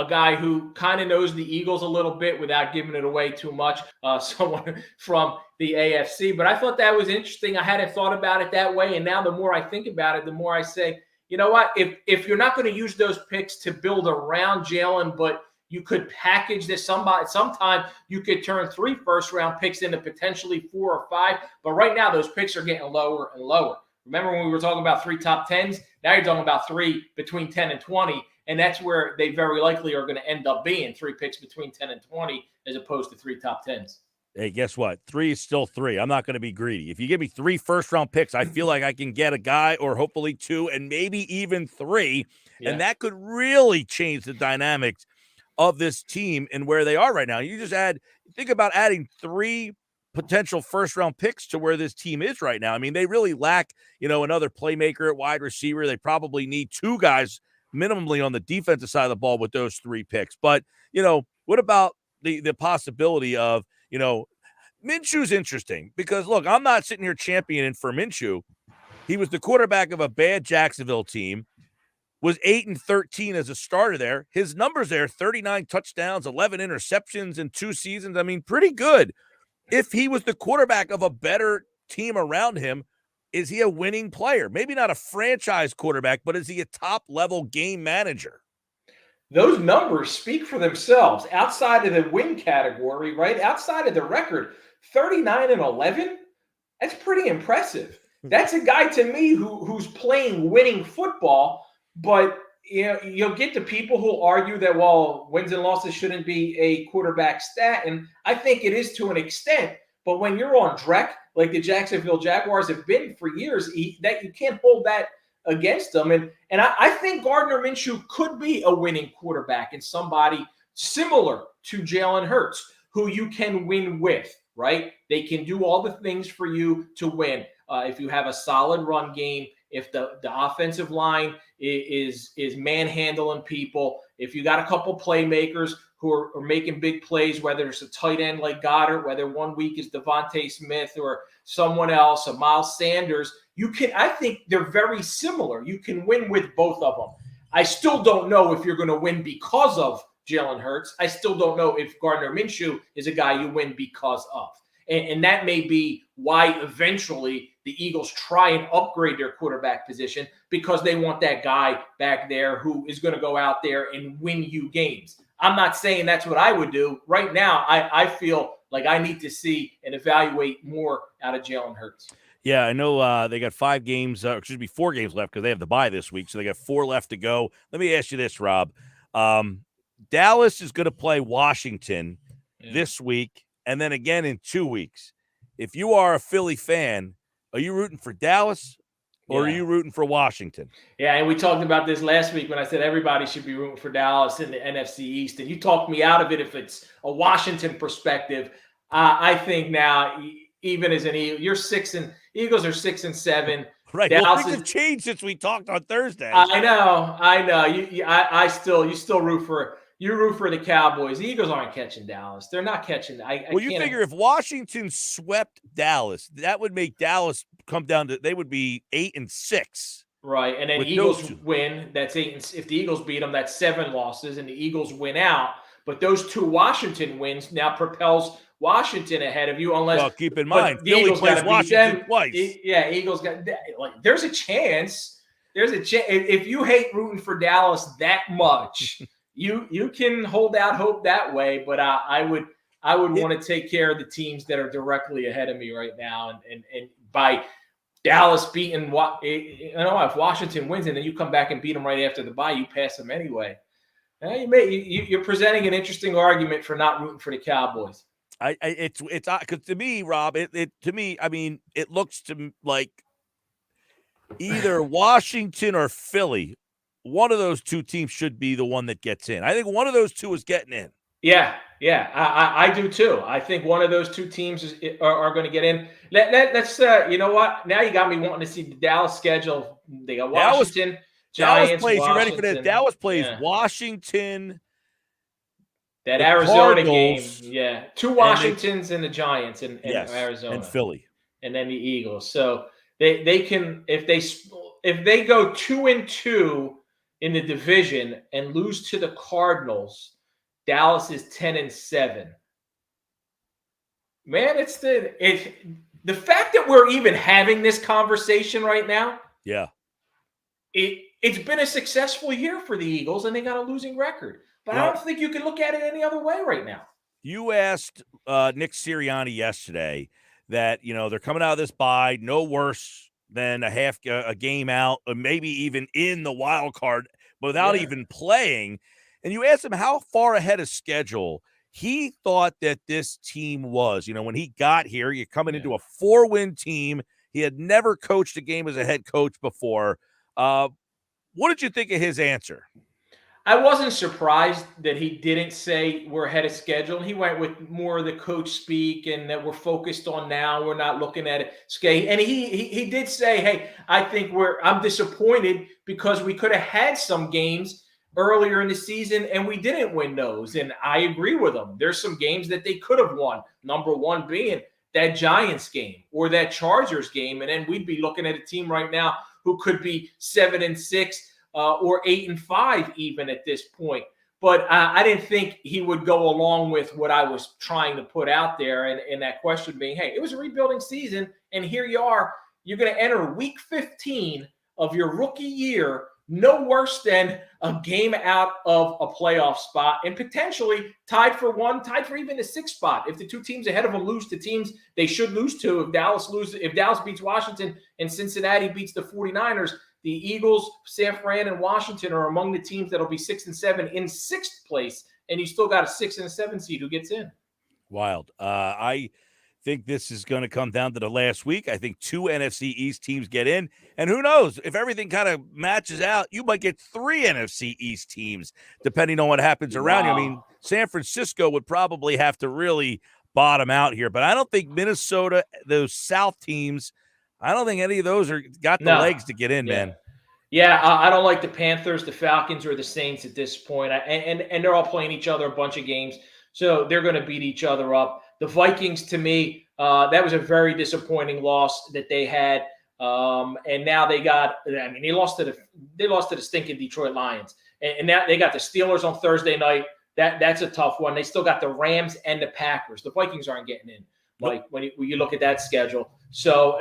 guy who kind of knows the Eagles a little bit without giving it away too much. Someone from the AFC. But I thought that was interesting. I hadn't thought about it that way. And now the more I think about it, the more I say, you know what? If you're not going to use those picks to build around Jalen, but you could package this sometime you could turn 3 first-round picks into potentially 4 or 5. But right now, those picks are getting lower and lower. Remember when we were talking about 3 top 10s? Now you're talking about 3 between 10 and 20, and that's where they very likely are going to end up being, 3 picks between 10 and 20 as opposed to 3 top 10s. Hey, guess what? 3 is still 3. I'm not going to be greedy. If you give me 3 first-round picks, I feel like I can get a guy or hopefully 2 and maybe even 3, and that could really change the dynamics of this team and where they are right now. You just think about adding 3 potential first-round picks to where this team is right now. I mean, they really lack, another playmaker at wide receiver. They probably need 2 guys minimally on the defensive side of the ball with those 3 picks. But, what about the possibility of, Minshew's interesting because, look, I'm not sitting here championing for Minshew. He was the quarterback of a bad Jacksonville team, was 8-13 as a starter there. His numbers there, 39 touchdowns, 11 interceptions in 2 seasons. I mean, pretty good. If he was the quarterback of a better team around him, is he a winning player? Maybe not a franchise quarterback, but is he a top-level game manager? Those numbers speak for themselves outside of the win category, right? Outside of the record, 39-11, that's pretty impressive. That's a guy to me who's playing winning football, but you'll get the people who argue that, well, wins and losses shouldn't be a quarterback stat, and I think it is to an extent, but when you're on Drek, like the Jacksonville Jaguars have been for years, that you can't hold that against them. And I think Gardner Minshew could be a winning quarterback and somebody similar to Jalen Hurts, who you can win with, right? They can do all the things for you to win. If you have a solid run game, if the offensive line is manhandling people, if you got a couple playmakers who are making big plays, whether it's a tight end like Goddard, whether one week is Devontae Smith or someone else, a Miles Sanders, I think they're very similar. You can win with both of them. I still don't know if you're going to win because of Jalen Hurts. I still don't know if Gardner Minshew is a guy you win because of. And that may be why eventually the Eagles try and upgrade their quarterback position, because they want that guy back there who is going to go out there and win you games. I'm not saying that's what I would do. Right now, I feel like I need to see and evaluate more out of Jalen Hurts. Yeah, I know they got 4 games left because they have the bye this week, so they got 4 left to go. Let me ask you this, Rob. Dallas is going to play Washington this week and then again in 2 weeks. If you are a Philly fan, are you rooting for Dallas or are you rooting for Washington? Yeah, and we talked about this last week when I said everybody should be rooting for Dallas in the NFC East, and you talked me out of it if it's a Washington perspective. I think now, even as an Eagle, Eagles are 6-7. Right. Dallas things have changed since we talked on Thursday. I know. You still root for the Cowboys. The Eagles aren't catching Dallas. They're not catching. You figure if Washington swept Dallas, that would make Dallas come down to, they would be 8-6. Right, and then Eagles win. That's 8. If the Eagles beat them, that's 7 losses, and the Eagles win out. But those 2 Washington wins now propels Washington ahead of you, unless. Well, keep in mind, Philly plays Washington twice. Eagles got. There's a chance. If you hate rooting for Dallas that much, you can hold out hope that way. But I would want to take care of the teams that are directly ahead of me right now, and by Dallas beating if Washington wins and then you come back and beat them right after the bye, you pass them anyway. You're presenting an interesting argument for not rooting for the Cowboys. It's because to me, Rob, it looks to like either Washington or Philly, one of those two teams should be the one that gets in. I think one of those two is getting in. Yeah, I do too. I think one of those two teams are going to get in. Let's you know what? Now you got me wanting to see the Dallas schedule. They got Washington, Giants. Dallas plays. Washington. You ready for this? Dallas plays Washington. That Arizona Cardinals, game, yeah. 2 Washingtons and the Giants in Arizona. And Philly. And then the Eagles. So they can, if they go 2-2 in the division and lose to the Cardinals, Dallas is 10-7. Man, it's the fact that we're even having this conversation right now. Yeah. It's been a successful year for the Eagles, and they got a losing record. But I don't think you can look at it any other way right now. You asked Nick Sirianni yesterday that, they're coming out of this bye no worse than a game out, or maybe even in the wild card without even playing. And you asked him how far ahead of schedule he thought that this team was. When he got here, you're coming into a 4-win team. He had never coached a game as a head coach before. What did you think of his answer? I wasn't surprised that he didn't say we're ahead of schedule. He went with more of the coach speak and that we're focused on now. We're not looking at it. And he did say, hey, I think I'm disappointed because we could have had some games earlier in the season and we didn't win those. And I agree with him. There's some games that they could have won. Number one being that Giants game or that Chargers game. And then we'd be looking at a team right now who could be 7-6. Or 8-5 even at this point. But I didn't think he would go along with what I was trying to put out there. And that question being, hey, it was a rebuilding season. And here you are. You're going to enter week 15 of your rookie year, no worse than a game out of a playoff spot and potentially tied for even the 6th spot. If the two teams ahead of them lose to teams they should lose to, if Dallas beats Washington and Cincinnati beats the 49ers, the Eagles, San Fran, and Washington are among the teams that'll be 6-7 in 6th place, and you still got a 6 and a 7 seed who gets in. Wild. I think this is going to come down to the last week. I think 2 NFC East teams get in, and who knows, if everything kind of matches out, you might get 3 NFC East teams, depending on what happens around you. I mean, San Francisco would probably have to really bottom out here, but I don't think Minnesota, those South teams, I don't think any of those got the legs to get in, man. Yeah, I don't like the Panthers, the Falcons, or the Saints at this point. And they're all playing each other a bunch of games, so they're going to beat each other up. The Vikings, to me, that was a very disappointing loss that they had. And now they lost to the stinking Detroit Lions. And now they got the Steelers on Thursday night. That's a tough one. They still got the Rams and the Packers. The Vikings aren't getting in. Like when you look at that schedule. So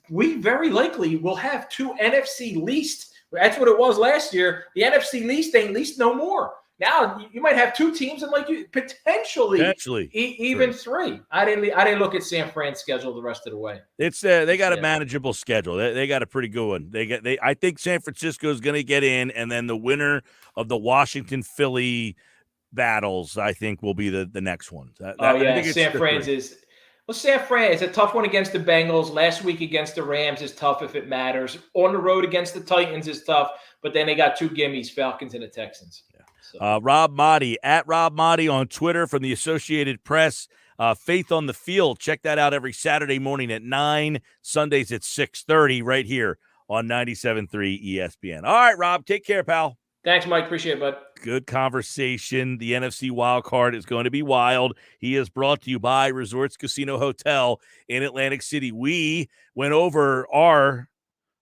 we very likely will have 2 NFC least. That's what it was last year. The NFC least ain't least no more. Now you might have 2 teams and potentially even 3. I didn't look at San Fran's schedule the rest of the way. It's they got a manageable schedule. They got a pretty good one. I think San Francisco is going to get in, and then the winner of the Washington Philly battles, I think, will be the next one. San Fran's is. Well, San Fran, it's a tough one against the Bengals. Last week against the Rams is tough if it matters. On the road against the Titans is tough, but then they got 2 gimmies, Falcons and the Texans. Yeah. So. Rob Motti, at Rob Motti on Twitter from the Associated Press. Faith on the Field. Check that out every Saturday morning at 9, Sundays at 6:30 right here on 97.3 ESPN. All right, Rob, take care, pal. Thanks, Mike. Appreciate it, bud. Good conversation. The NFC wild card is going to be wild. He is brought to you by Resorts Casino Hotel in Atlantic City. We went over our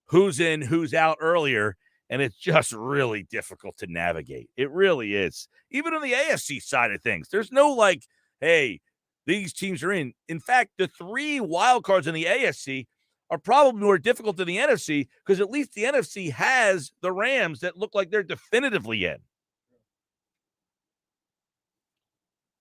who's in, who's out earlier, and it's just really difficult to navigate. It really is. Even on the AFC side of things, there's no hey, these teams are in. In fact, the 3 wild cards in the AFC are probably more difficult than the NFC because at least the NFC has the Rams that look like they're definitively in.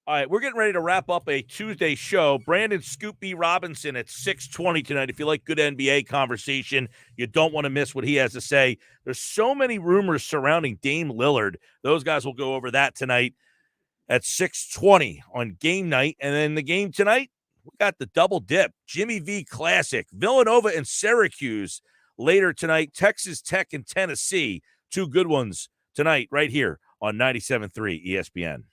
All right, we're getting ready to wrap up a Tuesday show. Brandon Scoop B. Robinson at 6:20 tonight. If you like good NBA conversation, you don't want to miss what he has to say. There's so many rumors surrounding Dame Lillard. Those guys will go over that tonight at 6:20 on game night. And then the game tonight, we got the double dip, Jimmy V Classic, Villanova and Syracuse. later tonight. Texas Tech and Tennessee, two good ones tonight right here on 97.3 ESPN.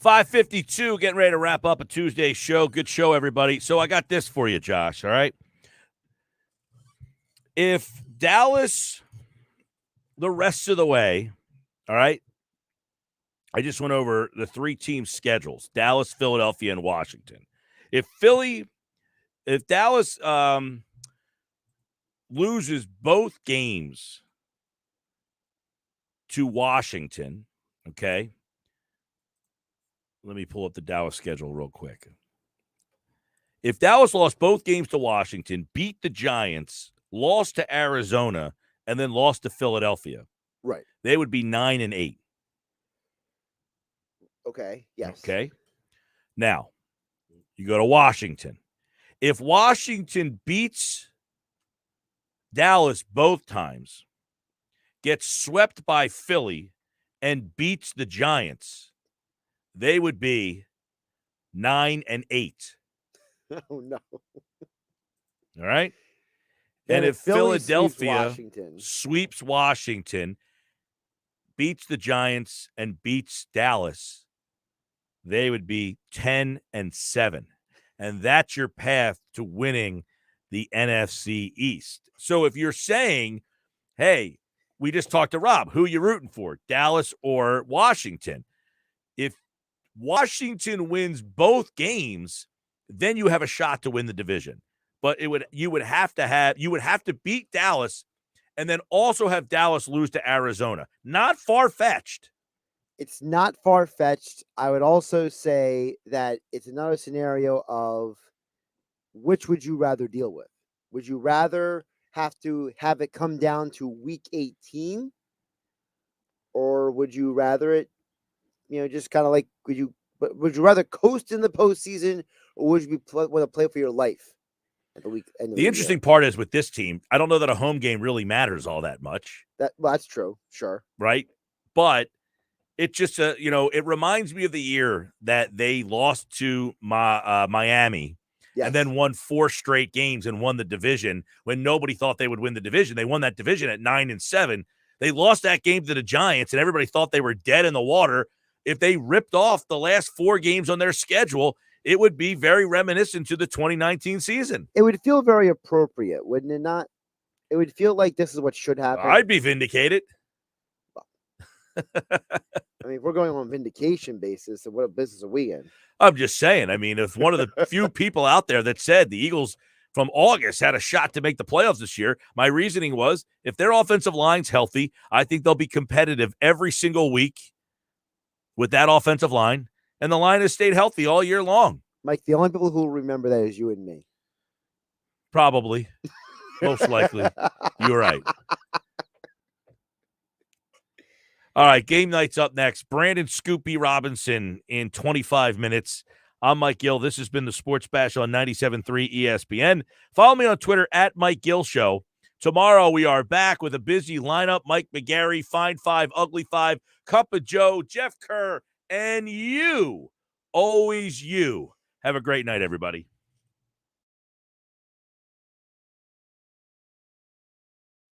5:52, getting ready to wrap up a Tuesday show. Good show, everybody. So I got this for you, Josh, all right? If Dallas, the rest of the way, all right, I just went over the 3 team schedules, Dallas, Philadelphia, and Washington. If Dallas loses both games to Washington, okay, let me pull up the Dallas schedule real quick. If Dallas lost both games to Washington, beat the Giants, lost to Arizona, and then lost to Philadelphia, Right. they would be 9-8. Okay. Yes. Okay. Now, you go to Washington. If Washington beats Dallas both times, gets swept by Philly, and beats the Giants, they would be 9-8. Oh no. All right. Then And if Philly sweeps Philadelphia Washington, sweeps Washington, beats the Giants, and beats Dallas, they would be 10-7. And that's your path to winning the NFC East. So if you're saying, hey, we just talked to Rob, who are you rooting for, Dallas or Washington? If Washington wins both games, then you have a shot to win the division. But you would have to beat Dallas and then also have Dallas lose to Arizona. Not far-fetched. it's not far-fetched. I would also say that it's another scenario of which would you rather deal with? Would you rather have to have it come down to week 18? Or would you rather it, just kind of like, would you rather coast in the postseason, or would you want to play for your life at the week? The interesting part is with this team, I don't know that a home game really matters all that much. That's true. Sure. Right. But it just, it reminds me of the year that they lost to Miami. Yes. And then won 4 straight games and won the division when nobody thought they would win the division. They won that division at 9-7. They lost that game to the Giants, and everybody thought they were dead in the water. If they ripped off the last 4 games on their schedule, it would be very reminiscent to the 2019 season. It would feel very appropriate, wouldn't it not? It would feel like this is what should happen. I'd be vindicated. I mean, if we're going on vindication basis, then what business are we in? I'm just saying. I mean, if one of the few people out there that said the Eagles from August had a shot to make the playoffs this year, my reasoning was if their offensive line's healthy, I think they'll be competitive every single week with that offensive line, and the line has stayed healthy all year long. Mike, the only people who will remember that is you and me. Probably. Most likely. You're right. All right, game night's up next. Brandon Scoopy Robinson in 25 minutes. I'm Mike Gill. This has been the Sports Bash on 97.3 ESPN. Follow me on Twitter at Mike Gill Show. Tomorrow we are back with a busy lineup. Mike McGarry, Fine 5, Ugly 5, Cup of Joe, Jeff Kerr, and you. Always you. Have a great night, everybody.